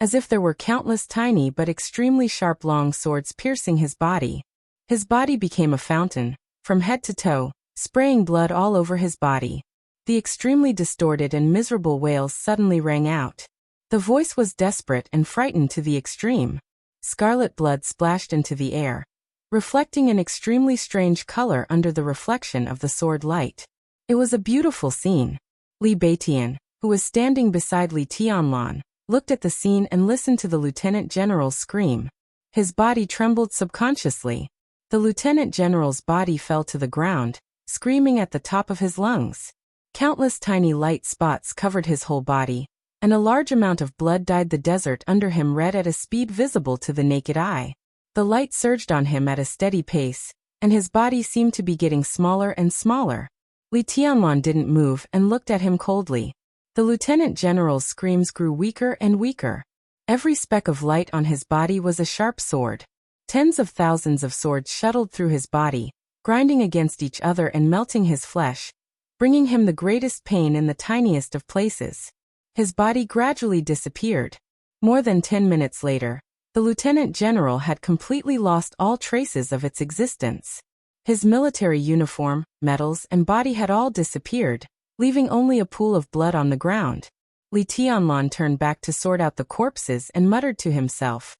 as if there were countless tiny but extremely sharp long swords piercing his body. His body became a fountain, from head to toe, spraying blood all over his body. The extremely distorted and miserable wails suddenly rang out. The voice was desperate and frightened to the extreme. Scarlet blood splashed into the air, reflecting an extremely strange color under the reflection of the sword light. It was a beautiful scene. Li Beitian, who was standing beside Li Tianlan, looked at the scene and listened to the lieutenant general's scream. His body trembled subconsciously. The lieutenant general's body fell to the ground, screaming at the top of his lungs. Countless tiny light spots covered his whole body, and a large amount of blood dyed the desert under him red at a speed visible to the naked eye. The light surged on him at a steady pace, and his body seemed to be getting smaller and smaller. Li Tianlan didn't move and looked at him coldly. The lieutenant general's screams grew weaker and weaker. Every speck of light on his body was a sharp sword. Tens of thousands of swords shuttled through his body, grinding against each other and melting his flesh, bringing him the greatest pain in the tiniest of places. His body gradually disappeared. More than 10 minutes later, the lieutenant general had completely lost all traces of its existence. His military uniform, medals, and body had all disappeared, leaving only a pool of blood on the ground. Li Tianlan turned back to sort out the corpses and muttered to himself,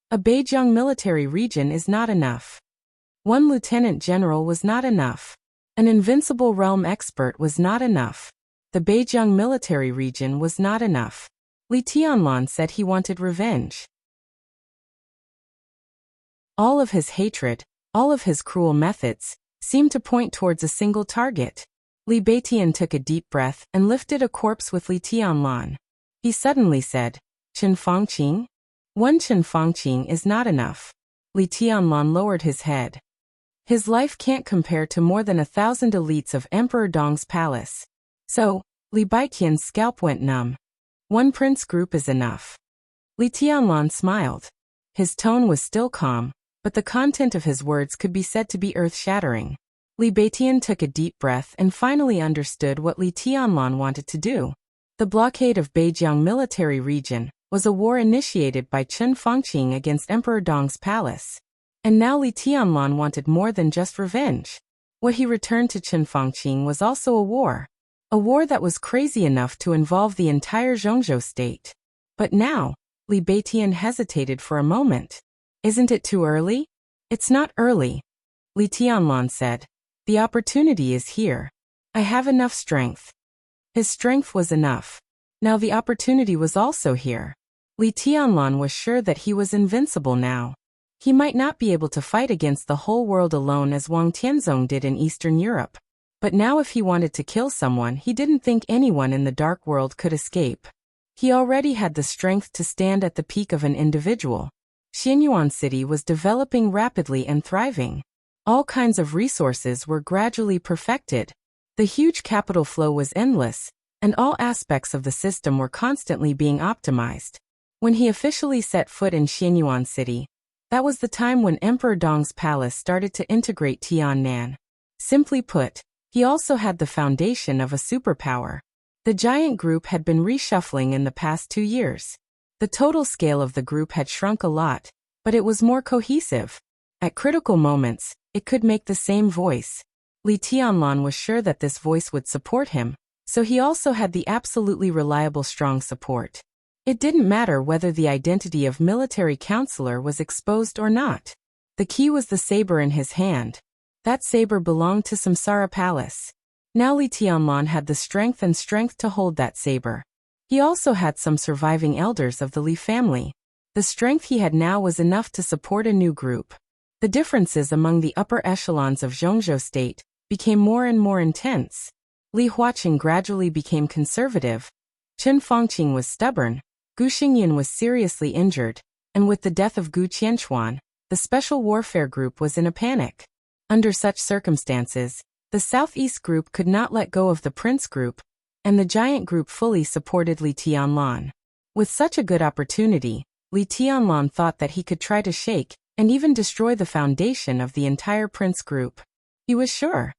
"A Beijiang military region is not enough. One lieutenant general was not enough. An invincible realm expert was not enough. The Beijiang military region was not enough." Li Tianlan said he wanted revenge. All of his hatred, all of his cruel methods, seemed to point towards a single target. Li Beitian took a deep breath and lifted a corpse with Li Tianlan. He suddenly said, "Chen Fangqing? One Chen Fangqing is not enough." Li Tianlan lowered his head. His life can't compare to more than 1,000 elites of Emperor Dong's palace. So, Li Beiqian's scalp went numb. One prince group is enough. Li Tianlan smiled. His tone was still calm, but the content of his words could be said to be earth-shattering. Li Beitian took a deep breath and finally understood what Li Tianlan wanted to do. The blockade of Beijiang military region was a war initiated by Chen Fangqing against Emperor Dong's palace. And now Li Tianlan wanted more than just revenge. What he returned to Chen Fangqing was also a war. A war that was crazy enough to involve the entire Zhongzhou state. But now, Li Beitian hesitated for a moment. "Isn't it too early?" "It's not early," Li Tianlan said. "The opportunity is here. I have enough strength." His strength was enough. Now the opportunity was also here. Li Tianlan was sure that he was invincible now. He might not be able to fight against the whole world alone as Wang Tianzong did in Eastern Europe. But now if he wanted to kill someone, he didn't think anyone in the dark world could escape. He already had the strength to stand at the peak of an individual. Xianyuan City was developing rapidly and thriving. All kinds of resources were gradually perfected. The huge capital flow was endless, and all aspects of the system were constantly being optimized. When he officially set foot in Xianyuan City, that was the time when Emperor Dong's palace started to integrate Tiannan. Simply put, he also had the foundation of a superpower. The giant group had been reshuffling in the past 2 years. The total scale of the group had shrunk a lot, but it was more cohesive. At critical moments, it could make the same voice. Li Tianlan was sure that this voice would support him, so he also had the absolutely reliable strong support. It didn't matter whether the identity of military counselor was exposed or not. The key was the saber in his hand. That saber belonged to Samsara Palace. Now Li Tianlan had the strength to hold that saber. He also had some surviving elders of the Li family. The strength he had now was enough to support a new group. The differences among the upper echelons of Zhongzhou state became more and more intense. Li Huaqing gradually became conservative. Chen Fangqing was stubborn. Gu Xingyan was seriously injured, and with the death of Gu Qianchuan, the special warfare group was in a panic. Under such circumstances, the Southeast group could not let go of the Prince group, and the giant group fully supported Li Tianlan. With such a good opportunity, Li Tianlan thought that he could try to shake and even destroy the foundation of the entire Prince group. He was sure.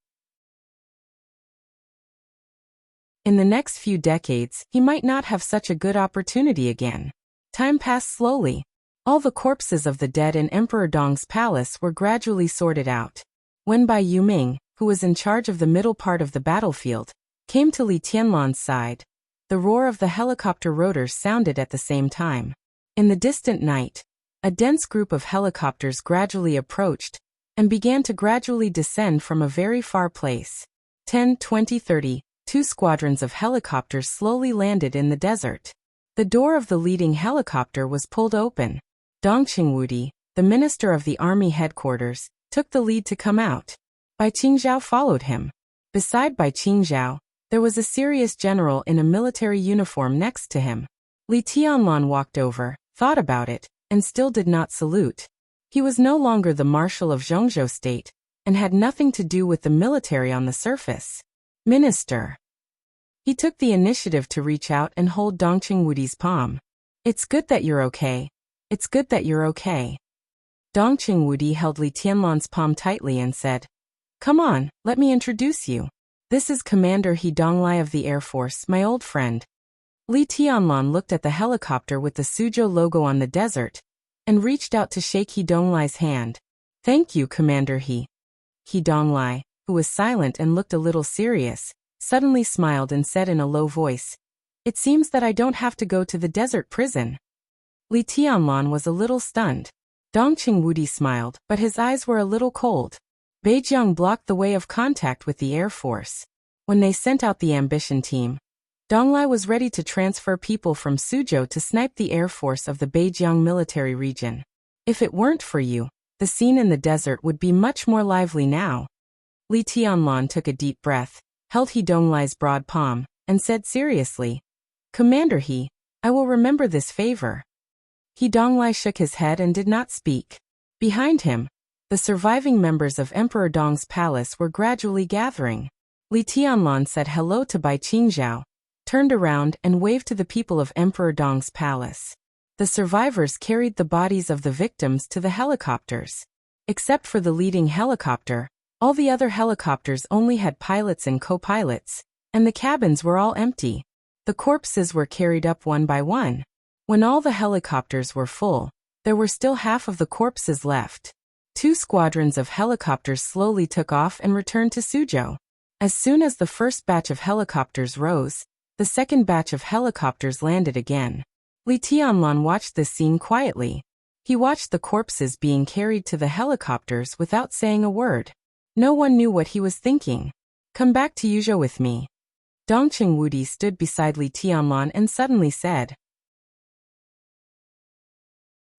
In the next few decades, he might not have such a good opportunity again. Time passed slowly. All the corpses of the dead in Emperor Dong's palace were gradually sorted out. When Bai Yuming, who was in charge of the middle part of the battlefield, came to Li Tianlan's side, the roar of the helicopter rotors sounded at the same time. In the distant night, a dense group of helicopters gradually approached and began to gradually descend from a very far place. 10, 20, 30, 2 squadrons of helicopters slowly landed in the desert. The door of the leading helicopter was pulled open. Dong Qingwudi, the minister of the army headquarters, took the lead to come out. Bai Qingzhao followed him. Beside Bai Qingzhao, There was a serious general in a military uniform next to him. Li Tianlan walked over, thought about it, and still did not salute. He was no longer the marshal of Zhongzhou state, and had nothing to do with the military on the surface. Minister. He took the initiative to reach out and hold Dongqing Wudi's palm. It's good that you're okay. It's good that you're okay. Dongqing Wudi held Li Tianlan's palm tightly and said, "Come on, let me introduce you. This is Commander He Donglai of the Air Force, my old friend." Li Tianlan looked at the helicopter with the Suzhou logo on the desert, and reached out to shake He Donglai's hand. "Thank you, Commander He." He Donglai, who was silent and looked a little serious, suddenly smiled and said in a low voice, "It seems that I don't have to go to the desert prison." Li Tianlan was a little stunned. Dongqing Wudi smiled, but his eyes were a little cold. Beijiang blocked the way of contact with the Air Force. When they sent out the ambition team, Donglai was ready to transfer people from Suzhou to snipe the Air Force of the Beijiang military region. If it weren't for you, the scene in the desert would be much more lively now. Li Tianlan took a deep breath, held He Donglai's broad palm, and said seriously, "Commander He, I will remember this favor." He Donglai shook his head and did not speak. Behind him, the surviving members of Emperor Dong's palace were gradually gathering. Li Tianlan said hello to Bai Qingzhao, turned around and waved to the people of Emperor Dong's palace. The survivors carried the bodies of the victims to the helicopters. Except for the leading helicopter, all the other helicopters only had pilots and co-pilots, and the cabins were all empty. The corpses were carried up one by one. When all the helicopters were full, there were still half of the corpses left. 2 squadrons of helicopters slowly took off and returned to Suzhou. As soon as the first batch of helicopters rose, the second batch of helicopters landed again. Li Tianlan watched this scene quietly. He watched the corpses being carried to the helicopters without saying a word. No one knew what he was thinking. "Come back to Yuzhou with me." Dongqing Wudi stood beside Li Tianlan and suddenly said.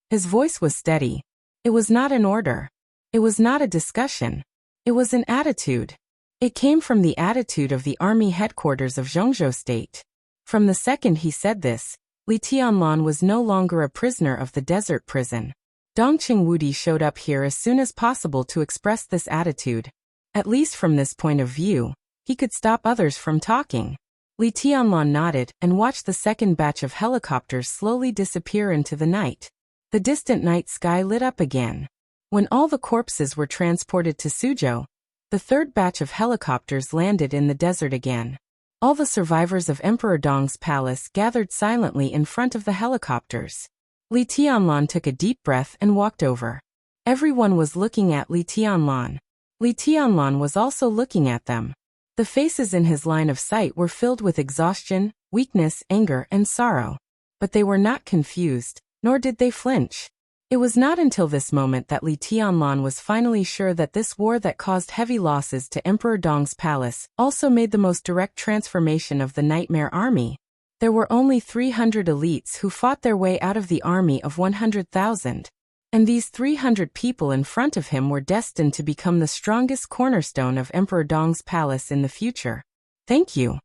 His voice was steady. It was not an order. It was not a discussion. It was an attitude. It came from the attitude of the army headquarters of Zhongzhou state. From the second he said this, Li Tianlan was no longer a prisoner of the desert prison. Dongqing Wudi showed up here as soon as possible to express this attitude. At least from this point of view, he could stop others from talking. Li Tianlan nodded and watched the second batch of helicopters slowly disappear into the night. The distant night sky lit up again. When all the corpses were transported to Suzhou, the third batch of helicopters landed in the desert again. All the survivors of Emperor Dong's palace gathered silently in front of the helicopters. Li Tianlan took a deep breath and walked over. Everyone was looking at Li Tianlan. Li Tianlan was also looking at them. The faces in his line of sight were filled with exhaustion, weakness, anger, and sorrow. But they were not confused, nor did they flinch. It was not until this moment that Li Tianlan was finally sure that this war that caused heavy losses to Emperor Dong's palace also made the most direct transformation of the Nightmare Army. There were only 300 elites who fought their way out of the army of 100,000. And these 300 people in front of him were destined to become the strongest cornerstone of Emperor Dong's palace in the future. "Thank you."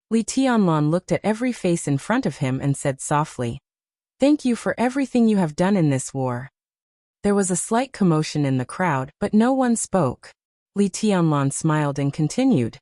Li Tianlan looked at every face in front of him and said softly, "Thank you for everything you have done in this war." There was a slight commotion in the crowd, but no one spoke. Li Tianlan smiled and continued,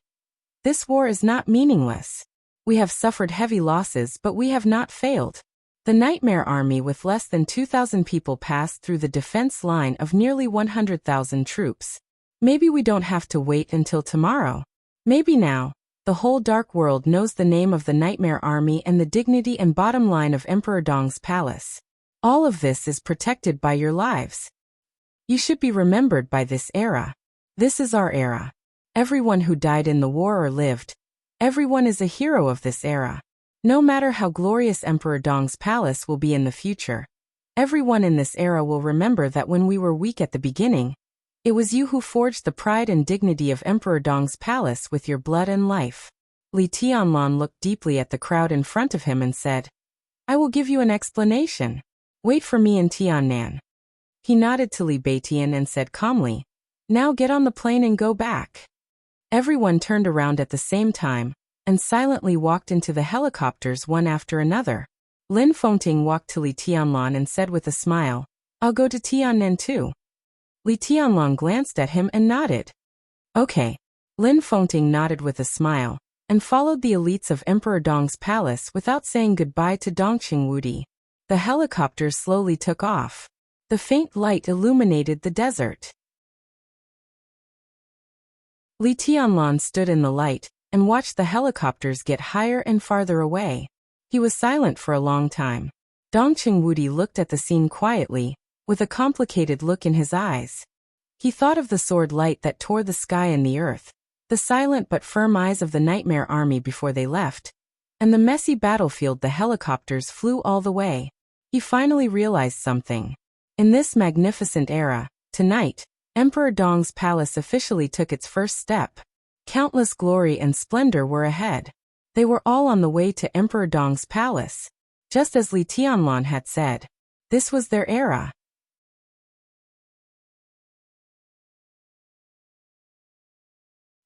"This war is not meaningless. We have suffered heavy losses, but we have not failed. The Nightmare Army with less than 2,000 people passed through the defense line of nearly 100,000 troops. Maybe we don't have to wait until tomorrow. Maybe now, the whole dark world knows the name of the Nightmare Army and the dignity and bottom line of Emperor Dong's palace. All of this is protected by your lives. You should be remembered by this era. This is our era. Everyone who died in the war or lived, everyone is a hero of this era. No matter how glorious Emperor Dong's palace will be in the future, everyone in this era will remember that when we were weak at the beginning, it was you who forged the pride and dignity of Emperor Dong's palace with your blood and life." Li Tianlan looked deeply at the crowd in front of him and said, "I will give you an explanation. Wait for me in Tiannan." He nodded to Li Beitian and said calmly, "Now get on the plane and go back." Everyone turned around at the same time. and silently walked into the helicopters one after another. Lin Fengting walked to Li Tianlan and said with a smile, "I'll go to Tiannan too." Li Tianlan glanced at him and nodded. "Okay." Lin Fengting nodded with a smile, and followed the elites of Emperor Dong's palace without saying goodbye to Dongqing Wudi. The helicopters slowly took off. The faint light illuminated the desert. Li Tianlan stood in the light and watched the helicopters get higher and farther away. He was silent for a long time. Dongqing Wudi looked at the scene quietly, with a complicated look in his eyes. He thought of the sword light that tore the sky and the earth, the silent but firm eyes of the nightmare army before they left, and the messy battlefield the helicopters flew all the way. He finally realized something. In this magnificent era, tonight, Emperor Dong's palace officially took its first step. Countless glory and splendor were ahead. They were all on the way to Emperor Dong's palace. Just as Li Tianlan had said, this was their era.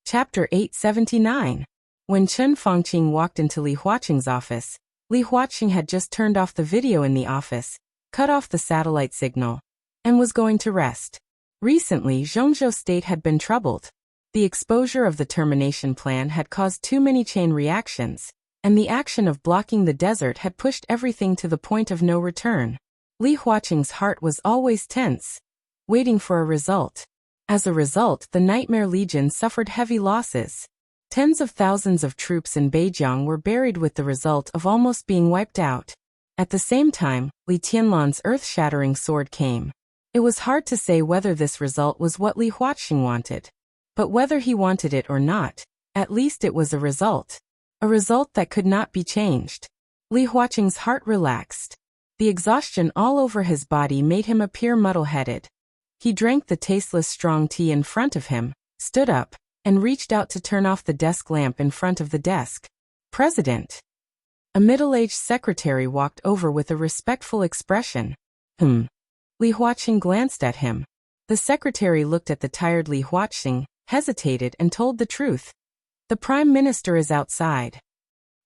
Chapter 879. When Chen Fengqing walked into Li Huaqing's office, Li Huaqing had just turned off the video in the office, cut off the satellite signal, and was going to rest. Recently, Zhongzhou State had been troubled. The exposure of the termination plan had caused too many chain reactions, and the action of blocking the desert had pushed everything to the point of no return. Li Huaqing's heart was always tense, waiting for a result. As a result, the Nightmare Legion suffered heavy losses. Tens of thousands of troops in Beijiang were buried with the result of almost being wiped out. At the same time, Li Tianlan's earth-shattering sword came. It was hard to say whether this result was what Li Huaqing wanted. But whether he wanted it or not, at least it was a result. A result that could not be changed. Li Huaqing's heart relaxed. The exhaustion all over his body made him appear muddle-headed. He drank the tasteless strong tea in front of him, stood up, and reached out to turn off the desk lamp in front of the desk. "President." A middle-aged secretary walked over with a respectful expression. Li Huaqing glanced at him. The secretary looked at the tired Li Huaqing, hesitated and told the truth. "The Prime Minister is outside."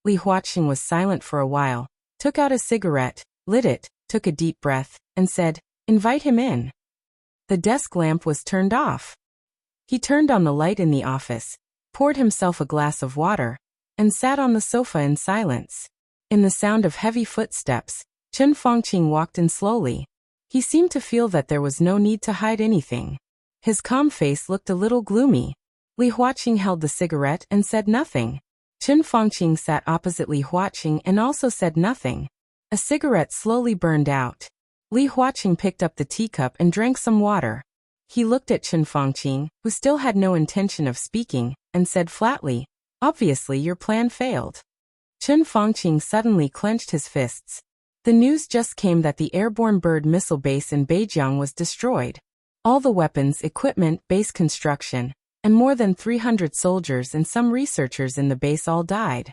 Li Huaqing was silent for a while, took out a cigarette, lit it, took a deep breath, and said, "Invite him in." The desk lamp was turned off. He turned on the light in the office, poured himself a glass of water, and sat on the sofa in silence. In the sound of heavy footsteps, Chen Fengqing walked in slowly. He seemed to feel that there was no need to hide anything. His calm face looked a little gloomy. Li Huaqing held the cigarette and said nothing. Chen Fengqing sat opposite Li Huaqing and also said nothing. A cigarette slowly burned out. Li Huaqing picked up the teacup and drank some water. He looked at Chen Fengqing, who still had no intention of speaking, and said flatly, "Obviously your plan failed." Chen Fengqing suddenly clenched his fists. The news just came that the airborne bird missile base in Beijiang was destroyed. All the weapons, equipment, base construction, and more than 300 soldiers and some researchers in the base all died.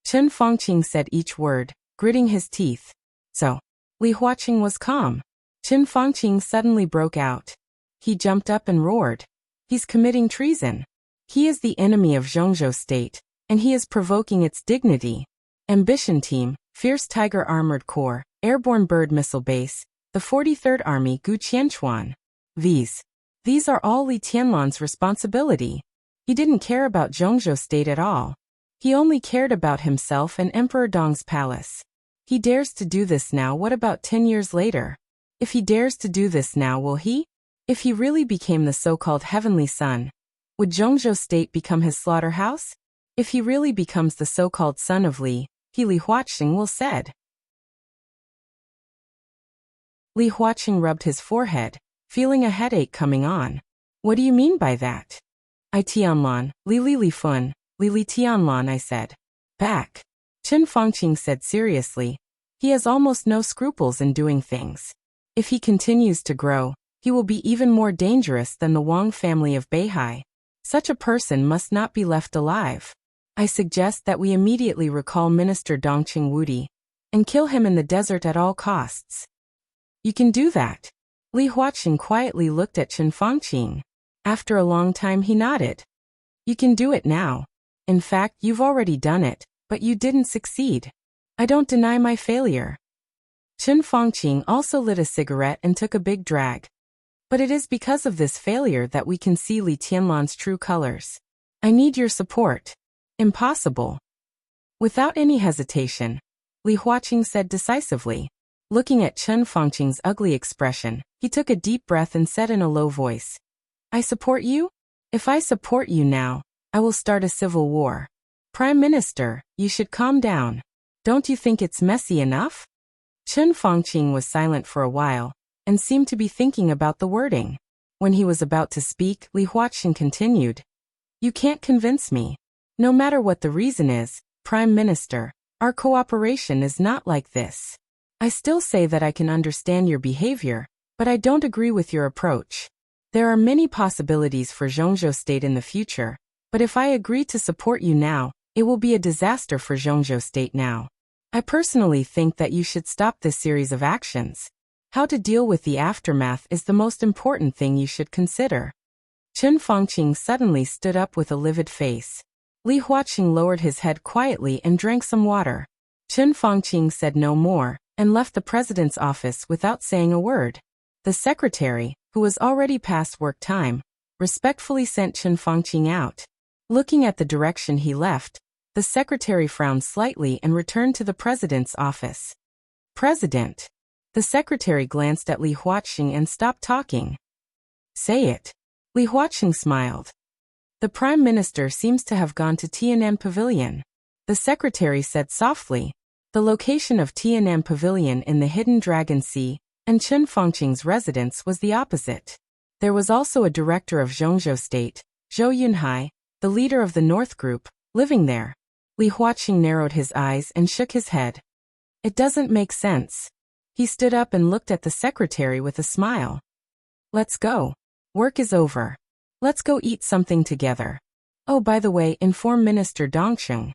Chen Fengqing said each word, gritting his teeth. "So." Li Huaqing was calm. Chen Fengqing suddenly broke out. He jumped up and roared. "He's committing treason. He is the enemy of Zhongzhou State, and he is provoking its dignity. Ambition Team, Fierce Tiger Armored Corps, Airborne Bird Missile Base, the 43rd Army Gu Qianchuan. These are all Li Tianlan's responsibility. He didn't care about Zhongzhou State at all. He only cared about himself and Emperor Dong's palace. He dares to do this now. What about 10 years later? If he dares to do this now, will he? If he really became the so-called Heavenly Son, would Zhongzhou State become his slaughterhouse? If he really becomes the so-called son of Li Huaqing will said. Li Huaqing rubbed his forehead, feeling a headache coming on. "What do you mean by that?" "I Tianlan, Li Fun, Li Tianlan," I said. "Back." Chen Fengqing said seriously. "He has almost no scruples in doing things. If he continues to grow, he will be even more dangerous than the Wang family of Beihai. Such a person must not be left alive. I suggest that we immediately recall Minister Dongqing Wudi and kill him in the desert at all costs." "You can do that." Li Huaqing quietly looked at Chen Fengqing. After a long time he nodded. "You can do it now. In fact, you've already done it, but you didn't succeed. I don't deny my failure. Chen Fangqing also lit a cigarette and took a big drag. But it is because of this failure that we can see Li Tianlan's true colors. I need your support. Impossible. Without any hesitation, Li Huaqing said decisively. Looking at Chen Fangqing's ugly expression, he took a deep breath and said in a low voice, I support you? If I support you now, I will start a civil war. Prime Minister, you should calm down. Don't you think it's messy enough? Chen Fangqing was silent for a while, and seemed to be thinking about the wording. When he was about to speak, Li Huaqing continued. You can't convince me. No matter what the reason is, Prime Minister, our cooperation is not like this. I still say that I can understand your behavior, but I don't agree with your approach. There are many possibilities for Zhongzhou State in the future, but if I agree to support you now, it will be a disaster for Zhongzhou State now. I personally think that you should stop this series of actions. How to deal with the aftermath is the most important thing you should consider. Chen Fangqing suddenly stood up with a livid face. Li Huaqing lowered his head quietly and drank some water. Chen Fangqing said no more, and left the president's office without saying a word. The secretary, who was already past work time, respectfully sent Chen Fangqing out. Looking at the direction he left, the secretary frowned slightly and returned to the president's office. President. The secretary glanced at Li Huaqing and stopped talking. Say it. Li Huaqing smiled. The prime minister seems to have gone to Tian'an Pavilion. The secretary said softly. The location of Tian'an Pavilion in the Hidden Dragon Sea and Chen Fangqing's residence was the opposite. There was also a director of Zhongzhou State, Zhou Yunhai, the leader of the North Group, living there. Li Huaqing narrowed his eyes and shook his head. It doesn't make sense. He stood up and looked at the secretary with a smile. Let's go. Work is over. Let's go eat something together. Oh, by the way, inform Minister Dongsheng.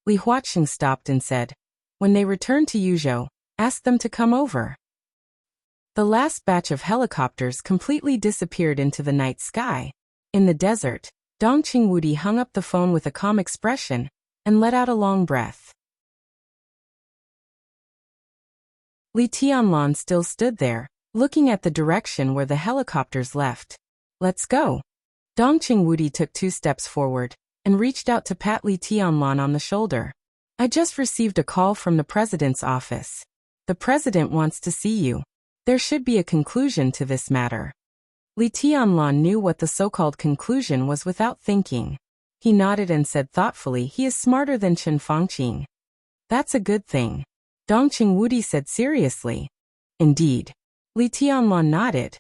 Li Huaqing stopped and said, when they return to Yuzhou, ask them to come over. The last batch of helicopters completely disappeared into the night sky. In the desert, Dongqing Wudi hung up the phone with a calm expression and let out a long breath. Li Tianlan still stood there, looking at the direction where the helicopters left. Let's go. Dongqing Wudi took 2 steps forward and reached out to pat Li Tianlan on the shoulder. I just received a call from the president's office. The president wants to see you. There should be a conclusion to this matter. Li Tianlan knew what the so-called conclusion was without thinking. He nodded and said thoughtfully, he is smarter than Chen Fangqing. That's a good thing. Dongqing Wudi said seriously. Indeed. Li Tianlan nodded.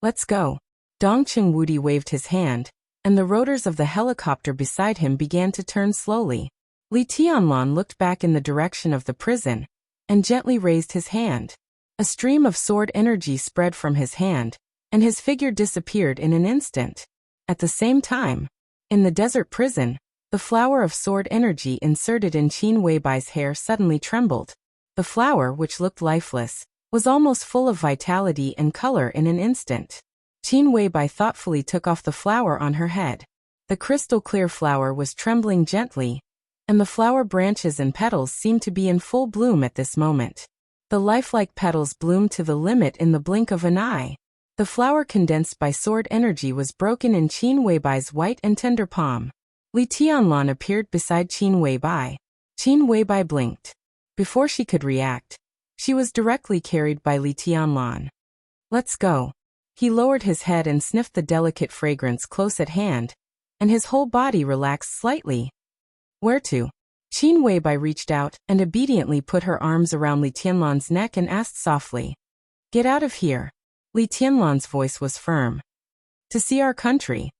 Let's go. Dongqing Wudi waved his hand, and the rotors of the helicopter beside him began to turn slowly. Li Tianlan looked back in the direction of the prison, and gently raised his hand. A stream of sword energy spread from his hand, and his figure disappeared in an instant. At the same time, in the desert prison, the flower of sword energy inserted in Qin Weibai's hair suddenly trembled. The flower, which looked lifeless, was almost full of vitality and color in an instant. Qin Weibai thoughtfully took off the flower on her head. The crystal-clear flower was trembling gently, and the flower branches and petals seemed to be in full bloom at this moment. The lifelike petals bloomed to the limit in the blink of an eye. The flower condensed by sword energy was broken in Qin Weibai's white and tender palm. Li Tianlan appeared beside Qin Weibai. Qin Weibai blinked. Before she could react, she was directly carried by Li Tianlan. Let's go. He lowered his head and sniffed the delicate fragrance close at hand, and his whole body relaxed slightly. Where to? Qin Weibai reached out and obediently put her arms around Li Tianlan's neck and asked softly. Get out of here. Li Tianlan's voice was firm. To see our country.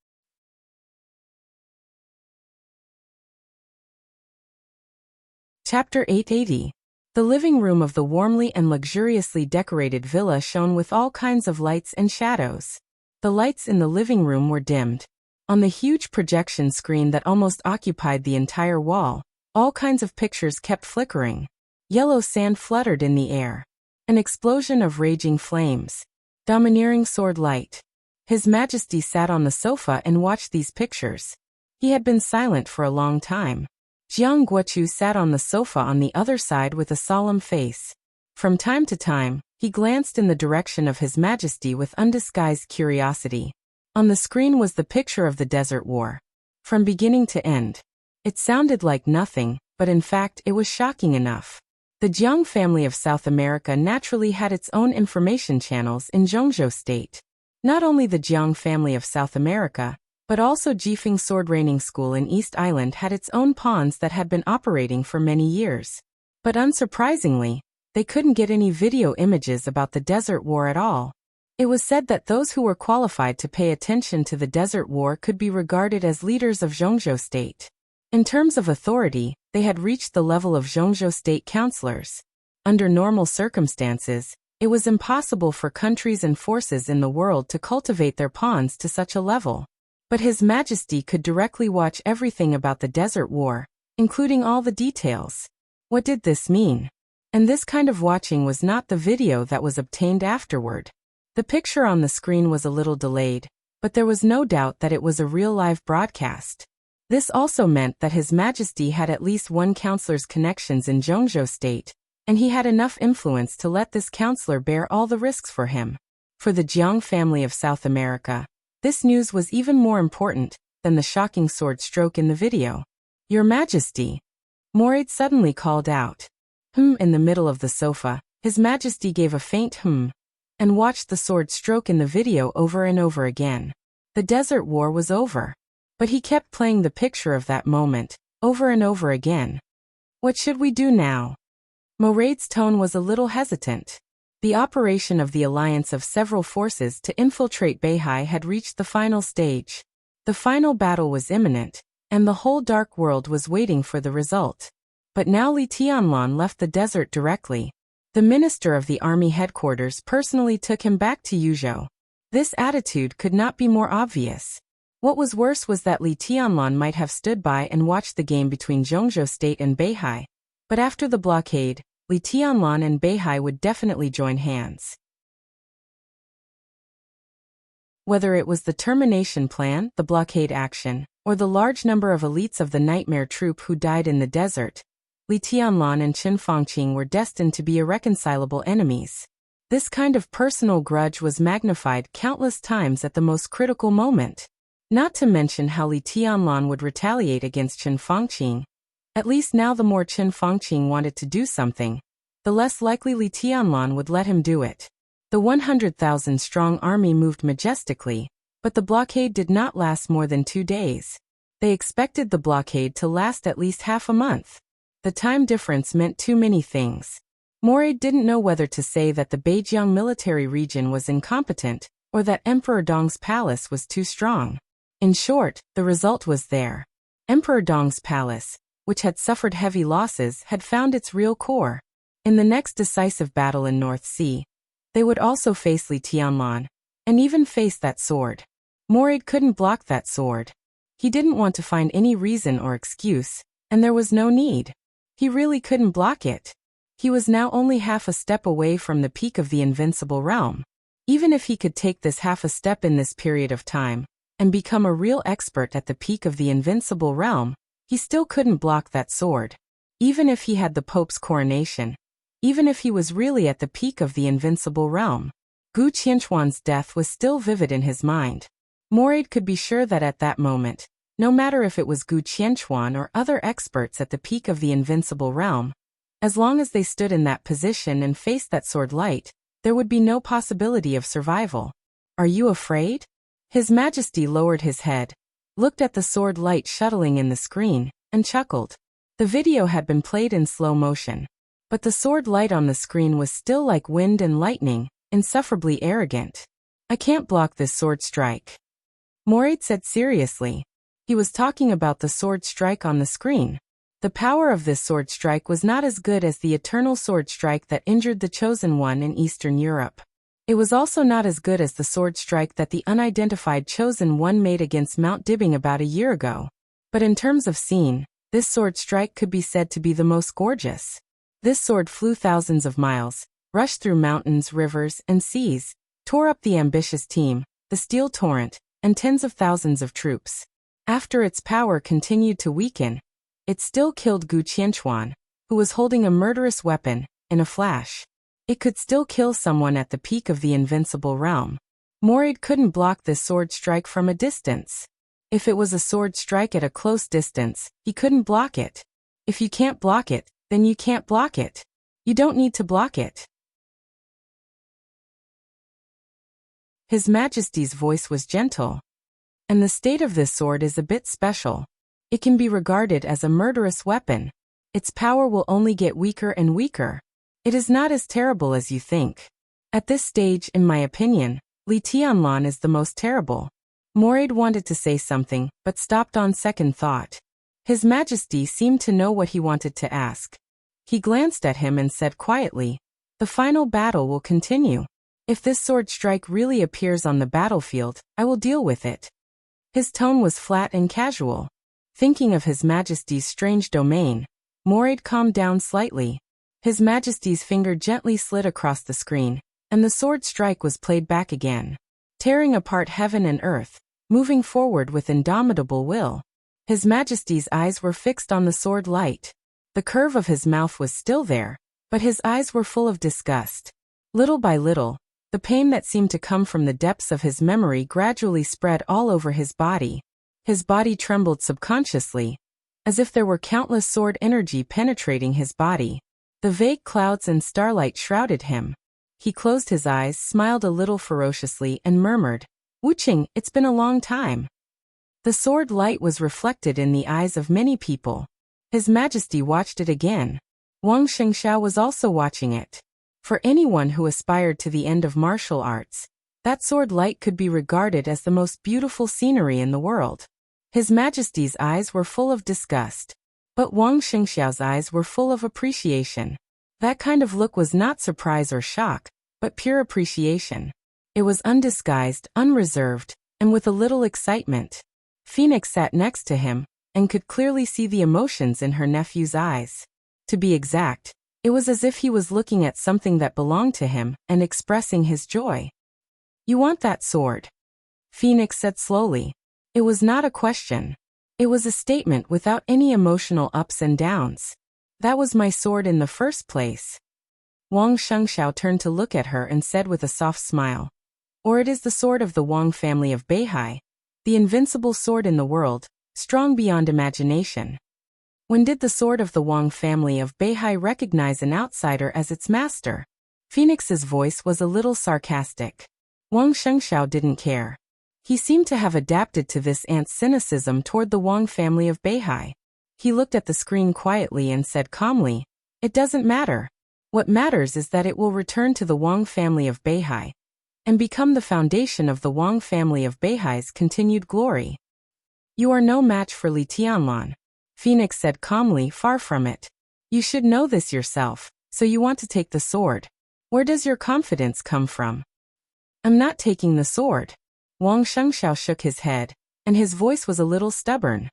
Chapter 880. The living room of the warmly and luxuriously decorated villa shone with all kinds of lights and shadows. The lights in the living room were dimmed. On the huge projection screen that almost occupied the entire wall, all kinds of pictures kept flickering. Yellow sand fluttered in the air. An explosion of raging flames. Domineering sword light. His Majesty sat on the sofa and watched these pictures. He had been silent for a long time. Jiang Guochu sat on the sofa on the other side with a solemn face. From time to time, he glanced in the direction of His Majesty with undisguised curiosity. On the screen was the picture of the Desert War. From beginning to end. It sounded like nothing, but in fact it was shocking enough. The Jiang family of South America naturally had its own information channels in Zhongzhou State. Not only the Jiang family of South America, but also Jifeng Sword Training School in East Island had its own pawns that had been operating for many years. But unsurprisingly, they couldn't get any video images about the Desert War at all. It was said that those who were qualified to pay attention to the Desert War could be regarded as leaders of Zhongzhou State. In terms of authority, they had reached the level of Zhongzhou State councillors. Under normal circumstances, it was impossible for countries and forces in the world to cultivate their pawns to such a level. But His Majesty could directly watch everything about the Desert War, including all the details. What did this mean? And this kind of watching was not the video that was obtained afterward. The picture on the screen was a little delayed, but there was no doubt that it was a real live broadcast. This also meant that His Majesty had at least one councillor's connections in Zhongzhou State, and he had enough influence to let this councillor bear all the risks for him. For the Jiang family of South America, this news was even more important than the shocking sword stroke in the video. Your Majesty, Moraid suddenly called out. In the middle of the sofa, His Majesty gave a faint and watched the sword stroke in the video over and over again. The Desert War was over. But he kept playing the picture of that moment, over and over again. What should we do now? Moraid's tone was a little hesitant. The operation of the alliance of several forces to infiltrate Beihai had reached the final stage. The final battle was imminent, and the whole dark world was waiting for the result. But now Li Tianlan left the desert directly. The minister of the army headquarters personally took him back to Yuzhou. This attitude could not be more obvious. What was worse was that Li Tianlan might have stood by and watched the game between Zhongzhou State and Beihai. But after the blockade, Li Tianlan and Beihai would definitely join hands. Whether it was the termination plan, the blockade action, or the large number of elites of the Nightmare Troop who died in the desert, Li Tianlan and Qin Fangqing were destined to be irreconcilable enemies. This kind of personal grudge was magnified countless times at the most critical moment. Not to mention how Li Tianlan would retaliate against Qin Fangqing. At least now the more Qin Fangqing wanted to do something, the less likely Li Tianlan would let him do it. The 100,000-strong army moved majestically, but the blockade did not last more than 2 days. They expected the blockade to last at least half a month. The time difference meant too many things. Moraid didn't know whether to say that the Beijiang military region was incompetent, or that Emperor Dong's palace was too strong. In short, the result was there. Emperor Dong's palace, which had suffered heavy losses, had found its real core. In the next decisive battle in North Sea, they would also face Li Tianlan, and even face that sword. Moraid couldn't block that sword. He didn't want to find any reason or excuse, and there was no need. He really couldn't block it. He was now only half a step away from the peak of the invincible realm. Even if he could take this half a step in this period of time, and become a real expert at the peak of the invincible realm, he still couldn't block that sword. Even if he had the Pope's coronation, even if he was really at the peak of the invincible realm, Gu Qianchuan's death was still vivid in his mind. Moraid could be sure that at that moment, no matter if it was Gu Qianchuan or other experts at the peak of the invincible realm, as long as they stood in that position and faced that sword light, there would be no possibility of survival. Are you afraid? His Majesty lowered his head, looked at the sword light shuttling in the screen, and chuckled. The video had been played in slow motion, but the sword light on the screen was still like wind and lightning, insufferably arrogant. I can't block this sword strike. Moraid said seriously. He was talking about the sword strike on the screen. The power of this sword strike was not as good as the eternal sword strike that injured the Chosen One in Eastern Europe. It was also not as good as the sword strike that the unidentified Chosen One made against Mount Dibbing about a year ago. But in terms of scene, this sword strike could be said to be the most gorgeous. This sword flew thousands of miles, rushed through mountains, rivers, and seas, tore up the ambitious team, the steel torrent, and tens of thousands of troops. After its power continued to weaken, it still killed Gu Qianchuan, who was holding a murderous weapon, in a flash. It could still kill someone at the peak of the invincible realm. Moraid couldn't block this sword strike from a distance. If it was a sword strike at a close distance, he couldn't block it. If you can't block it, then you can't block it. You don't need to block it. His Majesty's voice was gentle. And the state of this sword is a bit special. It can be regarded as a murderous weapon. Its power will only get weaker and weaker. It is not as terrible as you think. At this stage, in my opinion, Li Tianlan is the most terrible. Moraid wanted to say something, but stopped on second thought. His Majesty seemed to know what he wanted to ask. He glanced at him and said quietly, "The final battle will continue. If this sword strike really appears on the battlefield, I will deal with it." His tone was flat and casual. Thinking of His Majesty's strange domain, Moraid calmed down slightly. His Majesty's finger gently slid across the screen, and the sword strike was played back again, tearing apart heaven and earth, moving forward with indomitable will. His Majesty's eyes were fixed on the sword light. The curve of his mouth was still there, but his eyes were full of disgust. Little by little, the pain that seemed to come from the depths of his memory gradually spread all over his body. His body trembled subconsciously, as if there were countless sword energy penetrating his body. The vague clouds and starlight shrouded him. He closed his eyes, smiled a little ferociously, and murmured, "Wuqing, it's been a long time." The sword light was reflected in the eyes of many people. His Majesty watched it again. Wang Shengxiao was also watching it. For anyone who aspired to the end of martial arts, that sword light could be regarded as the most beautiful scenery in the world. His Majesty's eyes were full of disgust, but Wang Shengxiao's eyes were full of appreciation. That kind of look was not surprise or shock, but pure appreciation. It was undisguised, unreserved, and with a little excitement. Phoenix sat next to him, and could clearly see the emotions in her nephew's eyes. To be exact, it was as if he was looking at something that belonged to him and expressing his joy. "You want that sword?" Phoenix said slowly. It was not a question. It was a statement without any emotional ups and downs. "That was my sword in the first place." Wang Shengxiao turned to look at her and said with a soft smile, "Or it is the sword of the Wang family of Beihai, the invincible sword in the world, strong beyond imagination." When did the sword of the Wang family of Beihai recognize an outsider as its master? Phoenix's voice was a little sarcastic. Wang Shengxiao didn't care. He seemed to have adapted to this aunt's cynicism toward the Wang family of Beihai. He looked at the screen quietly and said calmly, "It doesn't matter. What matters is that it will return to the Wang family of Beihai and become the foundation of the Wang family of Beihai's continued glory." "You are no match for Li Tianlan," Phoenix said calmly. "Far from it. You should know this yourself, so you want to take the sword. Where does your confidence come from?" "I'm not taking the sword." Wang Shengxiao shook his head, and his voice was a little stubborn.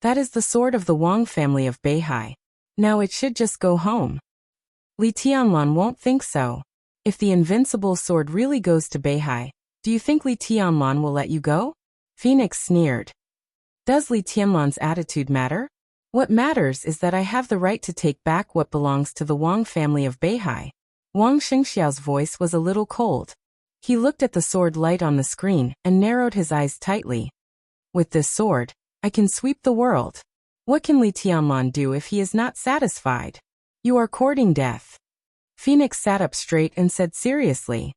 "That is the sword of the Wang family of Beihai. Now it should just go home." "Li Tianlan won't think so. If the invincible sword really goes to Beihai, do you think Li Tianlan will let you go?" Phoenix sneered. "Does Li Tianlan's attitude matter? What matters is that I have the right to take back what belongs to the Wang family of Beihai." Wang Shengxiao's voice was a little cold. He looked at the sword light on the screen and narrowed his eyes tightly. "With this sword, I can sweep the world. What can Li Tianlan do if he is not satisfied? You are courting death." Phoenix sat up straight and said seriously,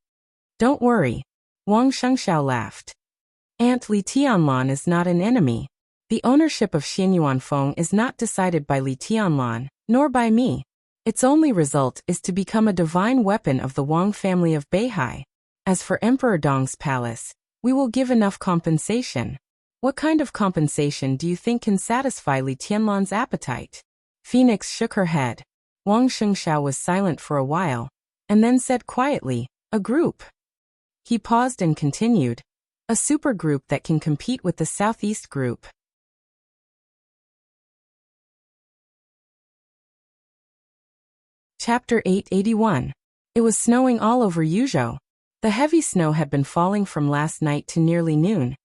"Don't worry." Wang Shengxiao laughed. "Aunt, Li Tianlan is not an enemy. The ownership of Xianyuan Feng is not decided by Li Tianlan, nor by me. Its only result is to become a divine weapon of the Wang family of Beihai. As for Emperor Dong's palace, we will give enough compensation." "What kind of compensation do you think can satisfy Li Tianlan's appetite?" Phoenix shook her head. Wang Shengxiao was silent for a while, and then said quietly, "A group." He paused and continued, "A supergroup that can compete with the Southeast group." Chapter 881. It was snowing all over Yuzhou. The heavy snow had been falling from last night to nearly noon,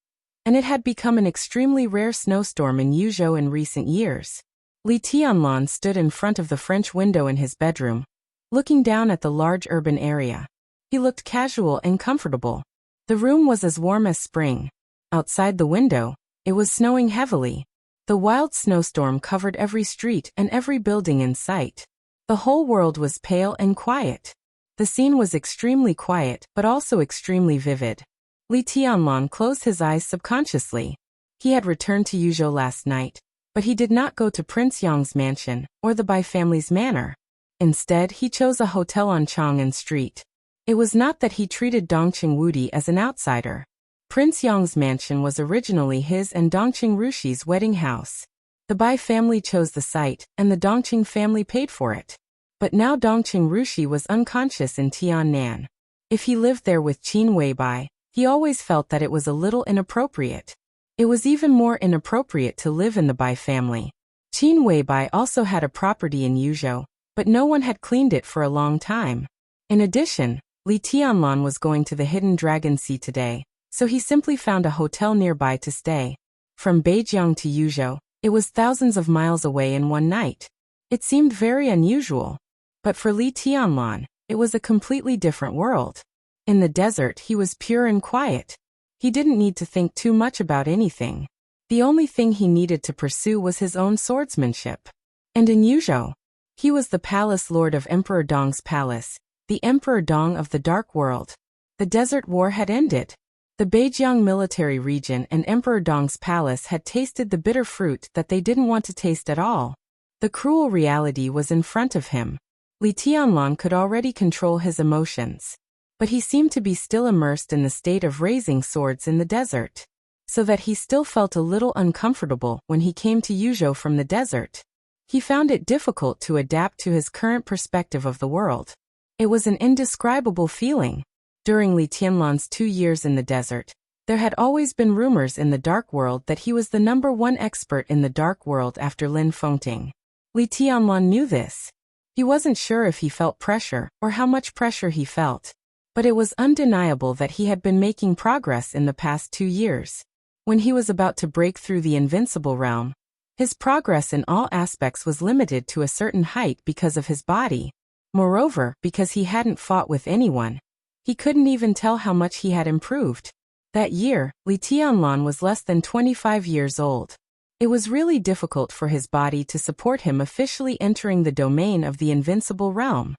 and it had become an extremely rare snowstorm in Yuzhou in recent years. Li Tianlan stood in front of the French window in his bedroom, looking down at the large urban area. He looked casual and comfortable. The room was as warm as spring. Outside the window, it was snowing heavily. The wild snowstorm covered every street and every building in sight. The whole world was pale and quiet. The scene was extremely quiet, but also extremely vivid. Li Tianlan closed his eyes subconsciously. He had returned to Yuzhou last night, but he did not go to Prince Yang's mansion or the Bai family's manor. Instead, he chose a hotel on Chang'an Street. It was not that he treated Dongqing Wudi as an outsider. Prince Yang's mansion was originally his and Dongqing Rushi's wedding house. The Bai family chose the site, and the Dongqing family paid for it. But now Dongqing Rushi was unconscious in Tiannan. If he lived there with Qin Weibai, he always felt that it was a little inappropriate. It was even more inappropriate to live in the Bai family. Qin Weibai also had a property in Yuzhou, but no one had cleaned it for a long time. In addition, Li Tianlan was going to the Hidden Dragon Sea today, so he simply found a hotel nearby to stay. From Beijiang to Yuzhou, it was thousands of miles away in one night. It seemed very unusual. But for Li Tianlan, it was a completely different world. In the desert, he was pure and quiet. He didn't need to think too much about anything. The only thing he needed to pursue was his own swordsmanship. And in Yuzhou, he was the palace lord of Emperor Dong's palace, the Emperor Dong of the Dark World. The desert war had ended. The Beijiang military region and Emperor Dong's palace had tasted the bitter fruit that they didn't want to taste at all. The cruel reality was in front of him. Li Tianlan could already control his emotions, but he seemed to be still immersed in the state of raising swords in the desert, so that he still felt a little uncomfortable when he came to Yuzhou from the desert. He found it difficult to adapt to his current perspective of the world. It was an indescribable feeling. During Li Tianlan's 2 years in the desert, there had always been rumors in the dark world that he was the #1 expert in the dark world after Lin Fengting. Li Tianlan knew this. He wasn't sure if he felt pressure or how much pressure he felt, but it was undeniable that he had been making progress in the past 2 years. When he was about to break through the invincible realm, his progress in all aspects was limited to a certain height because of his body. Moreover, because he hadn't fought with anyone, he couldn't even tell how much he had improved. That year, Li Tianlan was less than 25 years old. It was really difficult for his body to support him officially entering the domain of the invincible realm.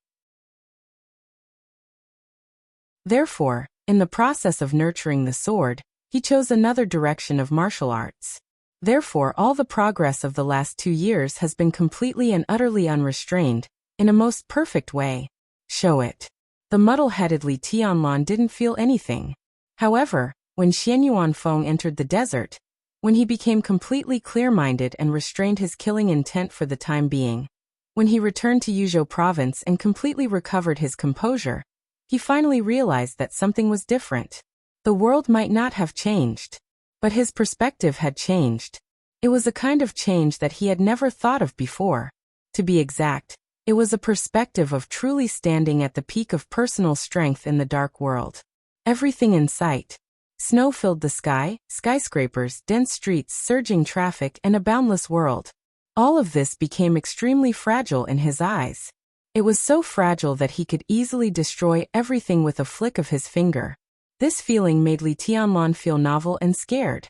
Therefore, in the process of nurturing the sword, he chose another direction of martial arts. Therefore, all the progress of the last 2 years has been completely and utterly unrestrained, in a most perfect way. Show it. The muddle-headed Li Tianlan didn't feel anything. However, when Xian Yuanfeng entered the desert, when he became completely clear-minded and restrained his killing intent for the time being, when he returned to Yuzhou province and completely recovered his composure, he finally realized that something was different. The world might not have changed, but his perspective had changed. It was a kind of change that he had never thought of before. To be exact, it was a perspective of truly standing at the peak of personal strength in the dark world. Everything in sight. Snow filled the sky, skyscrapers, dense streets, surging traffic, and a boundless world. All of this became extremely fragile in his eyes. It was so fragile that he could easily destroy everything with a flick of his finger. This feeling made Li Tianlan feel novel and scared.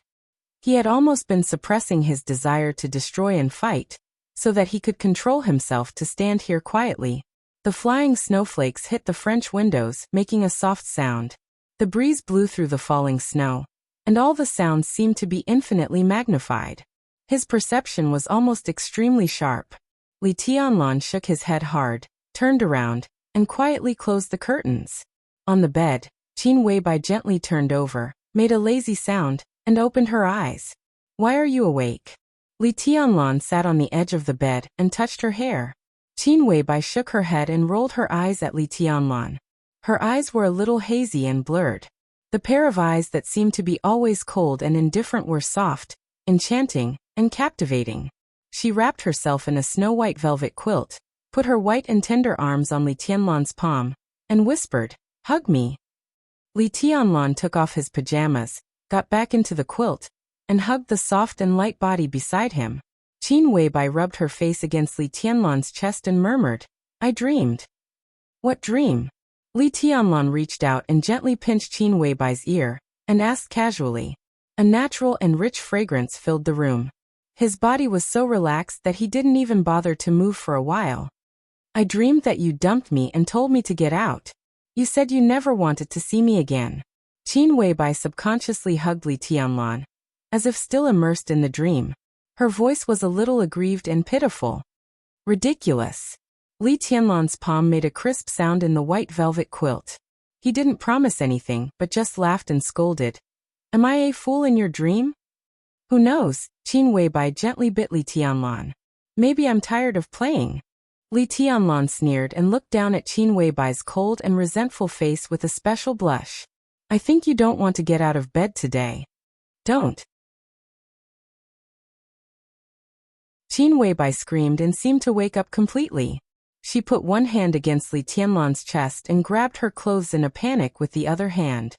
He had almost been suppressing his desire to destroy and fight, so that he could control himself to stand here quietly. The flying snowflakes hit the French windows, making a soft sound. The breeze blew through the falling snow, and all the sounds seemed to be infinitely magnified. His perception was almost extremely sharp. Li Tianlan shook his head hard, turned around, and quietly closed the curtains. On the bed, Qin Weibai gently turned over, made a lazy sound, and opened her eyes. "Why are you awake?" Li Tianlan sat on the edge of the bed and touched her hair. Qin Weibai shook her head and rolled her eyes at Li Tianlan. Her eyes were a little hazy and blurred. The pair of eyes that seemed to be always cold and indifferent were soft, enchanting, and captivating. She wrapped herself in a snow-white velvet quilt, put her white and tender arms on Li Tianlan's palm, and whispered, "Hug me." Li Tianlan took off his pajamas, got back into the quilt, and hugged the soft and light body beside him. Qin Weibai rubbed her face against Li Tianlan's chest and murmured, "I dreamed." "What dream?" Li Tianlan reached out and gently pinched Qin Weibai's ear, and asked casually. A natural and rich fragrance filled the room. His body was so relaxed that he didn't even bother to move for a while. "I dreamed that you dumped me and told me to get out. You said you never wanted to see me again." Qin Weibai subconsciously hugged Li Tianlan, as if still immersed in the dream. Her voice was a little aggrieved and pitiful. "Ridiculous." Li Tianlan's palm made a crisp sound in the white velvet quilt. He didn't promise anything but just laughed and scolded. "Am I a fool in your dream?" "Who knows?" Qin Weibai gently bit Li Tianlan. "Maybe I'm tired of playing." Li Tianlan sneered and looked down at Qin Weibai's cold and resentful face with a special blush. "I think you don't want to get out of bed today." "Don't." Qin Weibai screamed and seemed to wake up completely. She put one hand against Li Tianlan's chest and grabbed her clothes in a panic with the other hand.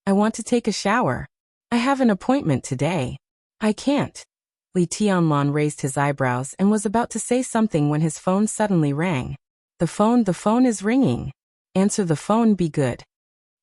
"I want to take a shower. I have an appointment today." "I can't." Li Tianlan raised his eyebrows and was about to say something when his phone suddenly rang. The phone is ringing." "Answer the phone, be good."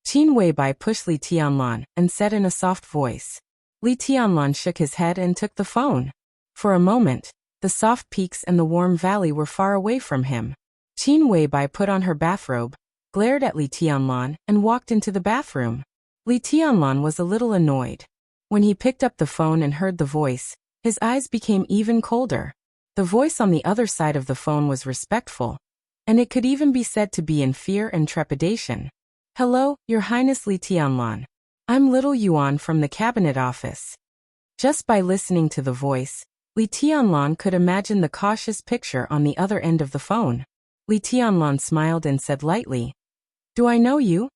Qin Weibai pushed Li Tianlan and said in a soft voice. Li Tianlan shook his head and took the phone. For a moment, the soft peaks and the warm valley were far away from him. Qin Weibai put on her bathrobe, glared at Li Tianlan, and walked into the bathroom. Li Tianlan was a little annoyed. When he picked up the phone and heard the voice, his eyes became even colder. The voice on the other side of the phone was respectful, and it could even be said to be in fear and trepidation. "Hello, Your Highness Li Tianlan. I'm Little Yuan from the Cabinet Office." Just by listening to the voice, Li Tianlan could imagine the cautious picture on the other end of the phone. Li Tianlan smiled and said lightly, "Do I know you?"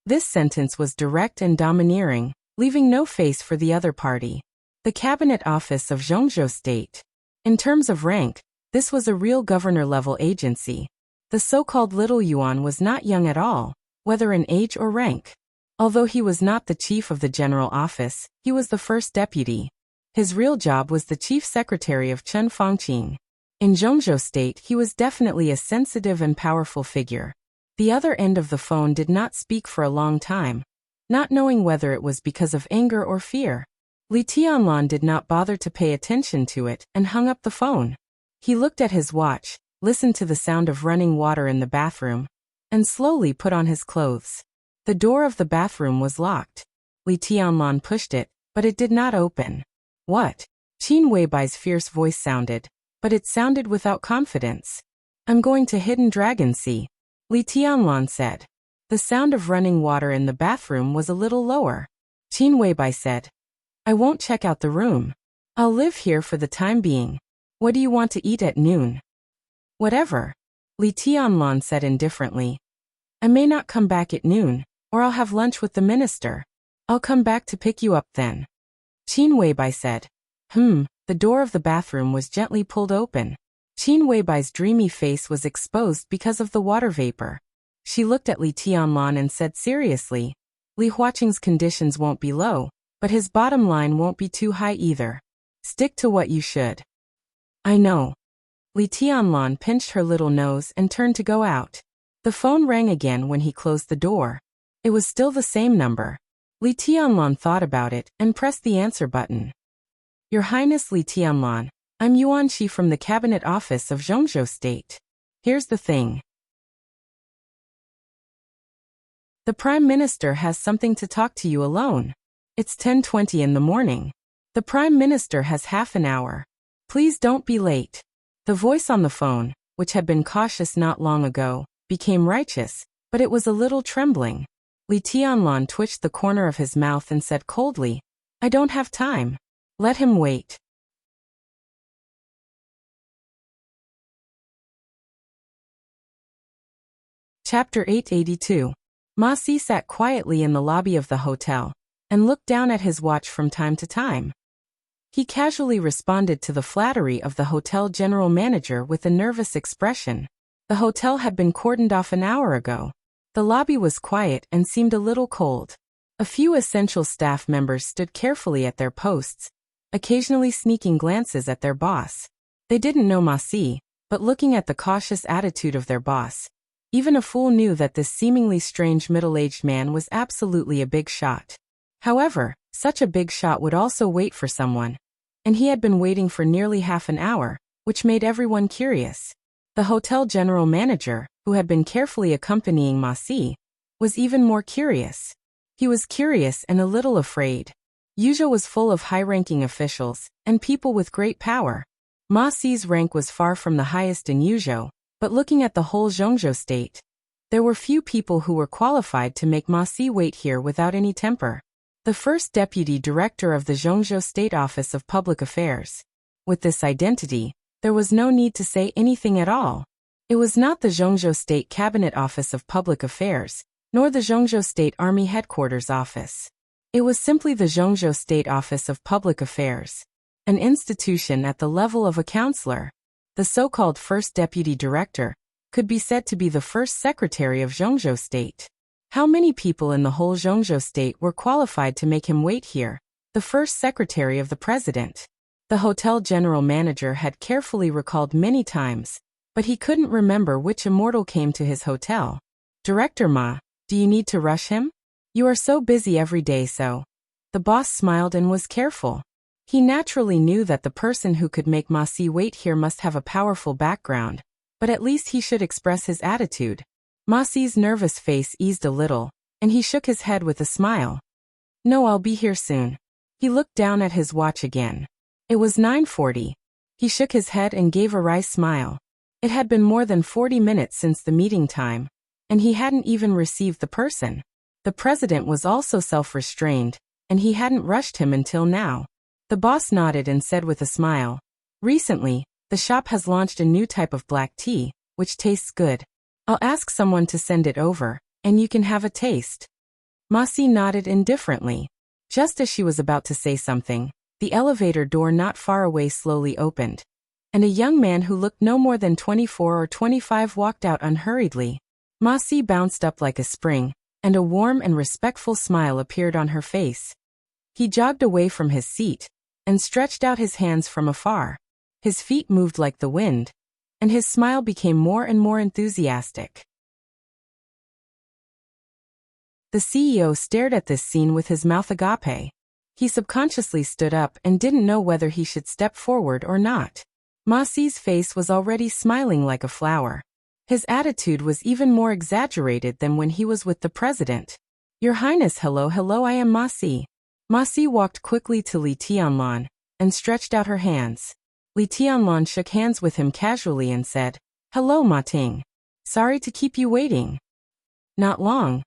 This sentence was direct and domineering, leaving no face for the other party. The Cabinet Office of Zhongzhou State. In terms of rank, this was a real governor-level agency. The so-called Little Yuan was not young at all, whether in age or rank. Although he was not the chief of the general office, he was the first deputy. His real job was the chief secretary of Chen Fangqing. In Zhongzhou State, he was definitely a sensitive and powerful figure. The other end of the phone did not speak for a long time, not knowing whether it was because of anger or fear. Li Tianlan did not bother to pay attention to it and hung up the phone. He looked at his watch, listened to the sound of running water in the bathroom, and slowly put on his clothes. The door of the bathroom was locked. Li Tianlan pushed it, but it did not open. "What?" Qin Weibai's fierce voice sounded, but it sounded without confidence. "I'm going to Hidden Dragon Sea," Li Tianlan said. The sound of running water in the bathroom was a little lower. Qin Weibai said, "I won't check out the room. I'll live here for the time being. What do you want to eat at noon?" "Whatever," Li Tianlan said indifferently. "I may not come back at noon, or I'll have lunch with the minister. I'll come back to pick you up then." Qin Weibai said, The door of the bathroom was gently pulled open. Qin Weibai's dreamy face was exposed because of the water vapor. She looked at Li Tianlan and said seriously, "Li Huaqing's conditions won't be low, but his bottom line won't be too high either. Stick to what you should." "I know." Li Tianlan pinched her little nose and turned to go out. The phone rang again when he closed the door. It was still the same number. Li Tianlan thought about it and pressed the answer button. "Your Highness Li Tianlan, I'm Yuan Shi from the Cabinet Office of Zhongzhou State. Here's the thing. The Prime Minister has something to talk to you alone. It's 10:20 in the morning. The Prime Minister has half an hour. Please don't be late." The voice on the phone, which had been cautious not long ago, became righteous, but it was a little trembling. Li Tianlan twitched the corner of his mouth and said coldly, "I don't have time. Let him wait." Chapter 882. Ma Si sat quietly in the lobby of the hotel and looked down at his watch from time to time. He casually responded to the flattery of the hotel general manager with a nervous expression. The hotel had been cordoned off an hour ago. The lobby was quiet and seemed a little cold. A few essential staff members stood carefully at their posts, occasionally sneaking glances at their boss. They didn't know Ma Si, but looking at the cautious attitude of their boss, even a fool knew that this seemingly strange middle-aged man was absolutely a big shot. However, such a big shot would also wait for someone, and he had been waiting for nearly half an hour, which made everyone curious. The hotel general manager, who had been carefully accompanying Ma Si, was even more curious. He was curious and a little afraid. Yuzhou was full of high-ranking officials and people with great power. Ma Si's rank was far from the highest in Yuzhou, but looking at the whole Zhongzhou state, there were few people who were qualified to make Ma Si wait here without any temper. The first deputy director of the Zhongzhou State Office of Public Affairs. With this identity, there was no need to say anything at all. It was not the Zhongzhou State Cabinet Office of Public Affairs, nor the Zhongzhou State Army Headquarters Office. It was simply the Zhongzhou State Office of Public Affairs, an institution at the level of a counselor. The so-called first deputy director could be said to be the first secretary of Zhongzhou State. How many people in the whole Zhongzhou State were qualified to make him wait here? The first secretary of the president. The hotel general manager had carefully recalled many times, but he couldn't remember which immortal came to his hotel. Director Ma, do you need to rush him? You are so busy every day so. The boss smiled and was careful. He naturally knew that the person who could make Ma Si wait here must have a powerful background, but at least he should express his attitude. Ma Si's nervous face eased a little, and he shook his head with a smile. No, I'll be here soon. He looked down at his watch again. It was 9:40. He shook his head and gave a wry smile. It had been more than 40 minutes since the meeting time, and he hadn't even received the person. The president was also self-restrained, and he hadn't rushed him until now. The boss nodded and said with a smile, recently, the shop has launched a new type of black tea, which tastes good. I'll ask someone to send it over, and you can have a taste. Ma Si nodded indifferently. Just as she was about to say something, the elevator door not far away slowly opened, and a young man who looked no more than 24 or 25 walked out unhurriedly. Ma Si bounced up like a spring, and a warm and respectful smile appeared on her face. He jogged away from his seat, and stretched out his hands from afar. His feet moved like the wind, and his smile became more and more enthusiastic. The CEO stared at this scene with his mouth agape. He subconsciously stood up and didn't know whether he should step forward or not. Ma Si's face was already smiling like a flower. His attitude was even more exaggerated than when he was with the president. Your Highness, hello, I am Ma Si. Ma Si walked quickly to Li Tianlan and stretched out her hands. Li Tianlan shook hands with him casually and said, Hello, Ma Ting. Sorry to keep you waiting. Not long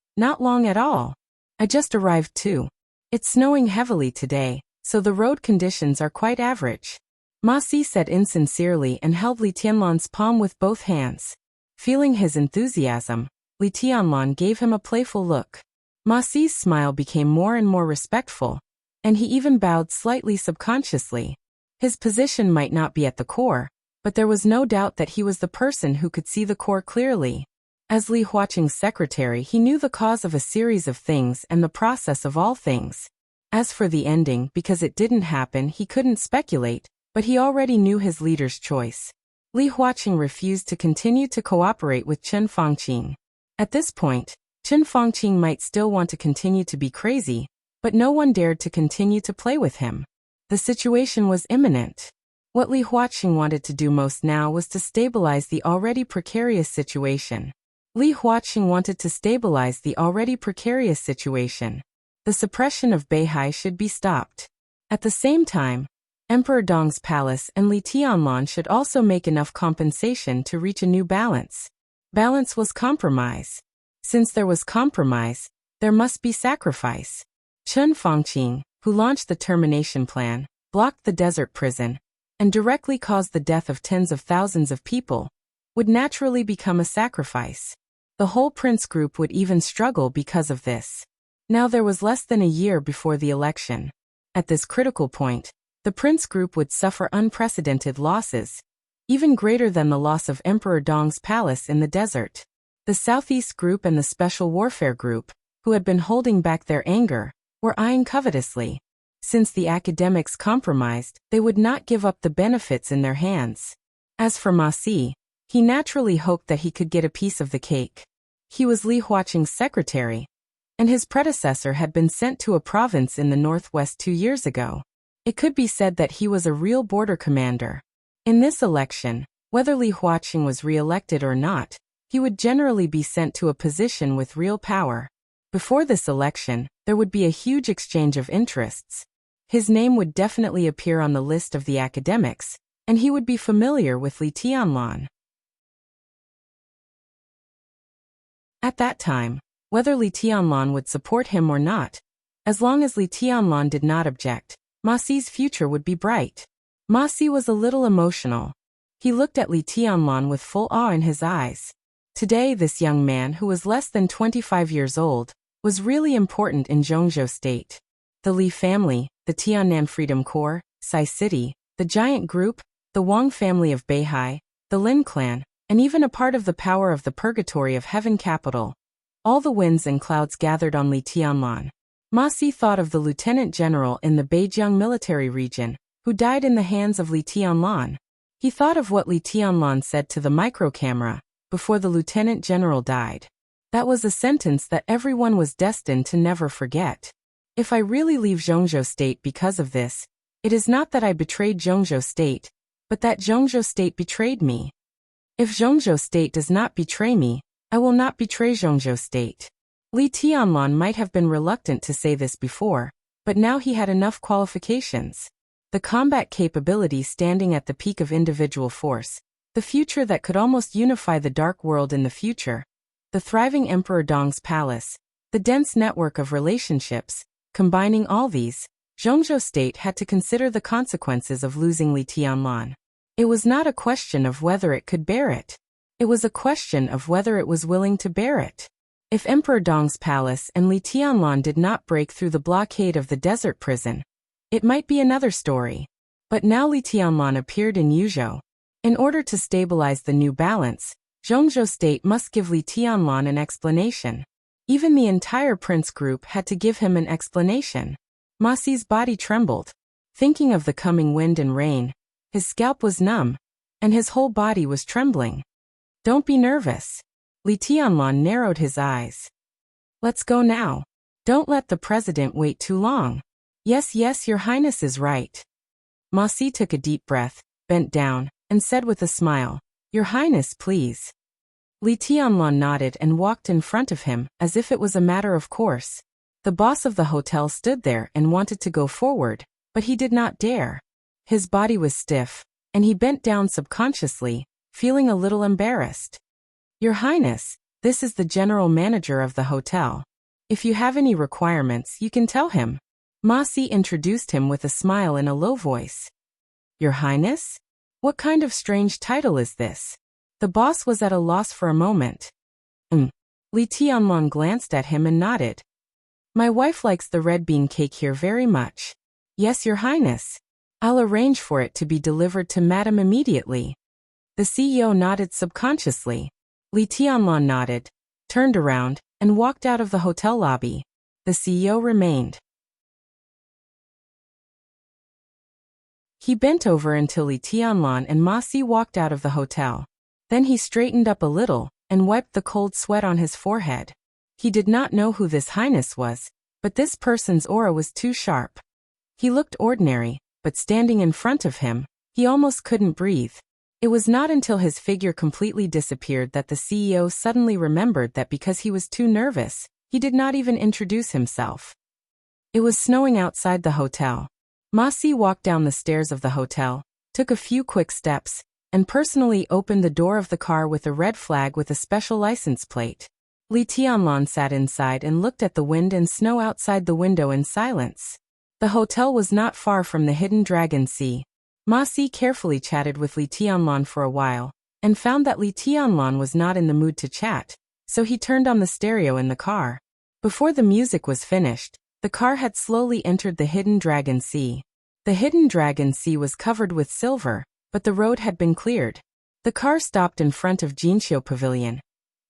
at all. I just arrived too. It's snowing heavily today, so the road conditions are quite average. Ma Si said insincerely and held Li Tianlan's palm with both hands. Feeling his enthusiasm, Li Tianlan gave him a playful look. Ma Si's smile became more and more respectful, and he even bowed slightly subconsciously. His position might not be at the core, but there was no doubt that he was the person who could see the core clearly. As Li Huaqing's secretary, he knew the cause of a series of things and the process of all things. As for the ending, because it didn't happen, he couldn't speculate, but he already knew his leader's choice. Li Huaqing refused to continue to cooperate with Chen Fangqing. At this point, Chen Fangqing might still want to continue to be crazy, but no one dared to continue to play with him. The situation was imminent. What Li Huaqing wanted to do most now was to stabilize the already precarious situation. Li Huaqing wanted to stabilize the already precarious situation. The suppression of Beihai should be stopped. At the same time, Emperor Dong's palace and Li Tianlan should also make enough compensation to reach a new balance. Balance was compromise. Since there was compromise, there must be sacrifice. Chen Fangqing, who launched the termination plan, blocked the desert prison, and directly caused the death of tens of thousands of people, would naturally become a sacrifice. The whole prince group would even struggle because of this. Now there was less than a year before the election. At this critical point, the prince group would suffer unprecedented losses, even greater than the loss of Emperor Dong's palace in the desert. The Southeast Group and the Special Warfare Group, who had been holding back their anger, were eyeing covetously. Since the academics compromised, they would not give up the benefits in their hands. As for Ma Si, he naturally hoped that he could get a piece of the cake. He was Li Huaqing's secretary, and his predecessor had been sent to a province in the northwest 2 years ago. It could be said that he was a real border commander. In this election, whether Li Huaqing was re-elected or not, he would generally be sent to a position with real power. Before this election, there would be a huge exchange of interests. His name would definitely appear on the list of the academics, and he would be familiar with Li Tianlan. At that time, whether Li Tianlan would support him or not, as long as Li Tianlan did not object, Ma Si's future would be bright. Ma Si was a little emotional. He looked at Li Tianlan with full awe in his eyes. Today this young man, who was less than 25 years old, was really important in Zhongzhou State. The Li family, the Tiannan Freedom Corps, Sai City, the Giant Group, the Wang family of Beihai, the Lin clan, and even a part of the power of the Purgatory of Heaven capital. All the winds and clouds gathered on Li Tianlan. Ma Si thought of the lieutenant general in the Beijiang military region, who died in the hands of Li Tianlan. He thought of what Li Tianlan said to the microcamera before the lieutenant general died. That was a sentence that everyone was destined to never forget. If I really leave Zhongzhou State because of this, it is not that I betrayed Zhongzhou State, but that Zhongzhou State betrayed me. If Zhongzhou State does not betray me, I will not betray Zhongzhou State. Li Tianlan might have been reluctant to say this before, but now he had enough qualifications. The combat capability standing at the peak of individual force, the future that could almost unify the dark world in the future, the thriving Emperor Dong's palace, the dense network of relationships, combining all these, Zhongzhou State had to consider the consequences of losing Li Tianlan. It was not a question of whether it could bear it. It was a question of whether it was willing to bear it. If Emperor Dong's palace and Li Tianlan did not break through the blockade of the desert prison, it might be another story. But now Li Tianlan appeared in Yuzhou. In order to stabilize the new balance, Zhongzhou State must give Li Tianlan an explanation. Even the entire prince group had to give him an explanation. Ma Si's body trembled. Thinking of the coming wind and rain, his scalp was numb, and his whole body was trembling. Don't be nervous. Li Tianlan narrowed his eyes. Let's go now. Don't let the president wait too long. Yes, your highness is right. Ma Si took a deep breath, bent down, and said with a smile, Your Highness, please. Li Tianlan nodded and walked in front of him, as if it was a matter of course. The boss of the hotel stood there and wanted to go forward, but he did not dare. His body was stiff, and he bent down subconsciously, feeling a little embarrassed. Your Highness, this is the general manager of the hotel. If you have any requirements, you can tell him. Ma Si introduced him with a smile in a low voice. Your Highness? What kind of strange title is this? The boss was at a loss for a moment. Li Tianlan glanced at him and nodded. My wife likes the red bean cake here very much. Yes, Your Highness. I'll arrange for it to be delivered to Madam immediately. The CEO nodded subconsciously. Li Tianlan nodded, turned around, and walked out of the hotel lobby. The CEO remained. He bent over until Li Tianlan and Ma Si walked out of the hotel. Then he straightened up a little and wiped the cold sweat on his forehead. He did not know who this highness was, but this person's aura was too sharp. He looked ordinary, but standing in front of him, he almost couldn't breathe. It was not until his figure completely disappeared that the CEO suddenly remembered that because he was too nervous, he did not even introduce himself. It was snowing outside the hotel. Ma Si walked down the stairs of the hotel, took a few quick steps, and personally opened the door of the car with a red flag with a special license plate. Li Tianlan sat inside and looked at the wind and snow outside the window in silence. The hotel was not far from the hidden Dragon Sea. Ma Si carefully chatted with Li Tianlan for a while, and found that Li Tianlan was not in the mood to chat, so he turned on the stereo in the car. Before the music was finished, the car had slowly entered the hidden Dragon Sea. The hidden Dragon Sea was covered with silver, but the road had been cleared. The car stopped in front of Jinqiu Pavilion.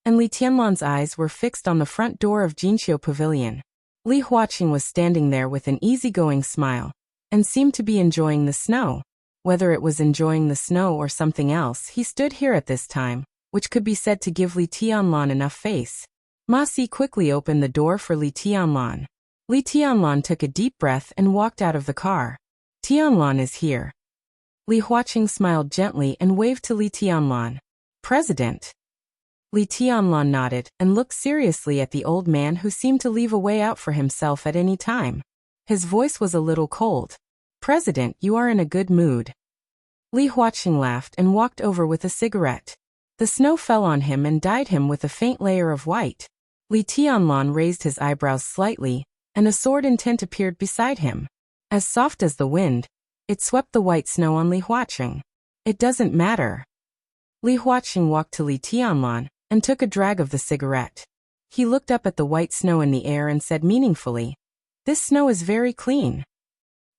and Li Tianlan's eyes were fixed on the front door of Jinqiu Pavilion. Li Huaqing was standing there with an easygoing smile, and seemed to be enjoying the snow. Whether it was enjoying the snow or something else, he stood here at this time, which could be said to give Li Tianlan enough face. Ma Si quickly opened the door for Li Tianlan. Li Tianlan took a deep breath and walked out of the car. Tianlan is here. Li Huaqing smiled gently and waved to Li Tianlan. President. Li Tianlan nodded and looked seriously at the old man who seemed to leave a way out for himself at any time. His voice was a little cold. President, you are in a good mood. Li Huaqing laughed and walked over with a cigarette. The snow fell on him and dyed him with a faint layer of white. Li Tianlan raised his eyebrows slightly, and a sword in tint appeared beside him. As soft as the wind, it swept the white snow on Li Huaqing. It doesn't matter. Li Huaqing walked to Li Tianlan and took a drag of the cigarette. He looked up at the white snow in the air and said meaningfully, "This snow is very clean."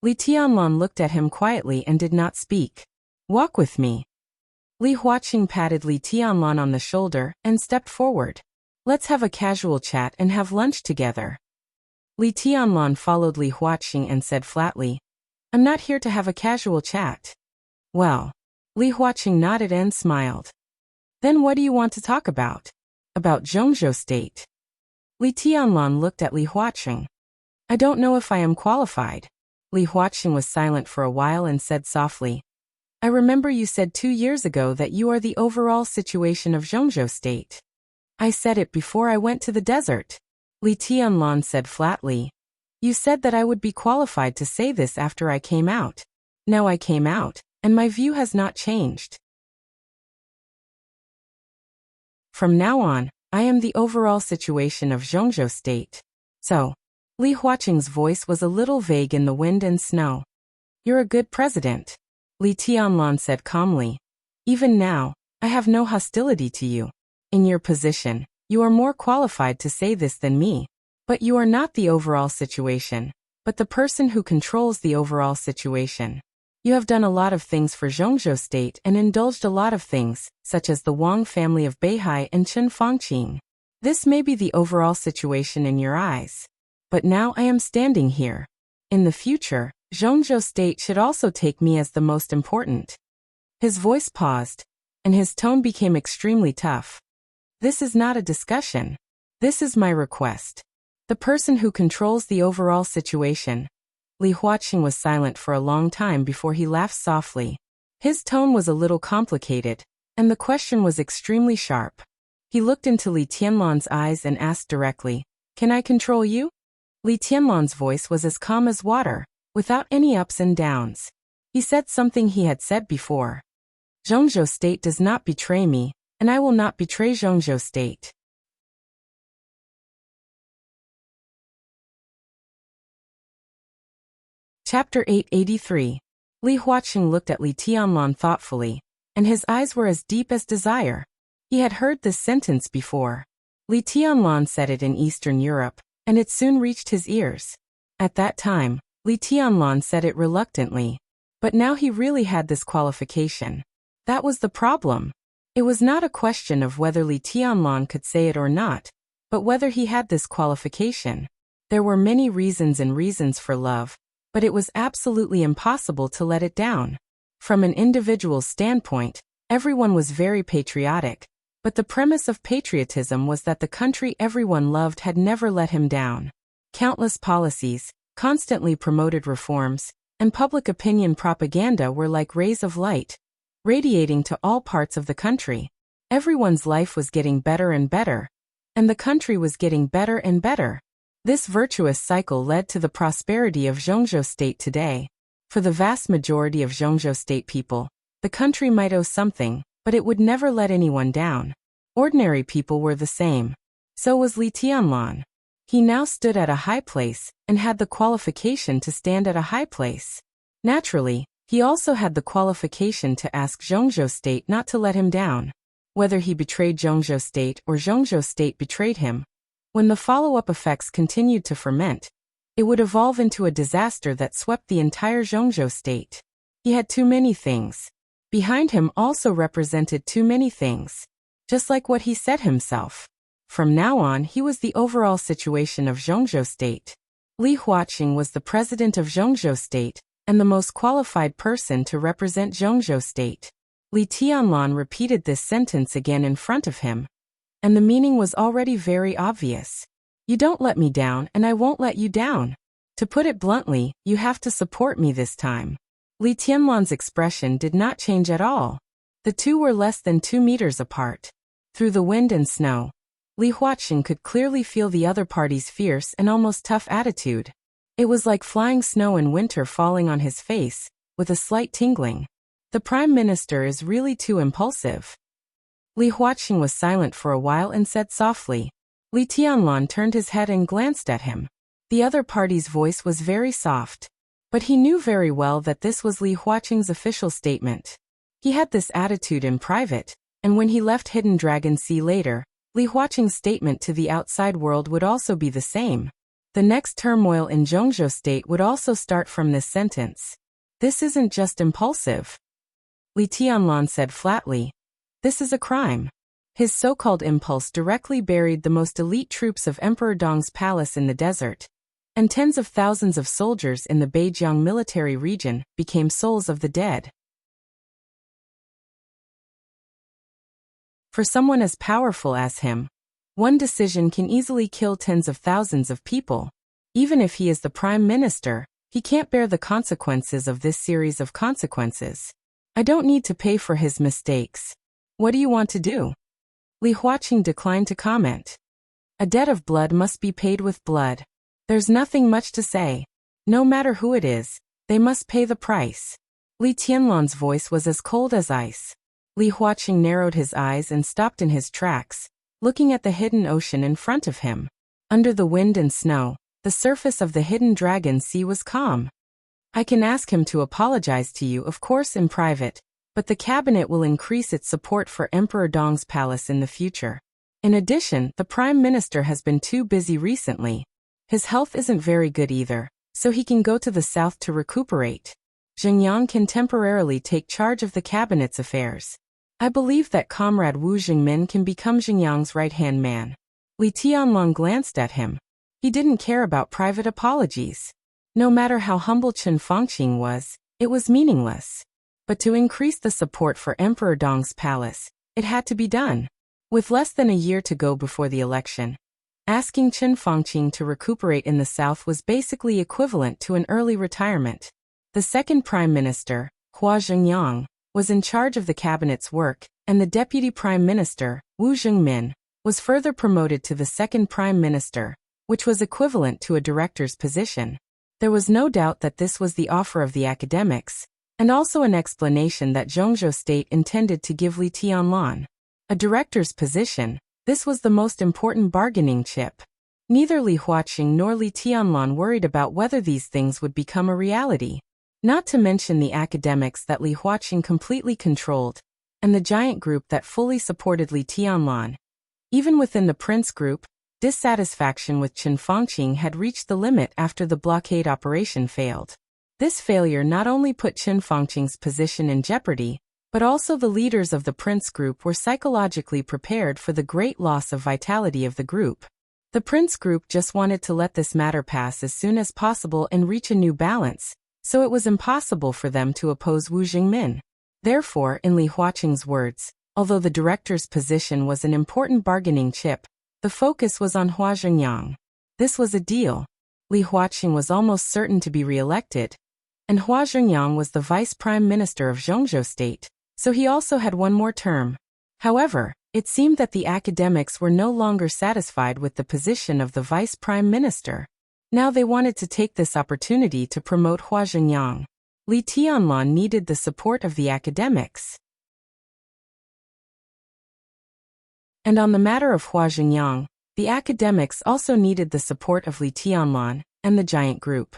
Li Tianlan looked at him quietly and did not speak. Walk with me. Li Huaqing patted Li Tianlan on the shoulder and stepped forward. Let's have a casual chat and have lunch together. Li Tianlan followed Li Huaqing and said flatly, I'm not here to have a casual chat. Well. Li Huaqing nodded and smiled. Then what do you want to talk about? About Zhongzhou State. Li Tianlan looked at Li Huaqing. I don't know if I am qualified. Li Huaqing was silent for a while and said softly, I remember you said 2 years ago that you are the overall situation of Zhongzhou State. I said it before I went to the desert. Li Tianlan said flatly. You said that I would be qualified to say this after I came out. Now I came out, and my view has not changed. From now on, I am the overall situation of Zhongzhou State. So, Li Huaqing's voice was a little vague in the wind and snow. You're a good president. Li Tianlan said calmly. Even now, I have no hostility to you. In your position, you are more qualified to say this than me. But you are not the overall situation, but the person who controls the overall situation. You have done a lot of things for Zhongzhou State and indulged a lot of things, such as the Wang family of Beihai and Chen Fangqing. This may be the overall situation in your eyes. But now I am standing here. In the future, Zhongzhou State should also take me as the most important. His voice paused, and his tone became extremely tough. This is not a discussion. This is my request. The person who controls the overall situation. Li Huaqing was silent for a long time before he laughed softly. His tone was a little complicated, and the question was extremely sharp. He looked into Li Tianlan's eyes and asked directly, Can I control you? Li Tianlan's voice was as calm as water, without any ups and downs. He said something he had said before. Zhongzhou State does not betray me, and I will not betray Zhongzhou State. Chapter 883. Li Huaqing looked at Li Tianlan thoughtfully, and his eyes were as deep as desire. He had heard this sentence before. Li Tianlan said it in Eastern Europe, and it soon reached his ears. At that time, Li Tianlan said it reluctantly. But now he really had this qualification. That was the problem. It was not a question of whether Li Tianlan could say it or not, but whether he had this qualification. There were many reasons for love, but it was absolutely impossible to let it down. From an individual's standpoint, everyone was very patriotic, but the premise of patriotism was that the country everyone loved had never let him down. Countless policies, constantly promoted reforms, and public opinion propaganda were like rays of light, radiating to all parts of the country. Everyone's life was getting better and better, and the country was getting better and better. This virtuous cycle led to the prosperity of Zhongzhou State today. For the vast majority of Zhongzhou State people, the country might owe something, but it would never let anyone down. Ordinary people were the same. So was Li Tianlan. He now stood at a high place, and had the qualification to stand at a high place. Naturally, he also had the qualification to ask Zhongzhou State not to let him down. Whether he betrayed Zhongzhou State or Zhongzhou State betrayed him, when the follow-up effects continued to ferment, it would evolve into a disaster that swept the entire Zhongzhou State. He had too many things. Behind him also represented too many things. just like what he said himself. From now on, he was the overall situation of Zhongzhou State. Li Huaqing was the president of Zhongzhou State, and the most qualified person to represent Zhongzhou State. Li Tianlan repeated this sentence again in front of him, and the meaning was already very obvious. You don't let me down, and I won't let you down. To put it bluntly, you have to support me this time. Li Tianlan's expression did not change at all. The two were less than 2 meters apart. Through the wind and snow, Li Huaqing could clearly feel the other party's fierce and almost tough attitude. It was like flying snow in winter falling on his face, with a slight tingling. The Prime Minister is really too impulsive. Li Huaqing was silent for a while and said softly. Li Tianlan turned his head and glanced at him. The other party's voice was very soft, but he knew very well that this was Li Huaqing's official statement. He had this attitude in private, and when he left Hidden Dragon Sea later, Li Huaqing's statement to the outside world would also be the same. The next turmoil in Zhongzhou State would also start from this sentence. This isn't just impulsive. Li Tianlan said flatly. This is a crime. His so-called impulse directly buried the most elite troops of Emperor Dong's palace in the desert, and tens of thousands of soldiers in the Beijiang military region became souls of the dead. For someone as powerful as him, one decision can easily kill tens of thousands of people. Even if he is the prime minister, he can't bear the consequences of this series of consequences. I don't need to pay for his mistakes. What do you want to do? Li Huaqing declined to comment. A debt of blood must be paid with blood. There's nothing much to say. No matter who it is, they must pay the price. Li Tianlan's voice was as cold as ice. Li Huaqing narrowed his eyes and stopped in his tracks, looking at the hidden ocean in front of him. Under the wind and snow, the surface of the Hidden Dragon Sea was calm. I can ask him to apologize to you, of course, in private, but the cabinet will increase its support for Emperor Dong's palace in the future. In addition, the Prime Minister has been too busy recently. His health isn't very good either, so he can go to the south to recuperate. Xingyang can temporarily take charge of the cabinet's affairs. I believe that Comrade Wu Jingmin can become Xingyang's right-hand man. Li Tianlan glanced at him. He didn't care about private apologies. No matter how humble Chen Fangqing was, it was meaningless. But to increase the support for Emperor Dong's palace, it had to be done. With less than a year to go before the election, asking Chen Fangqing to recuperate in the south was basically equivalent to an early retirement. The second Prime Minister, Hua Zhengyang, was in charge of the cabinet's work, and the Deputy Prime Minister, Wu Jingmin, was further promoted to the second Prime Minister, which was equivalent to a director's position. There was no doubt that this was the offer of the academics, and also an explanation that Zhongzhou State intended to give Li Tianlan. A director's position, this was the most important bargaining chip. Neither Li Huaqing nor Li Tianlan worried about whether these things would become a reality. Not to mention the academics that Li Huaqing completely controlled, and the giant group that fully supported Li Tianlan. Even within the Prince group, dissatisfaction with Chen Fangqing had reached the limit after the blockade operation failed. This failure not only put Chen Fangqing's position in jeopardy, but also the leaders of the Prince group were psychologically prepared for the great loss of vitality of the group. The Prince group just wanted to let this matter pass as soon as possible and reach a new balance, so it was impossible for them to oppose Wu Jingmin. Therefore, in Li Huaqing's words, although the director's position was an important bargaining chip, the focus was on Hua Zhengyang. This was a deal. Li Huaqing was almost certain to be re-elected, and Hua Zhengyang was the vice prime minister of Zhongzhou State, so he also had one more term. However, it seemed that the academics were no longer satisfied with the position of the vice prime minister. Now they wanted to take this opportunity to promote Hua Zhengyang. Li Tianlan needed the support of the academics. And on the matter of Hua Zhengyang, the academics also needed the support of Li Tianlan and the giant group.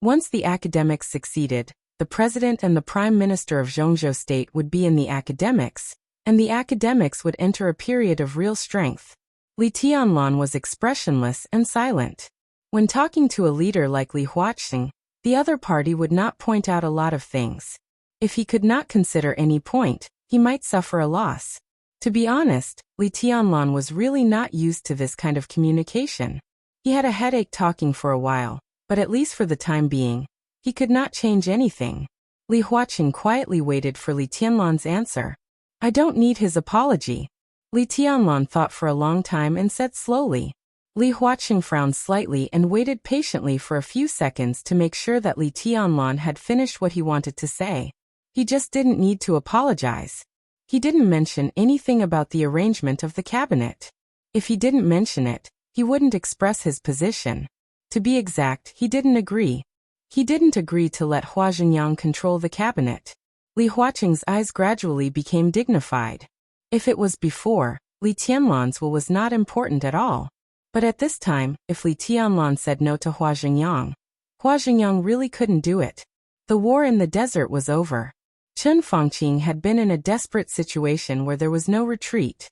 Once the academics succeeded, the president and the prime minister of Zhongzhou State would be in the academics, and the academics would enter a period of real strength. Li Tianlan was expressionless and silent. When talking to a leader like Li Huaqing, the other party would not point out a lot of things. If he could not consider any point, he might suffer a loss. To be honest, Li Tianlan was really not used to this kind of communication. He had a headache talking for a while, but at least for the time being, he could not change anything. Li Huaqing quietly waited for Li Tianlan's answer. I don't need his apology. Li Tianlan thought for a long time and said slowly. Li Huaqing frowned slightly and waited patiently for a few seconds to make sure that Li Tianlan had finished what he wanted to say. He just didn't need to apologize. He didn't mention anything about the arrangement of the cabinet. If he didn't mention it, he wouldn't express his position. To be exact, he didn't agree. He didn't agree to let Hua Xingyang control the cabinet. Li Huaqing's eyes gradually became dignified. If it was before, Li Tianlan's will was not important at all. But at this time, if Li Tianlan said no to Hua Xingyang really couldn't do it. The war in the desert was over. Chen Fangqing had been in a desperate situation where there was no retreat.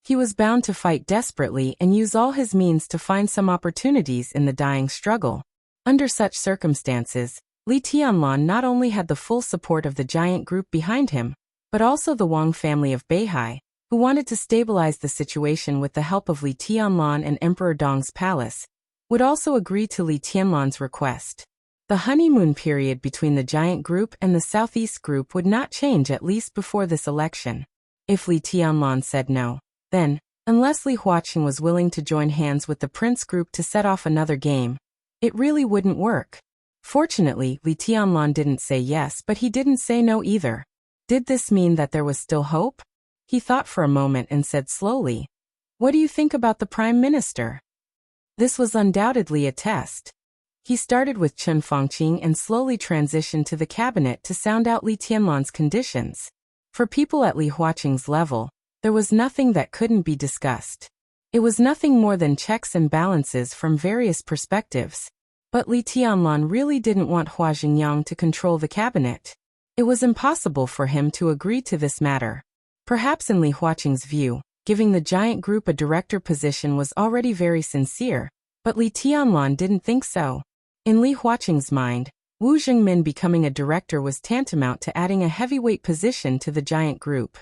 He was bound to fight desperately and use all his means to find some opportunities in the dying struggle. Under such circumstances, Li Tianlan not only had the full support of the giant group behind him, but also the Wang family of Beihai, who wanted to stabilize the situation with the help of Li Tianlan and Emperor Dong's palace, would also agree to Li Tianlan's request. The honeymoon period between the giant group and the southeast group would not change at least before this election. If Li Tianlan said no, then, unless Li Huaqing was willing to join hands with the prince group to set off another game, it really wouldn't work. Fortunately, Li Tianlan didn't say yes, but he didn't say no either. Did this mean that there was still hope? He thought for a moment and said slowly, "What do you think about the Prime Minister?" This was undoubtedly a test. He started with Chen Fangqing and slowly transitioned to the cabinet to sound out Li Tianlan's conditions. For people at Li Huaqing's level, there was nothing that couldn't be discussed. It was nothing more than checks and balances from various perspectives. But Li Tianlan really didn't want Hua Xingyang to control the cabinet. It was impossible for him to agree to this matter. Perhaps in Li Huaqing's view, giving the giant group a director position was already very sincere, but Li Tianlan didn't think so. In Li Huaqing's mind, Wu Jingmin becoming a director was tantamount to adding a heavyweight position to the giant group.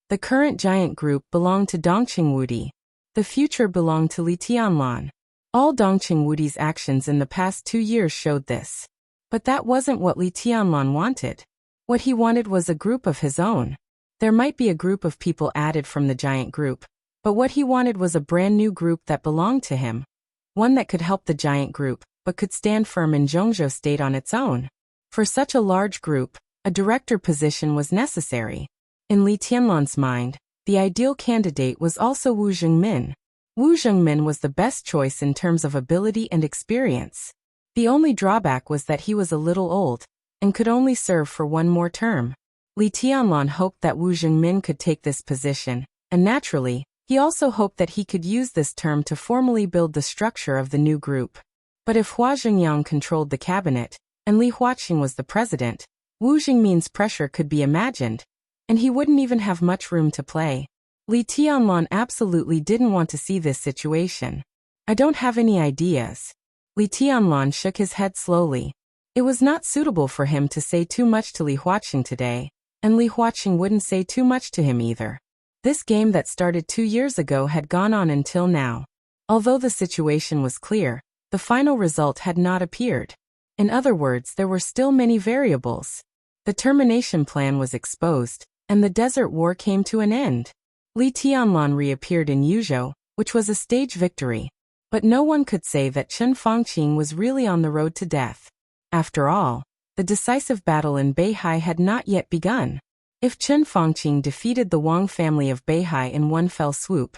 The current giant group belonged to Dongqing Wudi. The future belonged to Li Tianlan. All Dongqing Wudi's actions in the past 2 years showed this. But that wasn't what Li Tianlan wanted. What he wanted was a group of his own. There might be a group of people added from the giant group, but what he wanted was a brand new group that belonged to him. One that could help the giant group, but could stand firm in Zhongzhou state on its own. For such a large group, a director position was necessary. In Li Tianlan's mind, the ideal candidate was also Wu Jingmin. Wu Jingmin was the best choice in terms of ability and experience. The only drawback was that he was a little old, and could only serve for one more term. Li Tianlan hoped that Wu Jingmin could take this position, and naturally, he also hoped that he could use this term to formally build the structure of the new group. But if Hua Xingyang controlled the cabinet, and Li Huaqing was the president, Wu Jingmin's pressure could be imagined, and he wouldn't even have much room to play. Li Tianlan absolutely didn't want to see this situation. I don't have any ideas. Li Tianlan shook his head slowly. It was not suitable for him to say too much to Li Huaqing today, and Li Huaqing wouldn't say too much to him either. This game that started 2 years ago had gone on until now. Although the situation was clear, the final result had not appeared. In other words, there were still many variables. The termination plan was exposed, and the desert war came to an end. Li Tianlan reappeared in Yuzhou, which was a stage victory. But no one could say that Chen Fangqing was really on the road to death. After all, the decisive battle in Beihai had not yet begun. If Chen Fangqing defeated the Wang family of Beihai in one fell swoop,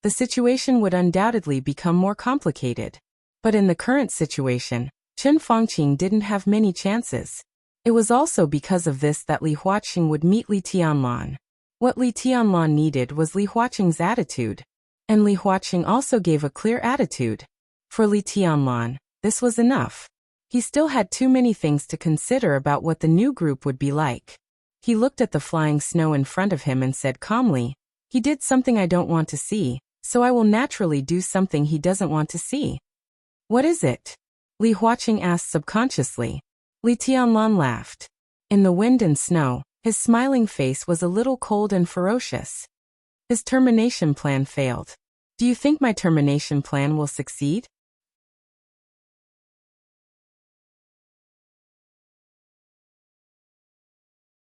the situation would undoubtedly become more complicated. But in the current situation, Chen Fangqing didn't have many chances. It was also because of this that Li Huaqing would meet Li Tianlan. What Li Tianlan needed was Li Huaqing's attitude. And Li Huaqing also gave a clear attitude. For Li Tianlan, this was enough. He still had too many things to consider about what the new group would be like. He looked at the flying snow in front of him and said calmly, "He did something I don't want to see, so I will naturally do something he doesn't want to see." "What is it?" Li Huaqing asked subconsciously. Li Tianlan laughed. In the wind and snow, His smiling face was a little cold and ferocious. His termination plan failed. Do you think my termination plan will succeed?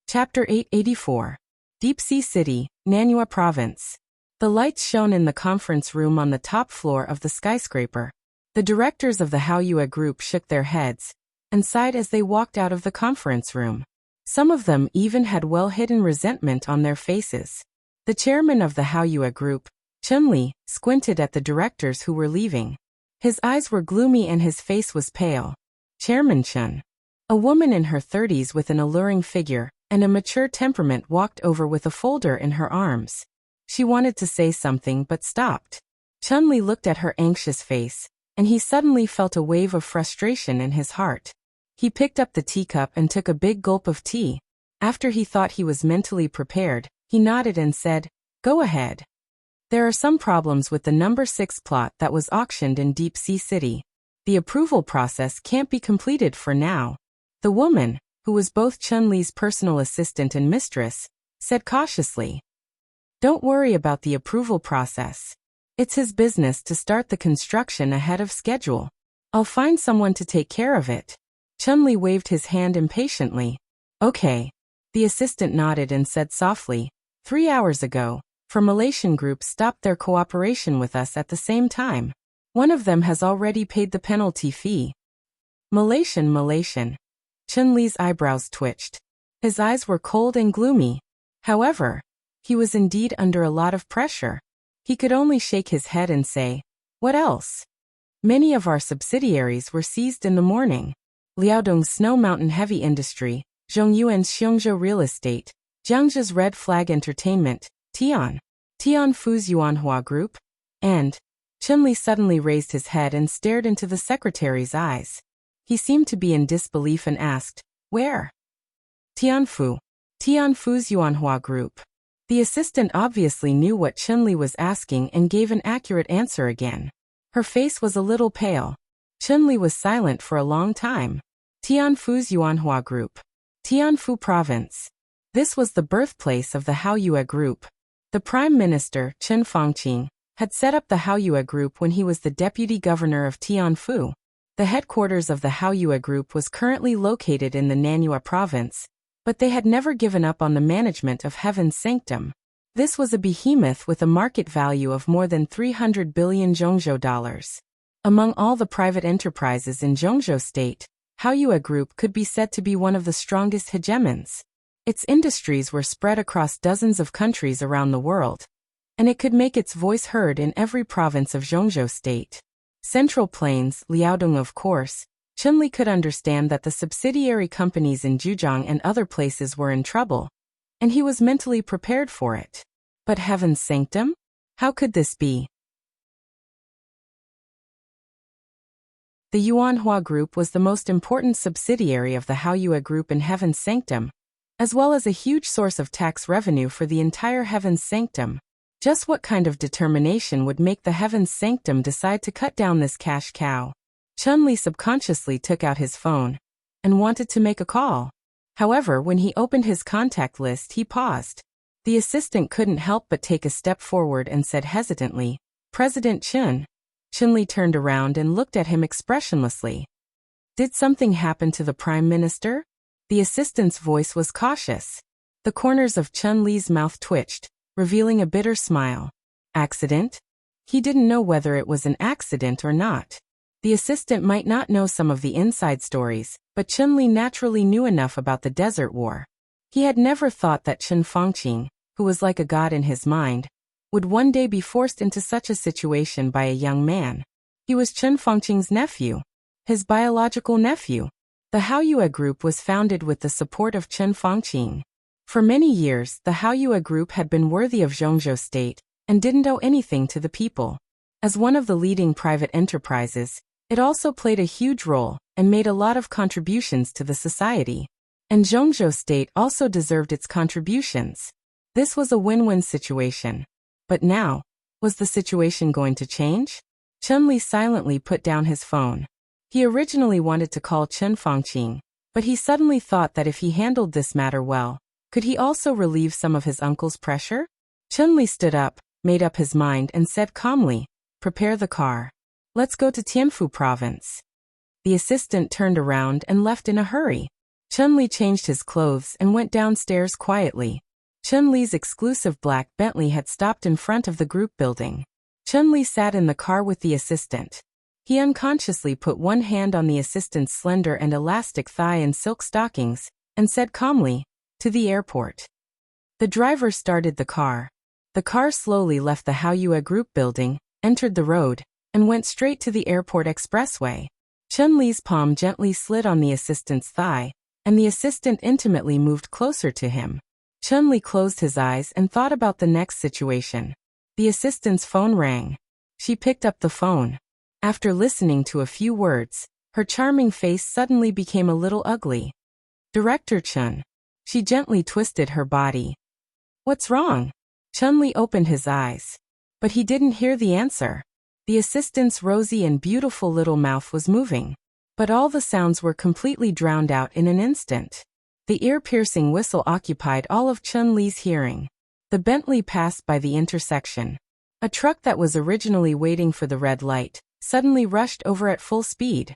Chapter 884. Deep Sea City, Nanua Province. The lights shone in the conference room on the top floor of the skyscraper. The directors of the Haoyue Group shook their heads and sighed as they walked out of the conference room. Some of them even had well-hidden resentment on their faces. The chairman of the Haoyue Group, Chun-Li, squinted at the directors who were leaving. His eyes were gloomy and his face was pale. Chairman Chun. A woman in her 30s with an alluring figure and a mature temperament walked over with a folder in her arms. She wanted to say something but stopped. Chun-Li looked at her anxious face, and he suddenly felt a wave of frustration in his heart. He picked up the teacup and took a big gulp of tea. After he thought he was mentally prepared, he nodded and said, "Go ahead. There are some problems with the number 6 plot that was auctioned in Deep Sea City. The approval process can't be completed for now." The woman, who was both Chun-Li's personal assistant and mistress, said cautiously, "Don't worry about the approval process. It's his business to start the construction ahead of schedule. I'll find someone to take care of it." Chun-Li waved his hand impatiently. "Okay." The assistant nodded and said softly, 3 hours ago, Malaysian groups stopped their cooperation with us at the same time. One of them has already paid the penalty fee." Malaysian. Chun-Li's eyebrows twitched. His eyes were cold and gloomy. However, he was indeed under a lot of pressure. He could only shake his head and say, "What else?" "Many of our subsidiaries were seized in the morning. Liaodong's Snow Mountain Heavy Industry, Zhongyuan's Xiongzhou Real Estate, Jiangzhe's Red Flag Entertainment, Tianfu's Yuanhua Group, and..." Chun-Li suddenly raised his head and stared into the secretary's eyes. He seemed to be in disbelief and asked, "Where?" Tianfu's Yuanhua Group." The assistant obviously knew what Chun-Li was asking and gave an accurate answer again. Her face was a little pale. Chun-Li was silent for a long time. Tianfu's Yuanhua Group. Tianfu Province. This was the birthplace of the Haoyue Group. The Prime Minister, Chen Fangqing, had set up the Haoyue Group when he was the deputy governor of Tianfu. The headquarters of the Haoyue Group was currently located in the Nanua Province, but they had never given up on the management of Heaven's Sanctum. This was a behemoth with a market value of more than 300 billion Zhongzhou dollars. Among all the private enterprises in Zhongzhou State, Haoyue Group could be said to be one of the strongest hegemons. Its industries were spread across dozens of countries around the world, and it could make its voice heard in every province of Zhongzhou State. Central Plains, Liaodong of course. Chun-Li could understand that the subsidiary companies in Zhejiang and other places were in trouble, and he was mentally prepared for it. But Heaven's Sanctum? How could this be? The Yuanhua Group was the most important subsidiary of the Haoyue Group in Heaven's Sanctum, as well as a huge source of tax revenue for the entire Heaven's Sanctum. Just what kind of determination would make the Heaven's Sanctum decide to cut down this cash cow? Chun-Li subconsciously took out his phone and wanted to make a call. However, when he opened his contact list, he paused. The assistant couldn't help but take a step forward and said hesitantly, "President Chun." Chun-Li turned around and looked at him expressionlessly. "Did something happen to the Prime Minister?" The assistant's voice was cautious. The corners of Chun-Li's mouth twitched, revealing a bitter smile. "Accident?" He didn't know whether it was an accident or not. The assistant might not know some of the inside stories, but Chun-Li naturally knew enough about the Desert War. He had never thought that Chen Fangqing, who was like a god in his mind, would one day be forced into such a situation by a young man. He was Chen Fangqing's nephew, his biological nephew. The Haoyue Group was founded with the support of Chen Fangqing. For many years, the Haoyue Group had been worthy of Zhongzhou State and didn't owe anything to the people. As one of the leading private enterprises, it also played a huge role and made a lot of contributions to the society. And Zhongzhou State also deserved its contributions. This was a win-win situation. But now, was the situation going to change? Chun-Li silently put down his phone. He originally wanted to call Chen Fangqing, but he suddenly thought that if he handled this matter well, Could he also relieve some of his uncle's pressure? Chun-Li stood up, made up his mind and said calmly, "Prepare the car. Let's go to Tianfu province." The assistant turned around and left in a hurry. Chun-Li changed his clothes and went downstairs quietly. Chun-Li's exclusive black Bentley had stopped in front of the group building. Chun-Li sat in the car with the assistant. He unconsciously put one hand on the assistant's slender and elastic thigh in silk stockings, and said calmly, "To the airport." The driver started the car. The car slowly left the Haoyue group building, entered the road, and went straight to the airport expressway. Chun-Li's palm gently slid on the assistant's thigh, and the assistant intimately moved closer to him. Chun-Li closed his eyes and thought about the next situation. The assistant's phone rang. She picked up the phone. After listening to a few words, her charming face suddenly became a little ugly. "Director Chun." She gently twisted her body. "What's wrong?" Chun-Li opened his eyes. But he didn't hear the answer. The assistant's rosy and beautiful little mouth was moving. But all the sounds were completely drowned out in an instant. The ear-piercing whistle occupied all of Chun-Li's hearing. The Bentley passed by the intersection. A truck that was originally waiting for the red light suddenly rushed over at full speed.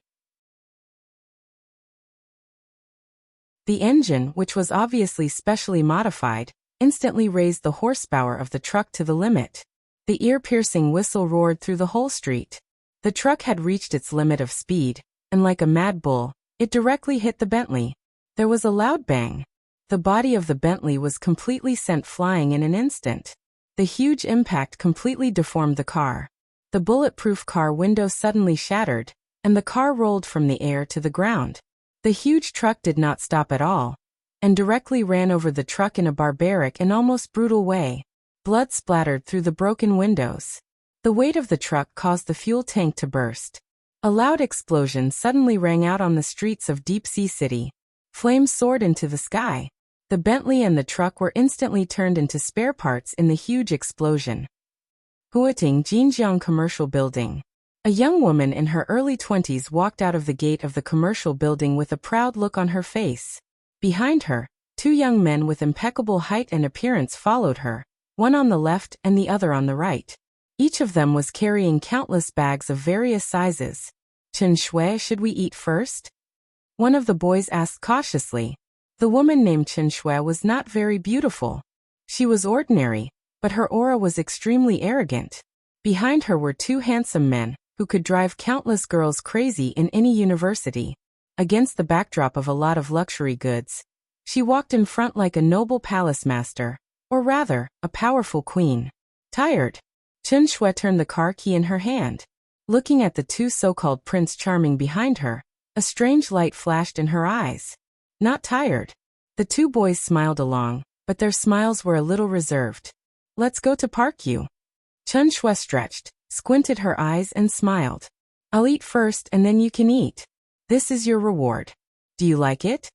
The engine, which was obviously specially modified, instantly raised the horsepower of the truck to the limit. The ear-piercing whistle roared through the whole street. The truck had reached its limit of speed, and like a mad bull, it directly hit the Bentley. There was a loud bang. The body of the Bentley was completely sent flying in an instant. The huge impact completely deformed the car. The bulletproof car window suddenly shattered, and the car rolled from the air to the ground. The huge truck did not stop at all, and directly ran over the truck in a barbaric and almost brutal way. Blood splattered through the broken windows. The weight of the truck caused the fuel tank to burst. A loud explosion suddenly rang out on the streets of Deep Sea City. Flames soared into the sky. The Bentley and the truck were instantly turned into spare parts in the huge explosion. Huating Jinjiang Commercial Building. A young woman in her early 20s walked out of the gate of the commercial building with a proud look on her face. Behind her, two young men with impeccable height and appearance followed her, one on the left and the other on the right. Each of them was carrying countless bags of various sizes. "Chen Shui, should we eat first?" One of the boys asked cautiously. The woman named Chen Shui was not very beautiful. She was ordinary, but her aura was extremely arrogant. Behind her were two handsome men, who could drive countless girls crazy in any university. Against the backdrop of a lot of luxury goods, she walked in front like a noble palace master, or rather, a powerful queen. Tired? Chen Shui turned the car key in her hand. Looking at the two so-called Prince Charming behind her, a strange light flashed in her eyes. Not tired. The two boys smiled along, but their smiles were a little reserved. "Let's go to Park U." Chen Shui stretched, squinted her eyes and smiled. "I'll eat first and then you can eat. This is your reward. Do you like it?"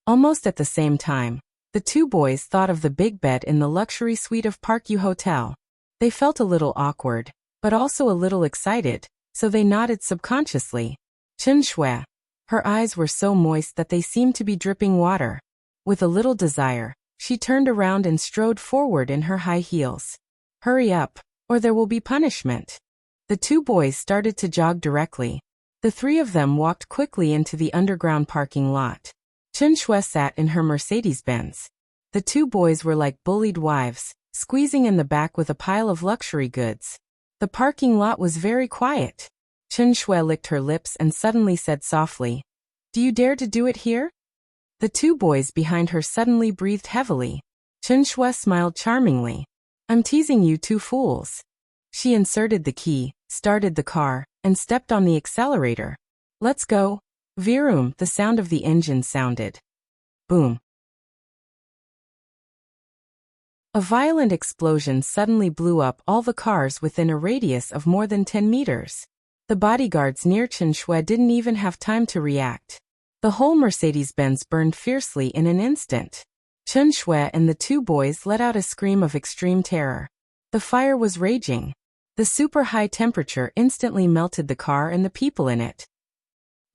Almost at the same time, the two boys thought of the big bed in the luxury suite of Park U Hotel. They felt a little awkward, but also a little excited, so they nodded subconsciously. Chen Shui. Her eyes were so moist that they seemed to be dripping water. With a little desire, she turned around and strode forward in her high heels. "Hurry up, or there will be punishment." The two boys started to jog directly. The three of them walked quickly into the underground parking lot. Chen Shui sat in her Mercedes-Benz. The two boys were like bullied wives, squeezing in the back with a pile of luxury goods. The parking lot was very quiet. Chen Shui licked her lips and suddenly said softly, "Do you dare to do it here?" The two boys behind her suddenly breathed heavily. Chen Shui smiled charmingly. "I'm teasing you two fools." She inserted the key, started the car, and stepped on the accelerator. "Let's go." Vroom, the sound of the engine sounded. Boom. A violent explosion suddenly blew up all the cars within a radius of more than 10 meters. The bodyguards near Chen Shui didn't even have time to react. The whole Mercedes-Benz burned fiercely in an instant. Chen Shui and the two boys let out a scream of extreme terror. The fire was raging. The super high temperature instantly melted the car and the people in it.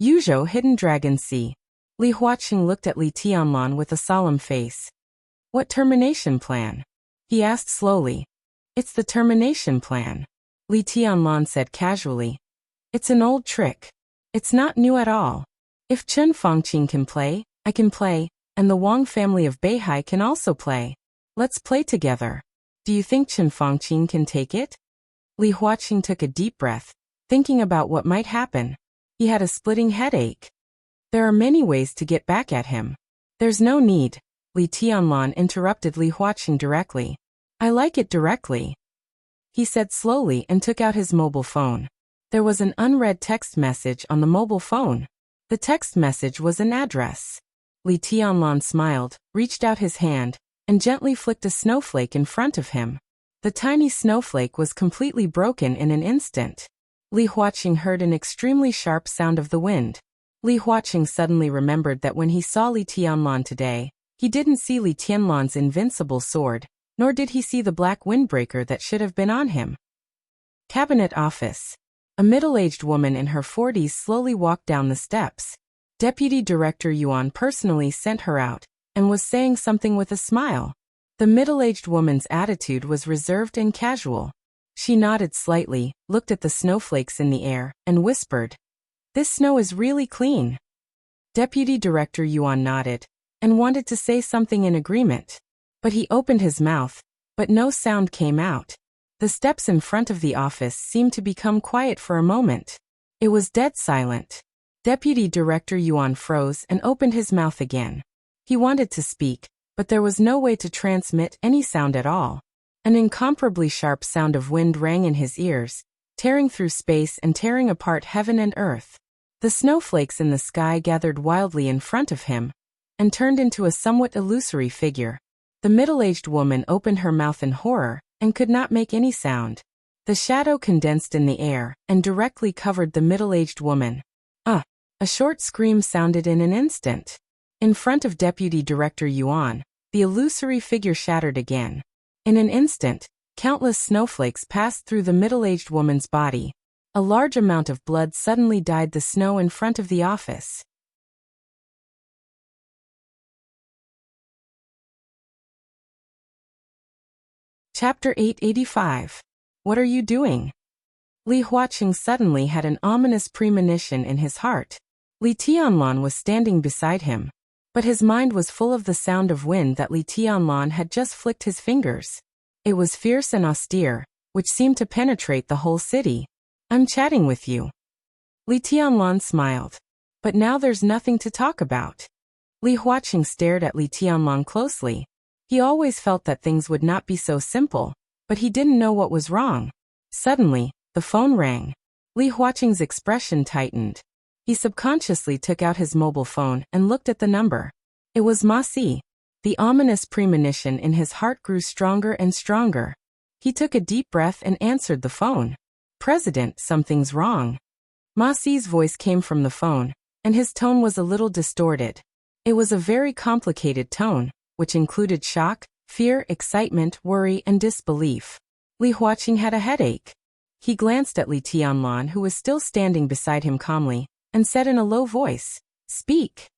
Yuzhou Hidden Dragon Sea. Li Huaqing looked at Li Tianlan with a solemn face. What termination plan? He asked slowly. It's the termination plan, Li Tianlan said casually. It's an old trick. It's not new at all. If Chen Fangqing can play, I can play, and the Wang family of Beihai can also play. Let's play together. Do you think Chen Fangqing can take it? Li Huaqing took a deep breath, thinking about what might happen. He had a splitting headache. There are many ways to get back at him. There's no need, Li Tianlan interrupted Li Huaqing directly. I like it directly, he said slowly and took out his mobile phone. There was an unread text message on the mobile phone. The text message was an address. Li Tianlan smiled, reached out his hand, and gently flicked a snowflake in front of him. The tiny snowflake was completely broken in an instant. Li Huaqing heard an extremely sharp sound of the wind. Li Huaqing suddenly remembered that when he saw Li Tianlan today, he didn't see Li Tianlan's invincible sword, nor did he see the black windbreaker that should have been on him. Cabinet Office. A middle-aged woman in her 40s slowly walked down the steps. Deputy Director Yuan personally sent her out, and was saying something with a smile. The middle-aged woman's attitude was reserved and casual. She nodded slightly, looked at the snowflakes in the air, and whispered, "This snow is really clean." Deputy Director Yuan nodded, and wanted to say something in agreement. But he opened his mouth, but no sound came out. The steps in front of the office seemed to become quiet for a moment. It was dead silent. Deputy Director Yuan froze and opened his mouth again. He wanted to speak, but there was no way to transmit any sound at all. An incomparably sharp sound of wind rang in his ears, tearing through space and tearing apart heaven and earth. The snowflakes in the sky gathered wildly in front of him, and turned into a somewhat illusory figure. The middle-aged woman opened her mouth in horror, and could not make any sound. The shadow condensed in the air, and directly covered the middle-aged woman. A short scream sounded in an instant. In front of Deputy Director Yuan, the illusory figure shattered again. In an instant, countless snowflakes passed through the middle-aged woman's body. A large amount of blood suddenly dyed the snow in front of the office. Chapter 885. What are you doing? Li Huaqing suddenly had an ominous premonition in his heart. Li Tianlan was standing beside him, but his mind was full of the sound of wind that Li Tianlan had just flicked his fingers. It was fierce and austere, which seemed to penetrate the whole city. I'm chatting with you. Li Tianlan smiled. But now there's nothing to talk about. Li Huaqing stared at Li Tianlan closely. He always felt that things would not be so simple, but he didn't know what was wrong. Suddenly, the phone rang. Li Huaqing's expression tightened. He subconsciously took out his mobile phone and looked at the number. It was Ma Si. The ominous premonition in his heart grew stronger and stronger. He took a deep breath and answered the phone. President, something's wrong. Ma Si's voice came from the phone, and his tone was a little distorted. It was a very complicated tone, which included shock, fear, excitement, worry, and disbelief. Li Huaqing had a headache. He glanced at Li Tianlan, who was still standing beside him calmly, and said in a low voice, "Speak."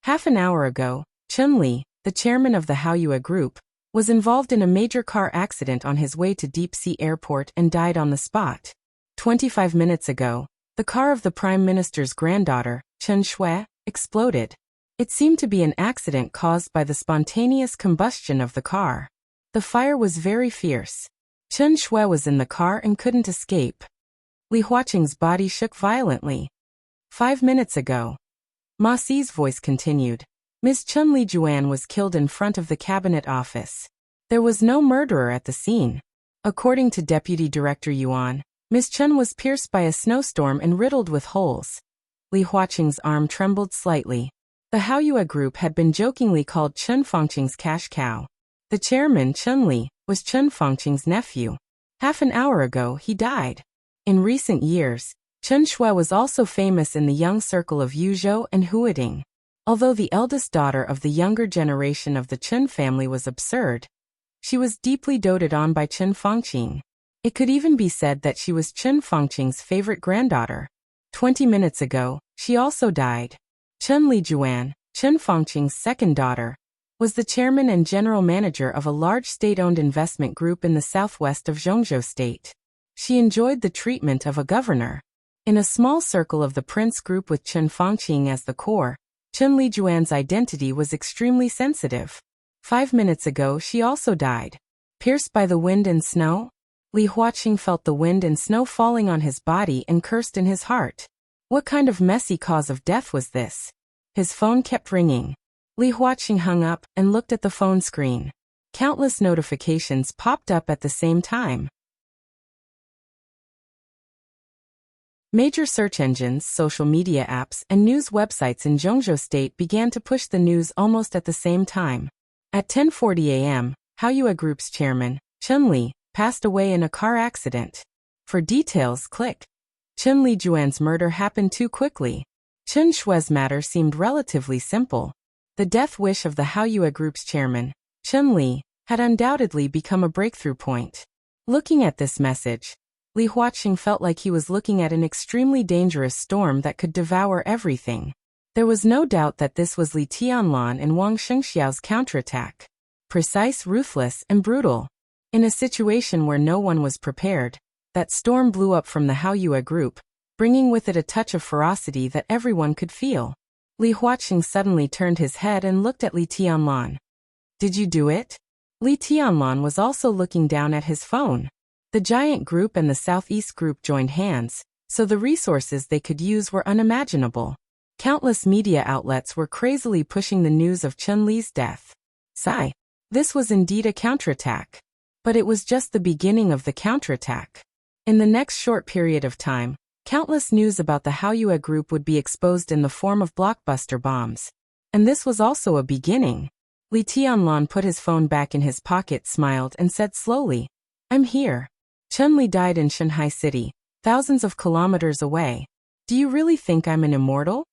Half an hour ago, Chun Li, the chairman of the Haoyue Group, was involved in a major car accident on his way to Deep Sea Airport and died on the spot. 25 minutes ago, the car of the Prime Minister's granddaughter, Chen Shui, exploded. It seemed to be an accident caused by the spontaneous combustion of the car. The fire was very fierce. Chen Shui was in the car and couldn't escape. Li Huaqing's body shook violently. 5 minutes ago. Ma Si's voice continued. Ms. Chun Li Juan was killed in front of the cabinet office. There was no murderer at the scene. According to Deputy Director Yuan, Ms. Chun was pierced by a snowstorm and riddled with holes. Li Huaqing's arm trembled slightly. The Haoyue Group had been jokingly called Chen Fangqing's cash cow. The chairman, Chun Li, was Chen Fangqing's nephew. Half an hour ago, he died. In recent years, Chen Shui was also famous in the young circle of Yuzhou and Huading. Although the eldest daughter of the younger generation of the Chen family was absurd, she was deeply doted on by Chen Fangqing. It could even be said that she was Chen Fangqing's favorite granddaughter. 20 minutes ago, she also died. Chun Li Juan, Chen Fangqing's second daughter, was the chairman and general manager of a large state-owned investment group in the southwest of Zhongzhou State. She enjoyed the treatment of a governor. In a small circle of the Prince Group with Chen Fangqing as the core, Chen Lijuan's identity was extremely sensitive. 5 minutes ago she also died. Pierced by the wind and snow? Li Huaqing felt the wind and snow falling on his body and cursed in his heart. What kind of messy cause of death was this? His phone kept ringing. Li Huaqing hung up and looked at the phone screen. Countless notifications popped up at the same time. Major search engines, social media apps, and news websites in Zhongzhou State began to push the news almost at the same time. At 10:40 a.m., Haoyue Group's chairman, Chen Li, passed away in a car accident. For details, click. Chen Lijuan's murder happened too quickly. Chen Shui's matter seemed relatively simple. The death wish of the Haoyue Group's chairman, Chen Li, had undoubtedly become a breakthrough point. Looking at this message, Li Huaqing felt like he was looking at an extremely dangerous storm that could devour everything. There was no doubt that this was Li Tianlan and Wang Shengxiao's counterattack. Precise, ruthless, and brutal. In a situation where no one was prepared, that storm blew up from the Haoyue Group, bringing with it a touch of ferocity that everyone could feel. Li Huaqing suddenly turned his head and looked at Li Tianlan. Did you do it? Li Tianlan was also looking down at his phone. The Giant Group and the Southeast Group joined hands, so the resources they could use were unimaginable. Countless media outlets were crazily pushing the news of Chen Li's death. Sigh. This was indeed a counterattack. But it was just the beginning of the counterattack. In the next short period of time, countless news about the Haoyue Group would be exposed in the form of blockbuster bombs. And this was also a beginning. Li Tianlan put his phone back in his pocket, smiled, and said slowly, "I'm here." Chen Li died in Shanghai City, thousands of kilometers away. Do you really think I'm an immortal?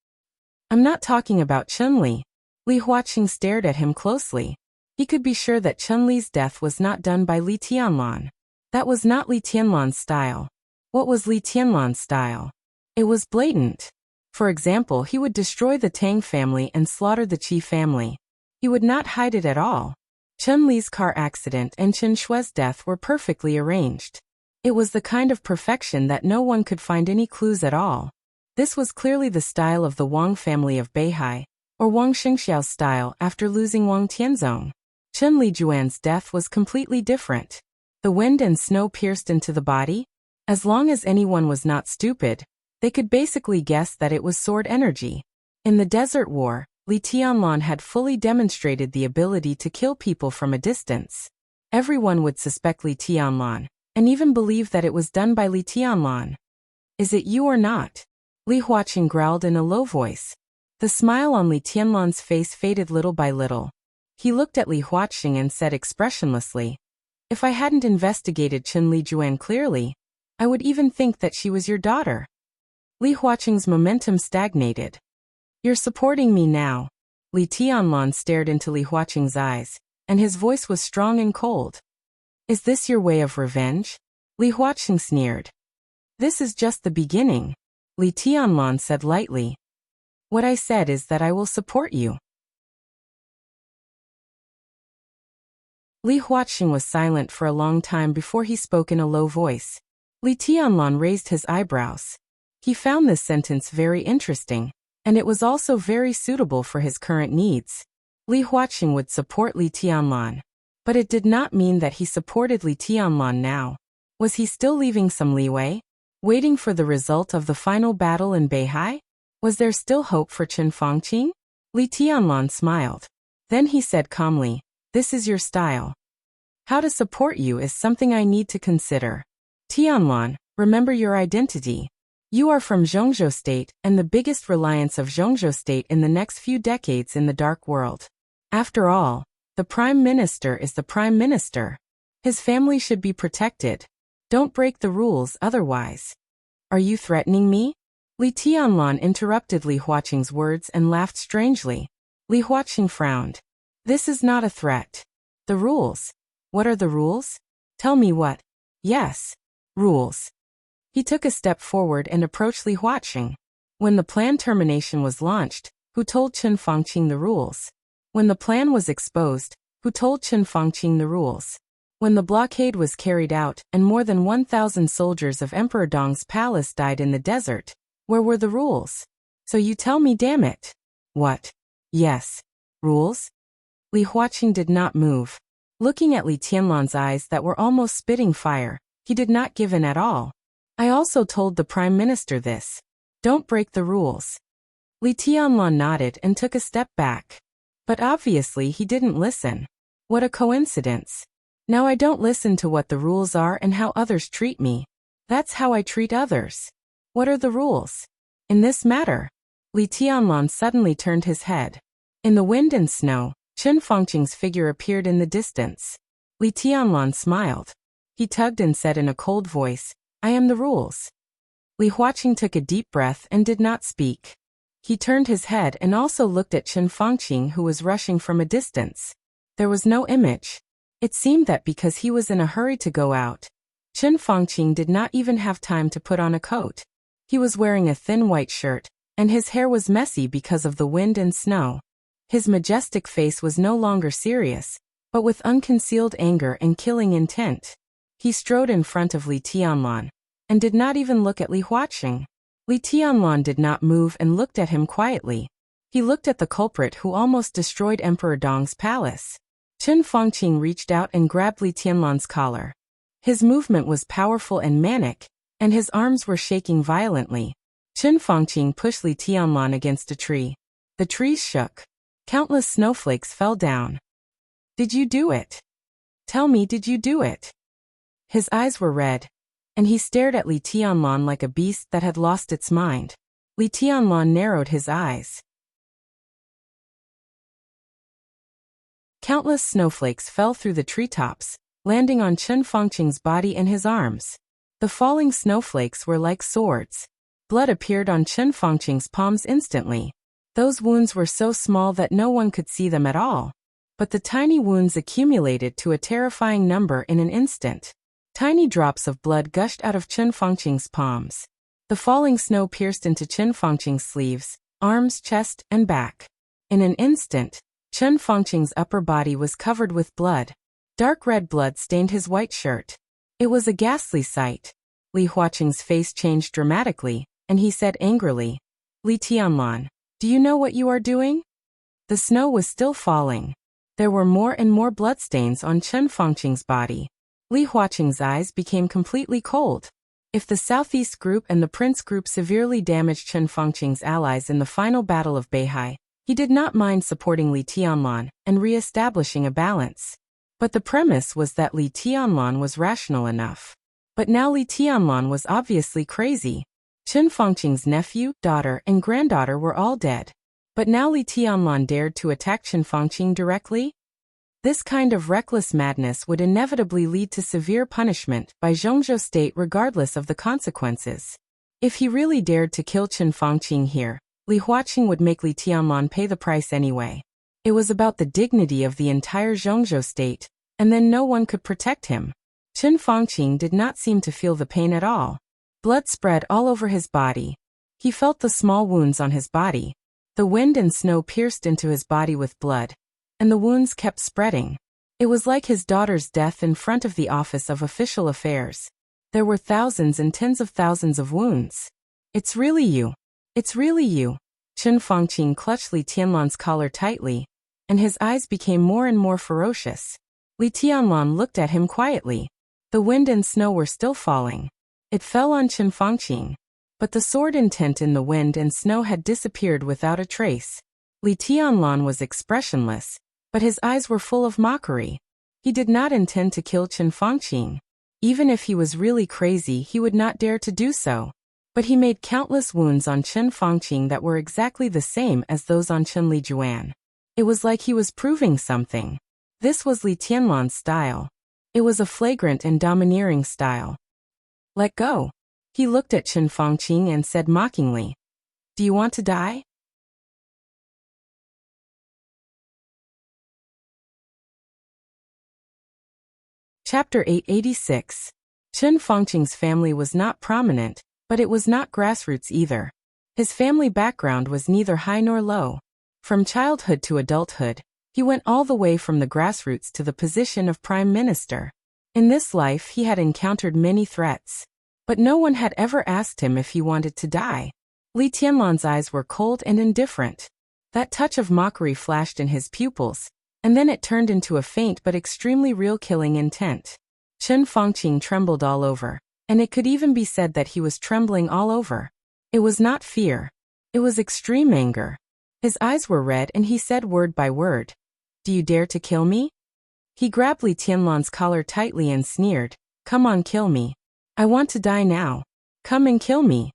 I'm not talking about Chen Li. Li Huaqing stared at him closely. He could be sure that Chen Li's death was not done by Li Tianlan. That was not Li Tianlan's style. What was Li Tianlan's style? It was blatant. For example, he would destroy the Tang family and slaughter the Qi family. He would not hide it at all. Chen Li's car accident and Chen Shui's death were perfectly arranged. It was the kind of perfection that no one could find any clues at all. This was clearly the style of the Wang family of Beihai, or Wang Shengxiao's style after losing Wang Tianzong. Chen Lijuan's death was completely different. The wind and snow pierced into the body. As long as anyone was not stupid, they could basically guess that it was sword energy. In the Desert War, Li Tianlan had fully demonstrated the ability to kill people from a distance. Everyone would suspect Li Tianlan, and even believe that it was done by Li Tianlan. Is it you or not? Li Huaqing growled in a low voice. The smile on Li Tianlan's face faded little by little. He looked at Li Huaqing and said expressionlessly, "If I hadn't investigated Chen Lijuan clearly, I would even think that she was your daughter." Li Huaqing's momentum stagnated. "You're supporting me now." Li Tianlan stared into Li Huaqing's eyes, and his voice was strong and cold. "Is this your way of revenge?" Li Huaqing sneered. "This is just the beginning," Li Tianlan said lightly. "What I said is that I will support you." Li Huaqing was silent for a long time before he spoke in a low voice. Li Tianlan raised his eyebrows. He found this sentence very interesting, and it was also very suitable for his current needs. Li Huaqing would support Li Tianlan. But it did not mean that he supported Li Tianlan now. Was he still leaving some leeway? Waiting for the result of the final battle in Beihai? Was there still hope for Chen Fangqing? Li Tianlan smiled. Then he said calmly, "This is your style. How to support you is something I need to consider. Tianlan, remember your identity. You are from Zhongzhou State and the biggest reliance of Zhongzhou State in the next few decades in the dark world. After all, the Prime Minister is the Prime Minister. His family should be protected. Don't break the rules otherwise." "Are you threatening me?" Li Tianlan interrupted Li Huaqing's words and laughed strangely. Li Huaqing frowned. "This is not a threat. The rules. What are the rules? Tell me what." "Yes. Rules." He took a step forward and approached Li Huaqing. "When the plan termination was launched, who told Chen Fangqing the rules?" When the plan was exposed, who told Chen Fangqing the rules? When the blockade was carried out and more than 1,000 soldiers of Emperor Dong's palace died in the desert, where were the rules? So you tell me, damn it. What? Yes. Rules? Li Huaqing did not move. Looking at Li Tianlan's eyes that were almost spitting fire, he did not give in at all. I also told the Prime Minister this. Don't break the rules. Li Tianlan nodded and took a step back. But obviously he didn't listen. What a coincidence. Now I don't listen to what the rules are and how others treat me. That's how I treat others. What are the rules? In this matter? Li Tianlan suddenly turned his head. In the wind and snow, Chen Fangqing's figure appeared in the distance. Li Tianlan smiled. He tugged and said in a cold voice, I am the rules. Li Huaqing took a deep breath and did not speak. He turned his head and also looked at Chen Fangqing, who was rushing from a distance. There was no image. It seemed that because he was in a hurry to go out, Chen Fangqing did not even have time to put on a coat. He was wearing a thin white shirt, and his hair was messy because of the wind and snow. His majestic face was no longer serious, but with unconcealed anger and killing intent. He strode in front of Li Tianlan, and did not even look at Li Huaqing. Li Tianlan did not move and looked at him quietly. He looked at the culprit who almost destroyed Emperor Dong's palace. Chen Fangqing reached out and grabbed Li Tianlan's collar. His movement was powerful and manic, and his arms were shaking violently. Chen Fangqing pushed Li Tianlan against a tree. The trees shook. Countless snowflakes fell down. Did you do it? Tell me, did you do it? His eyes were red, and he stared at Li Tianlan like a beast that had lost its mind. Li Tianlan narrowed his eyes. Countless snowflakes fell through the treetops, landing on Chen Fangqing's body and his arms. The falling snowflakes were like swords. Blood appeared on Chen Fangqing's palms instantly. Those wounds were so small that no one could see them at all. But the tiny wounds accumulated to a terrifying number in an instant. Tiny drops of blood gushed out of Chen Fangqing's palms. The falling snow pierced into Chen Fangqing's sleeves, arms, chest, and back. In an instant, Chen Fangqing's upper body was covered with blood. Dark red blood stained his white shirt. It was a ghastly sight. Li Huaqing's face changed dramatically, and he said angrily, Li Tianlan, do you know what you are doing? The snow was still falling. There were more and more bloodstains on Chen Fangqing's body. Li Huaqing's eyes became completely cold. If the Southeast Group and the Prince Group severely damaged Chen Fangqing's allies in the final battle of Beihai, he did not mind supporting Li Tianlan and re-establishing a balance. But the premise was that Li Tianlan was rational enough. But now Li Tianlan was obviously crazy. Chen Fangqing's nephew, daughter, and granddaughter were all dead. But now Li Tianlan dared to attack Chen Fangqing directly? This kind of reckless madness would inevitably lead to severe punishment by Zhongzhou state regardless of the consequences. If he really dared to kill Chen Fangqing here, Li Huaqing would make Li Tianlan pay the price anyway. It was about the dignity of the entire Zhongzhou state, and then no one could protect him. Chen Fangqing did not seem to feel the pain at all. Blood spread all over his body. He felt the small wounds on his body. The wind and snow pierced into his body with blood, and the wounds kept spreading. It was like his daughter's death in front of the Office of Official Affairs. There were thousands and tens of thousands of wounds. It's really you. It's really you. Chen Fangqing clutched Li Tianlan's collar tightly, and his eyes became more and more ferocious. Li Tianlan looked at him quietly. The wind and snow were still falling. It fell on Chen Fangqing, but the sword intent in the wind and snow had disappeared without a trace. Li Tianlan was expressionless, but his eyes were full of mockery. He did not intend to kill Chen Fangqing. Even if he was really crazy, he would not dare to do so. But he made countless wounds on Chen Fangqing that were exactly the same as those on Chen Lijuan. It was like he was proving something. This was Li Tianlan's style. It was a flagrant and domineering style. Let go. He looked at Chen Fangqing and said mockingly, do you want to die? Chapter 886. Chen Fangqing's family was not prominent, but it was not grassroots either. His family background was neither high nor low. From childhood to adulthood, He went all the way from the grassroots to the position of prime minister. In this life he had encountered many threats, but no one had ever asked him if he wanted to die. Li Tianlan's eyes were cold and indifferent. That touch of mockery flashed in his pupils, and then it turned into a faint but extremely real killing intent. Chen Fangqing trembled all over, and it could even be said that he was trembling all over. It was not fear. It was extreme anger. His eyes were red and he said word by word, "Do you dare to kill me?" He grabbed Li Tianlan's collar tightly and sneered, "Come on, kill me. I want to die now. Come and kill me."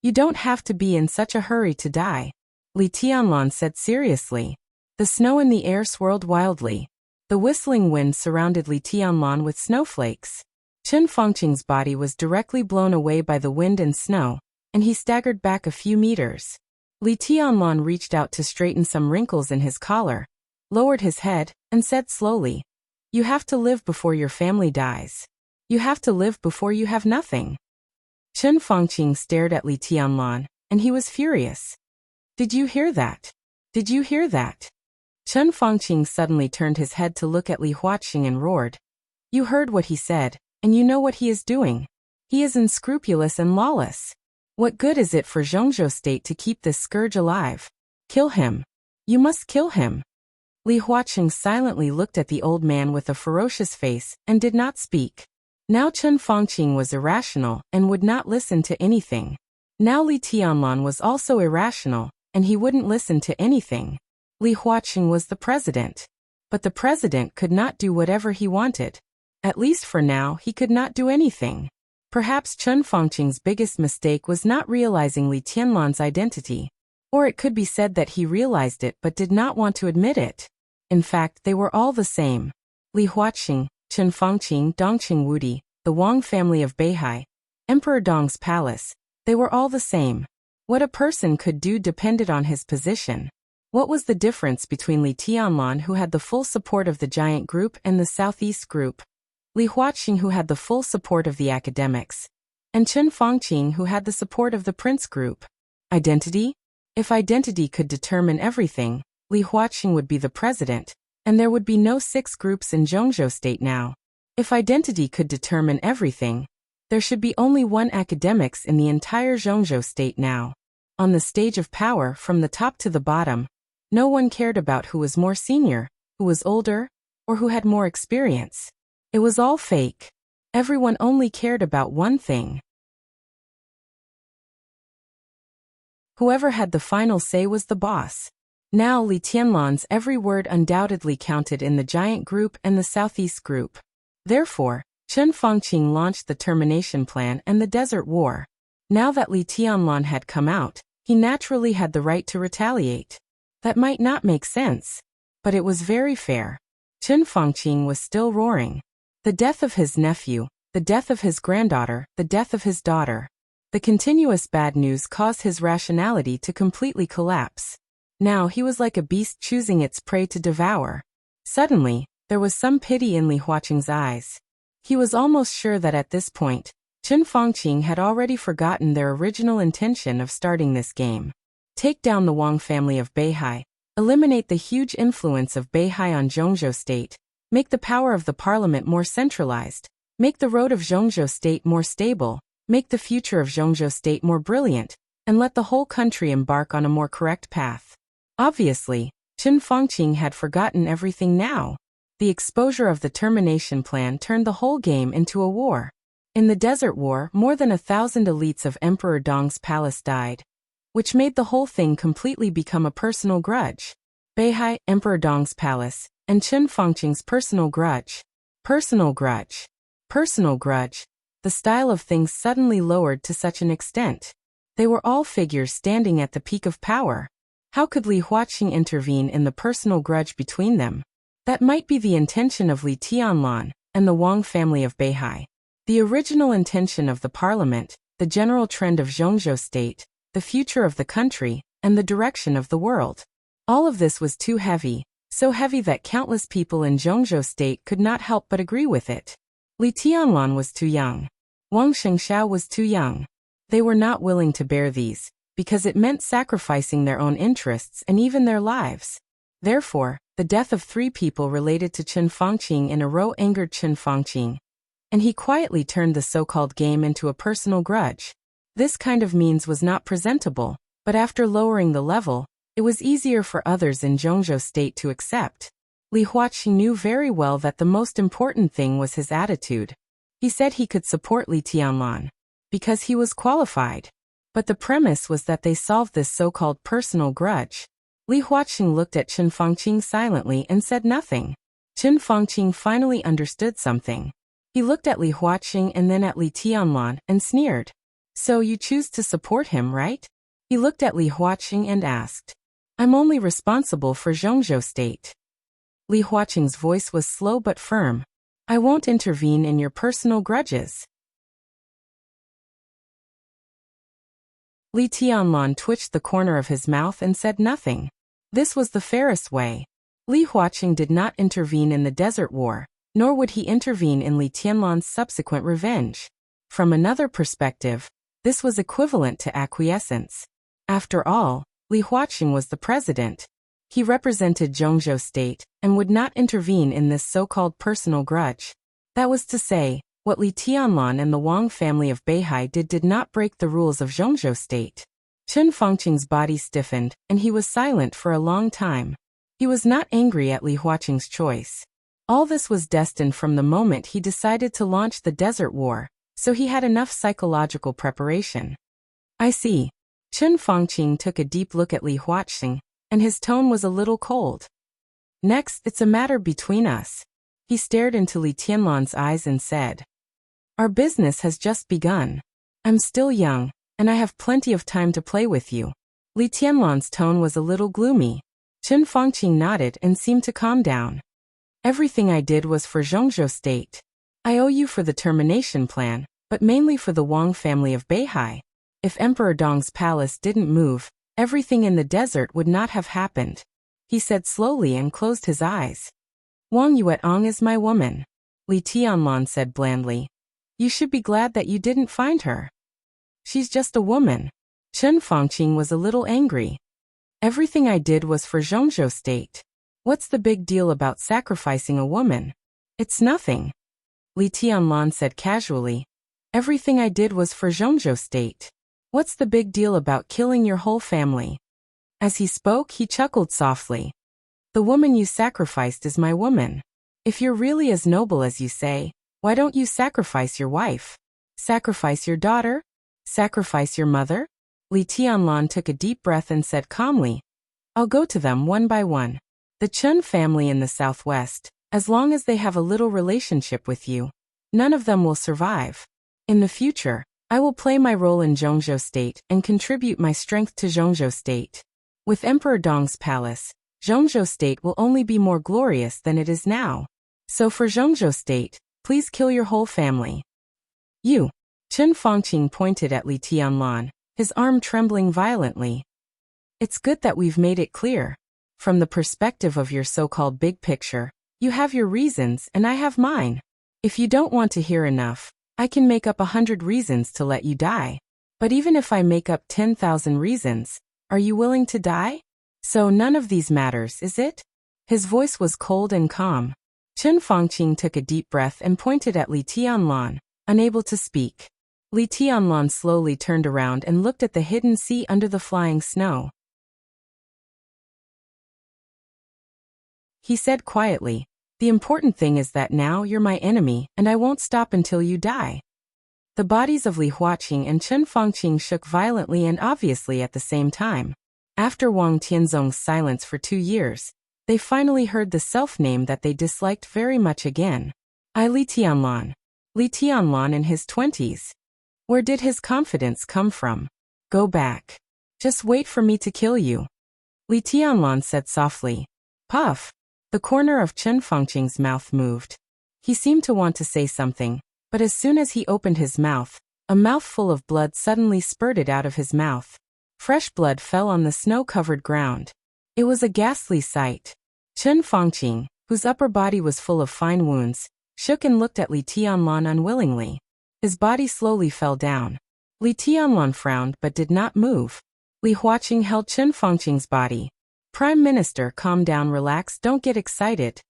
"You don't have to be in such a hurry to die," Li Tianlan said seriously. The snow in the air swirled wildly. The whistling wind surrounded Li Tianlan with snowflakes. Chen Fangqing's body was directly blown away by the wind and snow, and he staggered back a few meters. Li Tianlan reached out to straighten some wrinkles in his collar, lowered his head, and said slowly, "You have to live before your family dies. You have to live before you have nothing." Chen Fangqing stared at Li Tianlan, and he was furious. "Did you hear that? Did you hear that?" Chen Fangqing suddenly turned his head to look at Li Huaqing and roared, "You heard what he said, and you know what he is doing. He is unscrupulous and lawless. What good is it for Zhongzhou state to keep this scourge alive? Kill him. You must kill him." Li Huaqing silently looked at the old man with a ferocious face and did not speak. Now Chen Fangqing was irrational and would not listen to anything. Now Li Tianlan was also irrational, and he wouldn't listen to anything. Li Huaqing was the president. But the president could not do whatever he wanted. At least for now he could not do anything. Perhaps Chen Fangqing's biggest mistake was not realizing Li Tianlan's identity. Or it could be said that he realized it but did not want to admit it. In fact, they were all the same. Li Huaqing, Chen Fangqing, Dongqing Wudi, the Wang family of Beihai, Emperor Dong's palace, they were all the same. What a person could do depended on his position. What was the difference between Li Tianlan, who had the full support of the giant group, and the southeast group? Li Huaqing, who had the full support of the academics, and Chen Fangqing, who had the support of the prince group. Identity? If identity could determine everything, Li Huaqing would be the president, and there would be no 6 groups in Zhongzhou state now. If identity could determine everything, there should be only 1 academics in the entire Zhongzhou state now. On the stage of power, from the top to the bottom, no one cared about who was more senior, who was older, or who had more experience. It was all fake. Everyone only cared about one thing. Whoever had the final say was the boss. Now Li Tianlan's every word undoubtedly counted in the giant group and the southeast group. Therefore, Chen Fangqing launched the termination plan and the desert war. Now that Li Tianlan had come out, he naturally had the right to retaliate. That might not make sense, but it was very fair. Chen Fangqing was still roaring. The death of his nephew, the death of his granddaughter, the death of his daughter. The continuous bad news caused his rationality to completely collapse. Now he was like a beast choosing its prey to devour. Suddenly, there was some pity in Li Huaqing's eyes. He was almost sure that at this point, Chen Fangqing had already forgotten their original intention of starting this game. Take down the Wang family of Beihai, eliminate the huge influence of Beihai on Zhongzhou state, make the power of the parliament more centralized, make the road of Zhongzhou state more stable, make the future of Zhongzhou state more brilliant, and let the whole country embark on a more correct path. Obviously, Chen Fangqing had forgotten everything now. The exposure of the termination plan turned the whole game into a war. In the Desert War, more than 1,000 elites of Emperor Dong's palace died, which made the whole thing completely become a personal grudge. Beihai, Emperor Dong's palace, and Chen Fangqing's personal grudge. Personal grudge. Personal grudge. The style of things suddenly lowered to such an extent. They were all figures standing at the peak of power. How could Li Huaqing intervene in the personal grudge between them? That might be the intention of Li Tianlan and the Wang family of Beihai. The original intention of the parliament, the general trend of Zhongzhou state, the future of the country, and the direction of the world. All of this was too heavy, so heavy that countless people in Zhongzhou state could not help but agree with it. Li Tianlan was too young. Wang Shengxiao was too young. They were not willing to bear these, because it meant sacrificing their own interests and even their lives. Therefore, the death of 3 people related to Chen Fangqing in a row angered Chen Fangqing, and he quietly turned the so-called game into a personal grudge. This kind of means was not presentable, but after lowering the level, it was easier for others in Zhongzhou state to accept. Li Huaqing knew very well that the most important thing was his attitude. He said he could support Li Tianlan because he was qualified. But the premise was that they solved this so-called personal grudge. Li Huaqing looked at Chen Fangqing silently and said nothing. Chen Fangqing finally understood something. He looked at Li Huaqing and then at Li Tianlan and sneered. So you choose to support him, right? He looked at Li Huaqing and asked. I'm only responsible for Zhongzhou state. Li Huaqing's voice was slow but firm. I won't intervene in your personal grudges. Li Tianlan twitched the corner of his mouth and said nothing. This was the fairest way. Li Huaqing did not intervene in the Desert War, nor would he intervene in Li Tianlan's subsequent revenge. From another perspective, this was equivalent to acquiescence. After all, Li Huaqing was the president. He represented Zhongzhou state and would not intervene in this so-called personal grudge. That was to say, what Li Tianlan and the Wang family of Beihai did not break the rules of Zhongzhou state. Chen Fangqing's body stiffened, and he was silent for a long time. He was not angry at Li Huaqing's choice. All this was destined from the moment he decided to launch the Desert War, so he had enough psychological preparation. I see. Chen Fangqing took a deep look at Li Huaqing, and his tone was a little cold. Next, it's a matter between us. He stared into Li Tianlan's eyes and said, Our business has just begun. I'm still young, and I have plenty of time to play with you. Li Tianlan's tone was a little gloomy. Chen Fangqing nodded and seemed to calm down. Everything I did was for Zhongzhou state. I owe you for the termination plan, but mainly for the Wang family of Beihai. If Emperor Dong's palace didn't move, everything in the desert would not have happened. He said slowly and closed his eyes. Wang Yuetong is my woman. Li Tianlan said blandly. You should be glad that you didn't find her. She's just a woman. Chen Fangqing was a little angry. Everything I did was for Zhongzhou state. What's the big deal about sacrificing a woman? It's nothing. Li Tianlan said casually. Everything I did was for Zhongzhou state. What's the big deal about killing your whole family? As he spoke, he chuckled softly. The woman you sacrificed is my woman. If you're really as noble as you say, why don't you sacrifice your wife? Sacrifice your daughter? Sacrifice your mother? Li Tianlan took a deep breath and said calmly, I'll go to them one by one. The Chen family in the southwest, as long as they have a little relationship with you, none of them will survive. In the future, I will play my role in Zhongzhou state and contribute my strength to Zhongzhou state. With Emperor Dong's palace, Zhongzhou state will only be more glorious than it is now. So for Zhongzhou state, please kill your whole family. You. Chen Fangqing pointed at Li Tianlan, his arm trembling violently. It's good that we've made it clear. From the perspective of your so-called big picture, you have your reasons and I have mine. If you don't want to hear enough, I can make up 100 reasons to let you die. But even if I make up 10,000 reasons, are you willing to die? So none of these matters, is it? His voice was cold and calm. Chen Fangqing took a deep breath and pointed at Li Tianlan, unable to speak. Li Tianlan slowly turned around and looked at the hidden sea under the flying snow. He said quietly, The important thing is that now you're my enemy and I won't stop until you die. The bodies of Li Huaqing and Chen Fangqing shook violently and obviously at the same time. After Wang Tianzong's silence for 2 years, they finally heard the self-name that they disliked very much again. Li Tianlan. Li Tianlan in his 20s. Where did his confidence come from? Go back. Just wait for me to kill you. Li Tianlan said softly. Puff. The corner of Chen Fangqing's mouth moved. He seemed to want to say something, but as soon as he opened his mouth, a mouthful of blood suddenly spurted out of his mouth. Fresh blood fell on the snow-covered ground. It was a ghastly sight. Chen Fangqing, whose upper body was full of fine wounds, shook and looked at Li Tianlan unwillingly. His body slowly fell down. Li Tianlan frowned but did not move. Li Huaqing held Chen Fangqing's body. Prime Minister, calm down, relax, don't get excited.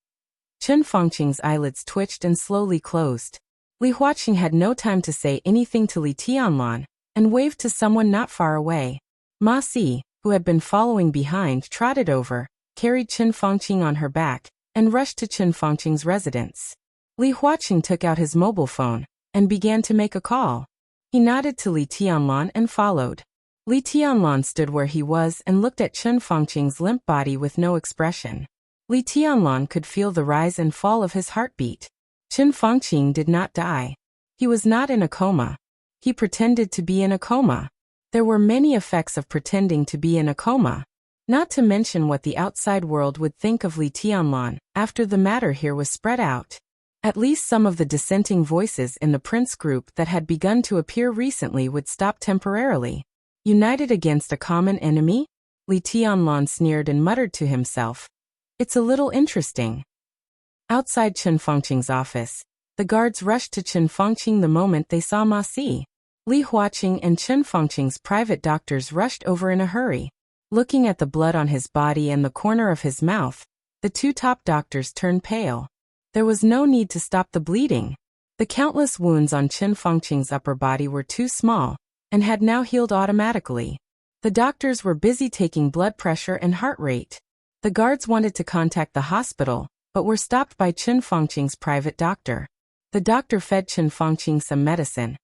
Chen Fengqing's eyelids twitched and slowly closed. Li Huaqing had no time to say anything to Li Tianlan, and waved to someone not far away. Ma Si, who had been following behind, trotted over, carried Chen Fengqing on her back, and rushed to Chen Fengqing's residence. Li Huaqing took out his mobile phone, and began to make a call. He nodded to Li Tianlan and followed. Li Tianlan stood where he was and looked at Chen Fengqing's limp body with no expression. Li Tianlan could feel the rise and fall of his heartbeat. Chen Fengqing did not die. He was not in a coma. He pretended to be in a coma. There were many effects of pretending to be in a coma. Not to mention what the outside world would think of Li Tianlan after the matter here was spread out. At least some of the dissenting voices in the prince group that had begun to appear recently would stop temporarily. United against a common enemy? Li Tianlan sneered and muttered to himself. It's a little interesting. Outside Chen Fengqing's office, the guards rushed to Chen Fengqing the moment they saw Ma Si. Li Huaqing and Chen Fengqing's private doctors rushed over in a hurry. Looking at the blood on his body and the corner of his mouth, the two top doctors turned pale. There was no need to stop the bleeding. The countless wounds on Chen Fengqing's upper body were too small, and had now healed automatically. The doctors were busy taking blood pressure and heart rate. The guards wanted to contact the hospital, but were stopped by Chen Fengqing's private doctor. The doctor fed Chen Fengqing some medicine,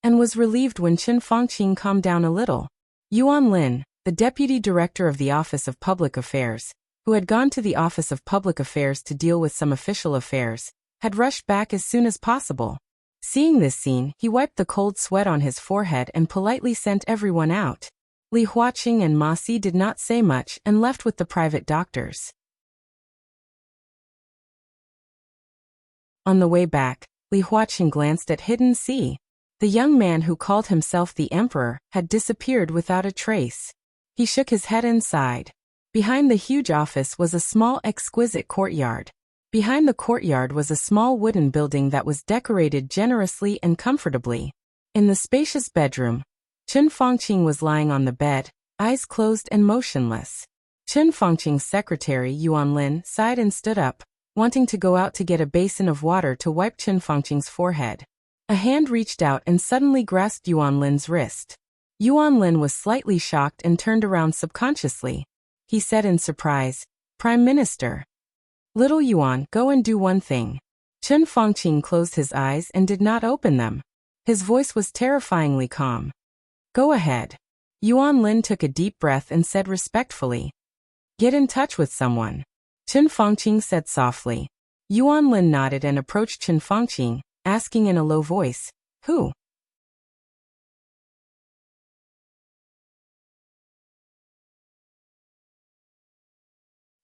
and was relieved when Chen Fengqing calmed down a little. Yuan Lin, the deputy director of the Office of Public Affairs, who had gone to the Office of Public Affairs to deal with some official affairs, had rushed back as soon as possible. Seeing this scene, he wiped the cold sweat on his forehead and politely sent everyone out. Li Huaqing and Ma Si did not say much and left with the private doctors. On the way back, Li Huaqing glanced at Hidden Sea. The young man who called himself the Emperor had disappeared without a trace. He shook his head and sighed. Behind the huge office was a small, exquisite courtyard. Behind the courtyard was a small wooden building that was decorated generously and comfortably. In the spacious bedroom, Chen Fengqing was lying on the bed, eyes closed and motionless. Chen Fengqing's secretary Yuan Lin sighed and stood up, wanting to go out to get a basin of water to wipe Chen Fengqing's forehead. A hand reached out and suddenly grasped Yuan Lin's wrist. Yuan Lin was slightly shocked and turned around subconsciously. He said in surprise, "Prime Minister." "Little Yuan, go and do one thing." Chen Fengqing closed his eyes and did not open them. His voice was terrifyingly calm. "Go ahead." Yuan Lin took a deep breath and said respectfully, "Get in touch with someone." Chen Fengqing said softly. Yuan Lin nodded and approached Chen Fengqing, asking in a low voice, "Who?"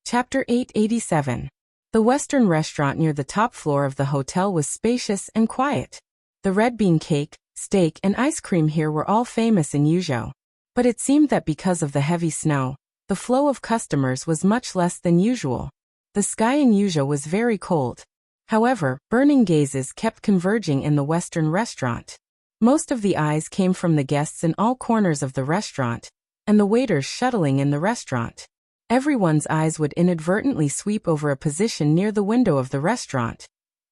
Chapter 887. The Western restaurant near the top floor of the hotel was spacious and quiet. The red bean cake, steak, and ice cream here were all famous in Yuzhou. But it seemed that because of the heavy snow, the flow of customers was much less than usual. The sky in Yuzhou was very cold. However, burning gazes kept converging in the Western restaurant. Most of the eyes came from the guests in all corners of the restaurant, and the waiters shuttling in the restaurant. Everyone's eyes would inadvertently sweep over a position near the window of the restaurant,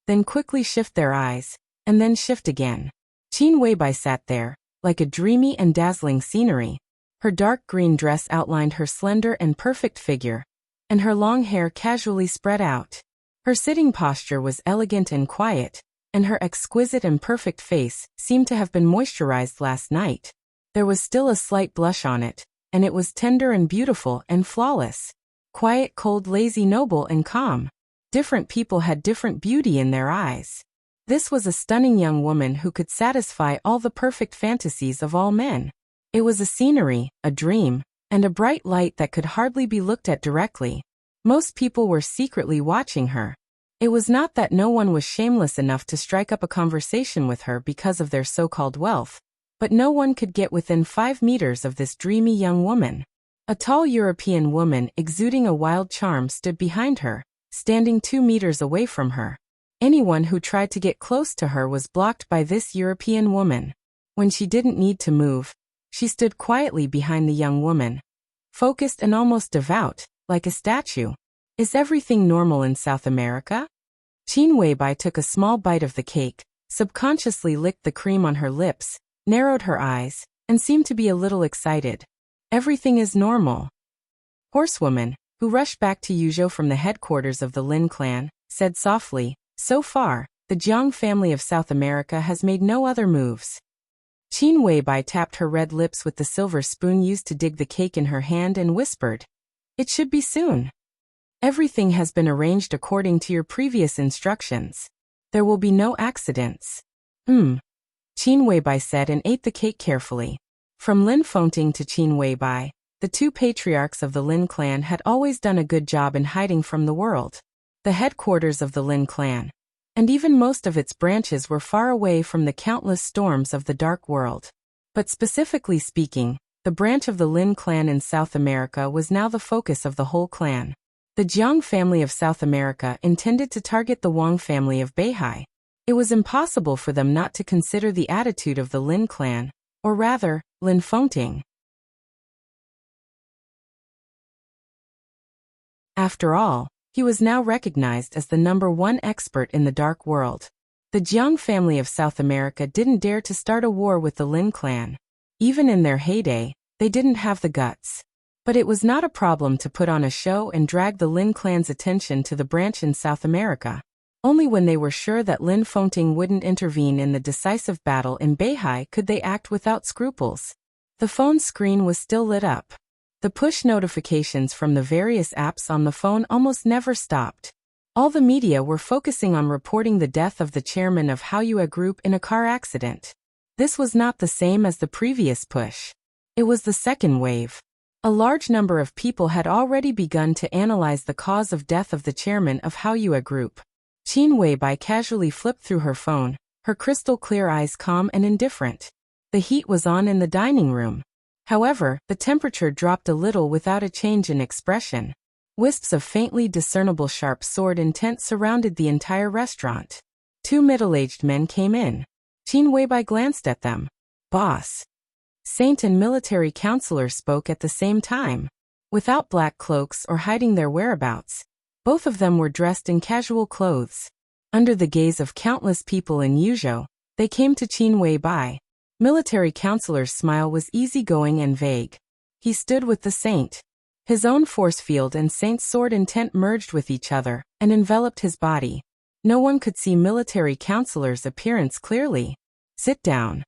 then quickly shift their eyes, and then shift again. Qin Weibai sat there, like a dreamy and dazzling scenery. Her dark green dress outlined her slender and perfect figure, and her long hair casually spread out. Her sitting posture was elegant and quiet, and her exquisite and perfect face seemed to have been moisturized last night. There was still a slight blush on it, and it was tender and beautiful and flawless. Quiet, cold, lazy, noble, and calm. Different people had different beauty in their eyes. This was a stunning young woman who could satisfy all the perfect fantasies of all men. It was a scenery, a dream, and a bright light that could hardly be looked at directly. Most people were secretly watching her. It was not that no one was shameless enough to strike up a conversation with her because of their so-called wealth, but no one could get within 5 meters of this dreamy young woman. A tall European woman exuding a wild charm stood behind her, standing 2 meters away from her. Anyone who tried to get close to her was blocked by this European woman. When she didn't need to move, she stood quietly behind the young woman. Focused and almost devout, like a statue. Is everything normal in South America? Qin Weibai took a small bite of the cake, subconsciously licked the cream on her lips, narrowed her eyes, and seemed to be a little excited. Everything is normal. Horsewoman, who rushed back to Yuzhou from the headquarters of the Lin clan, said softly, "So far, the Jiang family of South America has made no other moves." Qin Weibai tapped her red lips with the silver spoon used to dig the cake in her hand and whispered, "It should be soon. Everything has been arranged according to your previous instructions. There will be no accidents." Qin Weibai said and ate the cake carefully. From Lin Fengting to Qin Weibai, the two patriarchs of the Lin clan had always done a good job in hiding from the world. The headquarters of the Lin clan, and even most of its branches, were far away from the countless storms of the dark world. But specifically speaking, the branch of the Lin clan in South America was now the focus of the whole clan. The Jiang family of South America intended to target the Wang family of Beihai. It was impossible for them not to consider the attitude of the Lin clan, or rather, Lin Fengting. After all, he was now recognized as the #1 expert in the dark world. The Jiang family of South America didn't dare to start a war with the Lin clan. Even in their heyday, they didn't have the guts. But it was not a problem to put on a show and drag the Lin clan's attention to the branch in South America. Only when they were sure that Lin Fengting wouldn't intervene in the decisive battle in Beihai could they act without scruples. The phone screen was still lit up. The push notifications from the various apps on the phone almost never stopped. All the media were focusing on reporting the death of the chairman of Haoyue Group in a car accident. This was not the same as the previous push. It was the second wave. A large number of people had already begun to analyze the cause of death of the chairman of Haoyue Group. Qin Weibai casually flipped through her phone, her crystal-clear eyes calm and indifferent. The heat was on in the dining room. However, the temperature dropped a little without a change in expression. Wisps of faintly discernible sharp sword intent surrounded the entire restaurant. Two middle-aged men came in. Qin Weibai glanced at them. "Boss." Saint and military counselor spoke at the same time. Without black cloaks or hiding their whereabouts, both of them were dressed in casual clothes. Under the gaze of countless people in Yuzhou, they came to Qin Weibai. Military counselor's smile was easygoing and vague. He stood with the saint. His own force field and Saint's sword intent merged with each other and enveloped his body. No one could see military counselor's appearance clearly. "Sit down."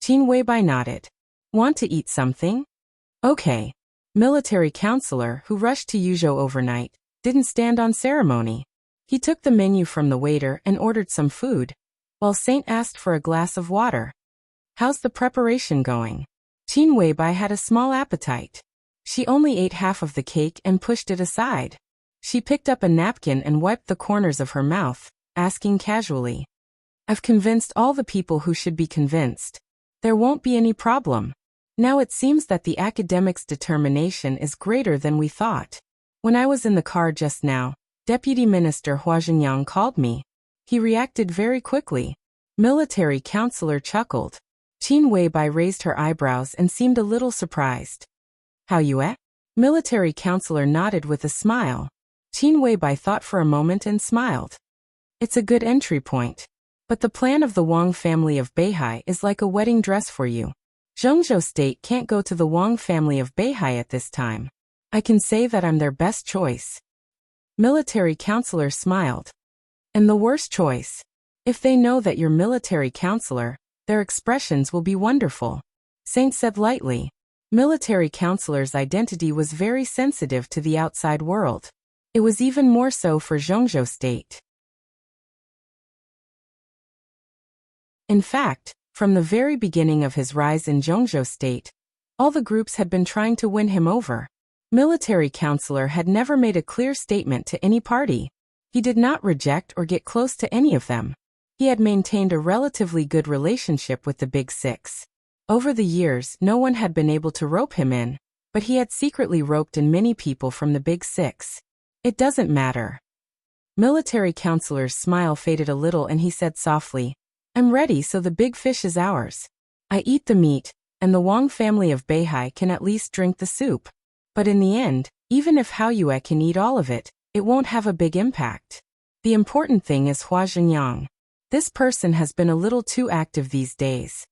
Qin Weibai nodded. "Want to eat something?" "Okay." Military counselor, who rushed to Yuzhou overnight, didn't stand on ceremony. He took the menu from the waiter and ordered some food, while Saint asked for a glass of water. "How's the preparation going?" Qin Weibai had a small appetite. She only ate half of the cake and pushed it aside. She picked up a napkin and wiped the corners of her mouth, asking casually, "I've convinced all the people who should be convinced. There won't be any problem. Now it seems that the academic's determination is greater than we thought. When I was in the car just now, Deputy Minister Hua Zhenyang called me. He reacted very quickly." Military counselor chuckled. Qin Weibai raised her eyebrows and seemed a little surprised. "Haoyue?" Military counselor nodded with a smile. Qin Weibai thought for a moment and smiled. "It's a good entry point. But the plan of the Wang family of Beihai is like a wedding dress for you. Zhengzhou State can't go to the Wang family of Beihai at this time. I can say that I'm their best choice." Military counselor smiled. "And the worst choice? If they know that you're military counselor, their expressions will be wonderful." Saint said lightly. Military counselor's identity was very sensitive to the outside world. It was even more so for Zhengzhou State. In fact, from the very beginning of his rise in Zhengzhou State, all the groups had been trying to win him over. Military counselor had never made a clear statement to any party. He did not reject or get close to any of them. He had maintained a relatively good relationship with the Big Six. Over the years, no one had been able to rope him in, but he had secretly roped in many people from the Big Six. "It doesn't matter." Military counselor's smile faded a little and he said softly, "I'm ready, so the big fish is ours. I eat the meat, and the Wang family of Beihai can at least drink the soup. But in the end, Even if Hao Yue can eat all of it, it won't have a big impact. The important thing is Hua Xingyang. This person has been a little too active these days.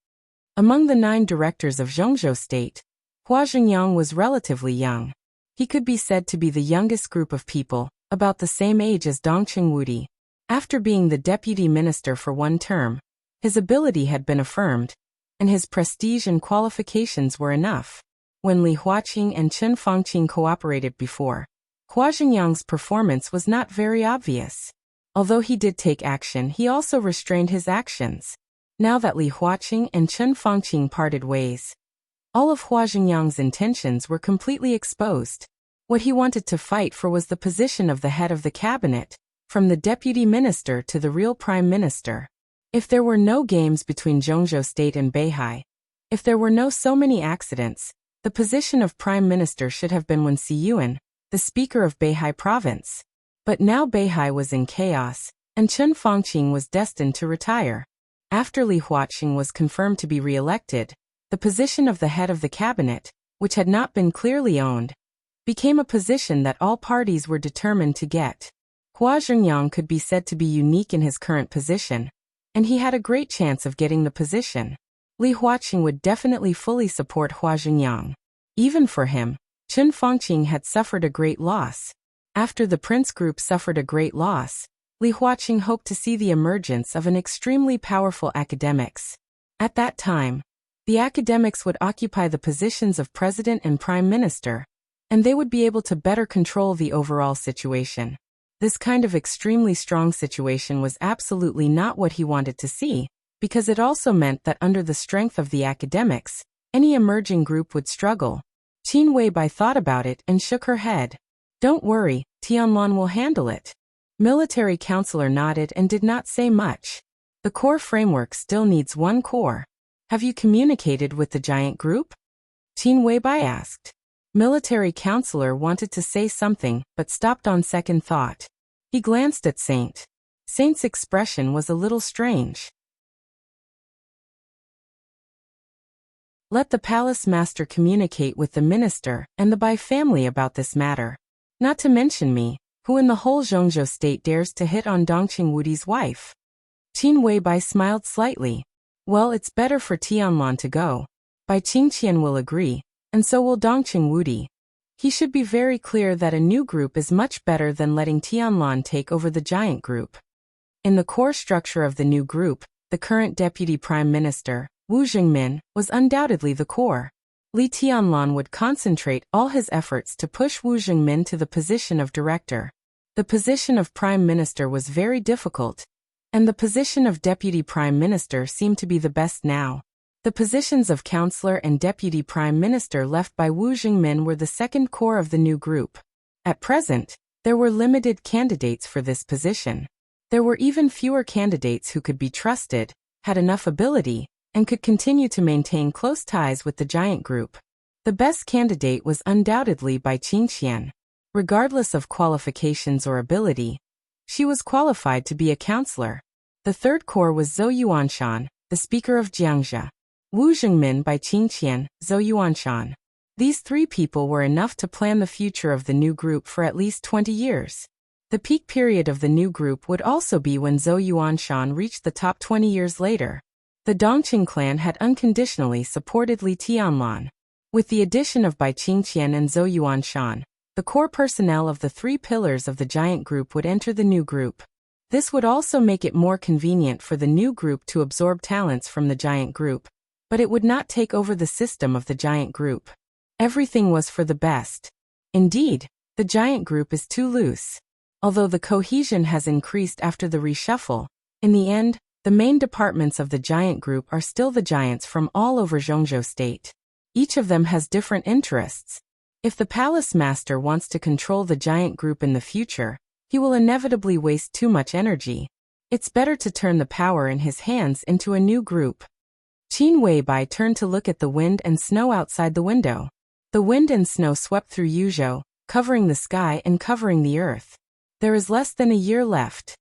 Among the 9 directors of Zhongzhou State, Hua Xingyang was relatively young. He could be said to be the youngest group of people, about the same age as Dongqing Wudi. After being the deputy minister for 1 term, his ability had been affirmed, and his prestige and qualifications were enough. When Li Huaqing and Chen Fangqing cooperated before, Hua Xingyang's performance was not very obvious. Although he did take action, he also restrained his actions. Now that Li Huaqing and Chen Fangqing parted ways, all of Hua Xingyang's intentions were completely exposed. What he wanted to fight for was the position of the head of the cabinet, from the deputy minister to the real prime minister. If there were no games between Zhongzhou State and Beihai, if there were no so many accidents, the position of prime minister should have been Wen Siyuan, the speaker of Beihai province. But now Beihai was in chaos, and Chen Fangqing was destined to retire. After Li Huaqing was confirmed to be re-elected, the position of the head of the cabinet, which had not been clearly owned, became a position that all parties were determined to get. Hua Xingyang could be said to be unique in his current position, and he had a great chance of getting the position. Li Huaqing would definitely fully support Hua Xingyang. Even for him, Chen Fangqing had suffered a great loss. After the Prince Group suffered a great loss, Li Huaqing hoped to see the emergence of an extremely powerful academics. At that time, the academics would occupy the positions of president and prime minister, and they would be able to better control the overall situation. This kind of extremely strong situation was absolutely not what he wanted to see, because it also meant that under the strength of the academics, any emerging group would struggle. Qin Weibai thought about it and shook her head. Don't worry, Tianlan will handle it. Military counselor nodded and did not say much. The core framework still needs 1 core. Have you communicated with the giant group? Qin Weibai asked. Military counselor wanted to say something, but stopped on second thought. He glanced at Saint. Saint's expression was a little strange. Let the palace master communicate with the minister and the Bai family about this matter. Not to mention me, who in the whole Zhongzhou state dares to hit on Dongqing Wudi's wife. Qin Weibai smiled slightly. Well, it's better for Tianlan to go. Bai Qingqian will agree, and so will Dongqing Wudi. He should be very clear that a new group is much better than letting Tianlan take over the giant group. In the core structure of the new group, the current deputy prime minister, Wu Jingmin, was undoubtedly the core. Li Tianlan would concentrate all his efforts to push Wu Jingmin to the position of director. The position of prime minister was very difficult, and the position of deputy prime minister seemed to be the best now. The positions of counselor and deputy prime minister left by Wu Jingmin were the second core of the new group. At present, there were limited candidates for this position. There were even fewer candidates who could be trusted, had enough ability, and could continue to maintain close ties with the giant group. The best candidate was undoubtedly Bai Qingqian. Regardless of qualifications or ability, she was qualified to be a counselor. The third core was Zhou Yuanshan, the speaker of Jiangxia. Wu Jingmin, Bai Qingqian, Zhou Yuanshan. These 3 people were enough to plan the future of the new group for at least 20 years. The peak period of the new group would also be when Zhou Yuanshan reached the top 20 years later. The Dongqing clan had unconditionally supported Li Tianlan. With the addition of Bai Qingqian and Zhou Yuanshan, the core personnel of the 3 pillars of the giant group would enter the new group. This would also make it more convenient for the new group to absorb talents from the giant group, but it would not take over the system of the giant group. Everything was for the best. Indeed, the giant group is too loose. Although the cohesion has increased after the reshuffle, in the end, the main departments of the giant group are still the giants from all over Zhongzhou state. Each of them has different interests. If the palace master wants to control the giant group in the future, he will inevitably waste too much energy. It's better to turn the power in his hands into a new group. Qin Weibai turned to look at the wind and snow outside the window. The wind and snow swept through Yuzhou, covering the sky and covering the earth. There is less than a year left.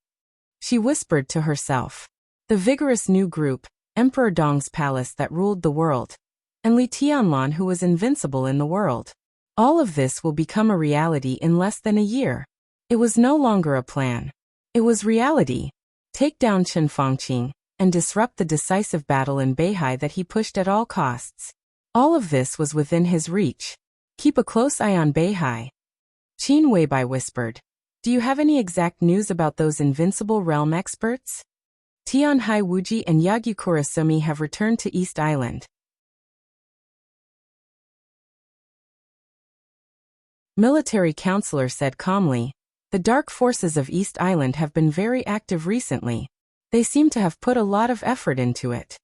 She whispered to herself. The vigorous new group, Emperor Dong's palace that ruled the world, and Li Tianlan who was invincible in the world. All of this will become a reality in less than a year. It was no longer a plan. It was reality. Take down Chen Fangqing and disrupt the decisive battle in Beihai that he pushed at all costs. All of this was within his reach. Keep a close eye on Beihai. Qin Weibai whispered. Do you have any exact news about those invincible realm experts? Tianhai Wuji and Yagyu Kurasumi have returned to East Island. Military counselor said calmly. The dark forces of East Island have been very active recently. They seem to have put a lot of effort into it.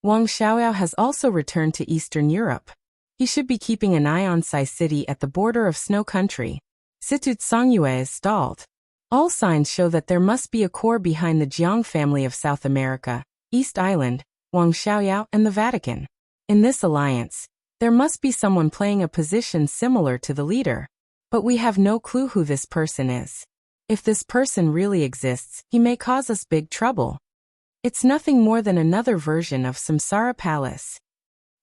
Wang Xiaoyao has also returned to Eastern Europe. He should be keeping an eye on Sai City at the border of Snow Country. Situt Songyue is stalled. All signs show that there must be a core behind the Jiang family of South America, East Island, Wang Xiaoyao, and the Vatican. In this alliance, there must be someone playing a position similar to the leader. But we have no clue who this person is. If this person really exists, he may cause us big trouble. It's nothing more than another version of Samsara Palace.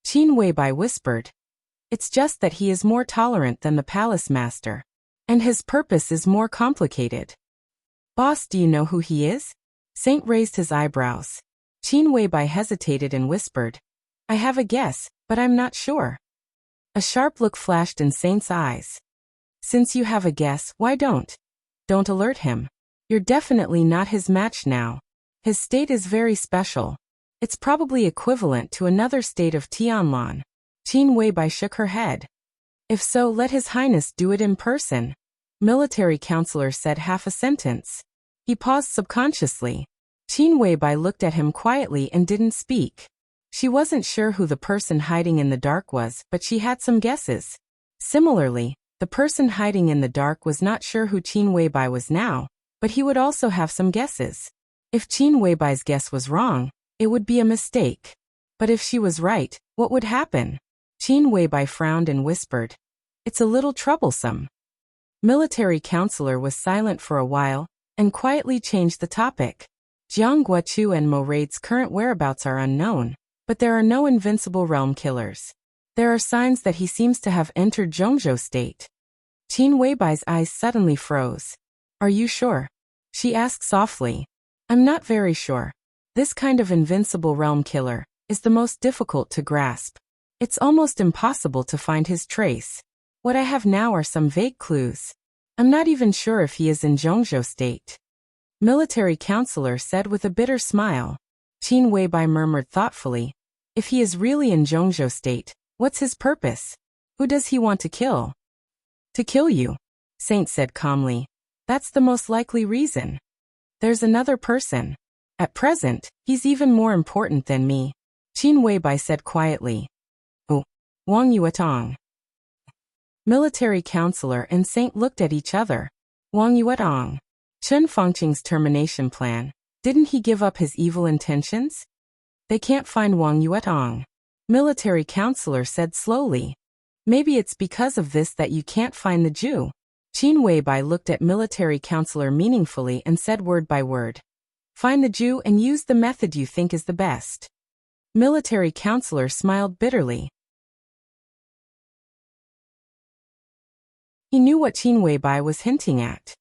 Qin Weibai whispered. It's just that he is more tolerant than the palace master. And his purpose is more complicated. Boss, do you know who he is? Saint raised his eyebrows. Qin Weibai hesitated and whispered. I have a guess, but I'm not sure. A sharp look flashed in Saint's eyes. Since you have a guess, why don't alert him. You're definitely not his match now. His state is very special. It's probably equivalent to another state of Tianlan. Qin Weibai shook her head. If so, let His Highness do it in person. Military counselor said half a sentence. He paused subconsciously. Qin Weibai looked at him quietly and didn't speak. She wasn't sure who the person hiding in the dark was, but she had some guesses. Similarly, the person hiding in the dark was not sure who Qin Weibai was now, but he would also have some guesses. If Qin Weibai's guess was wrong, it would be a mistake. But if she was right, what would happen? Qin Weibai frowned and whispered. It's a little troublesome. Military counselor was silent for a while, and quietly changed the topic. Jiang Guochu and Mo Raid's current whereabouts are unknown, but there are no invincible realm killers. There are signs that he seems to have entered Zhongzhou state. Qin Weibai's eyes suddenly froze. Are you sure? She asked softly. I'm not very sure. This kind of invincible realm killer is the most difficult to grasp. It's almost impossible to find his trace. What I have now are some vague clues. I'm not even sure if he is in Zhongzhou state. Military counselor said with a bitter smile. Qin Weibai murmured thoughtfully. If he is really in Zhongzhou state, what's his purpose? Who does he want to kill? To kill you, Saint said calmly. That's the most likely reason. There's another person. At present, he's even more important than me. Qin Weibai said quietly. Oh, Wang Yuetong. Military counselor and Saint looked at each other. Wang Yuetong. Chen Fangqing's termination plan. Didn't he give up his evil intentions? They can't find Wang Yuetong. Military counselor said slowly. Maybe it's because of this that you can't find the Jew. Qin Weibai looked at military counselor meaningfully and said word by word. Find the Jew and use the method you think is the best. Military counselor smiled bitterly. He knew what Qin Weibai was hinting at.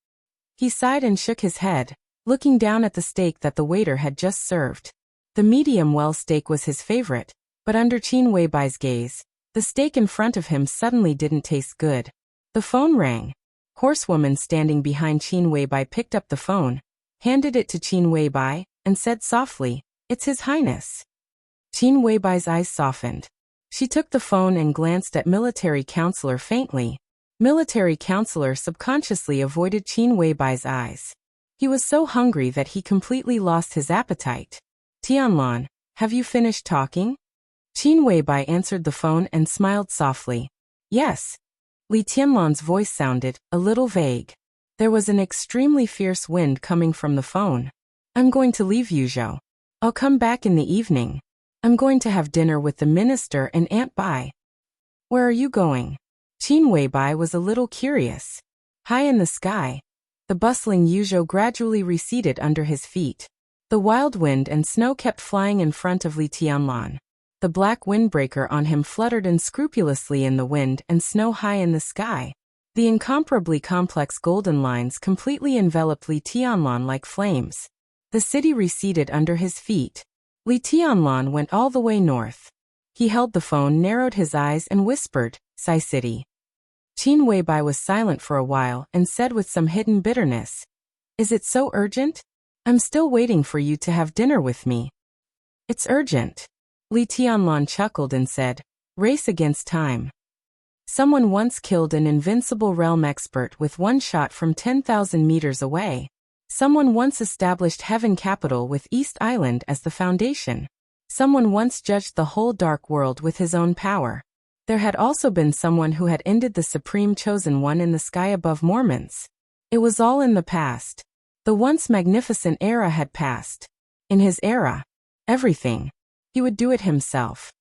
He sighed and shook his head, looking down at the steak that the waiter had just served. The medium-well steak was his favorite, but under Qin Weibai's gaze, the steak in front of him suddenly didn't taste good. The phone rang. Horsewoman standing behind Qin Weibai picked up the phone, handed it to Qin Weibai, and said softly, It's His Highness. Qin Weibai's eyes softened. She took the phone and glanced at military counselor faintly. Military counselor subconsciously avoided Qin Weibai's eyes. He was so hungry that he completely lost his appetite. Tianlan, have you finished talking? Qin Weibai answered the phone and smiled softly. Yes. Li Tianlan's voice sounded a little vague. There was an extremely fierce wind coming from the phone. I'm going to leave Yuzhou. I'll come back in the evening. I'm going to have dinner with the minister and Aunt Bai. Where are you going? Qin Weibai was a little curious. High in the sky, the bustling Yuzhou gradually receded under his feet. The wild wind and snow kept flying in front of Li Tianlan. The black windbreaker on him fluttered unscrupulously in the wind and snow high in the sky. The incomparably complex golden lines completely enveloped Li Tianlan like flames. The city receded under his feet. Li Tianlan went all the way north. He held the phone, narrowed his eyes and whispered, "Sai City." Qin Weibai was silent for a while and said with some hidden bitterness, "Is it so urgent? I'm still waiting for you to have dinner with me." "It's urgent." Li Tianlan chuckled and said, "Race against time." Someone once killed an invincible realm expert with one shot from 10,000 meters away. Someone once established Heaven Capital with East Island as the foundation. Someone once judged the whole dark world with his own power. There had also been someone who had ended the Supreme Chosen One in the sky above Mormonts. It was all in the past. The once magnificent era had passed. In his era, everything. He would do it himself.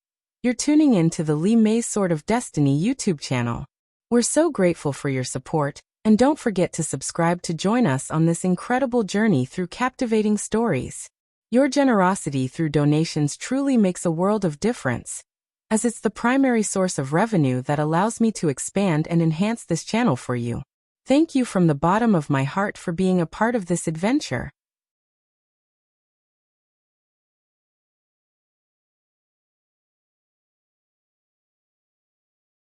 You're tuning in to the Li Mei's Sword of Destiny YouTube channel. We're so grateful for your support, and don't forget to subscribe to join us on this incredible journey through captivating stories. Your generosity through donations truly makes a world of difference, as it's the primary source of revenue that allows me to expand and enhance this channel for you. Thank you from the bottom of my heart for being a part of this adventure.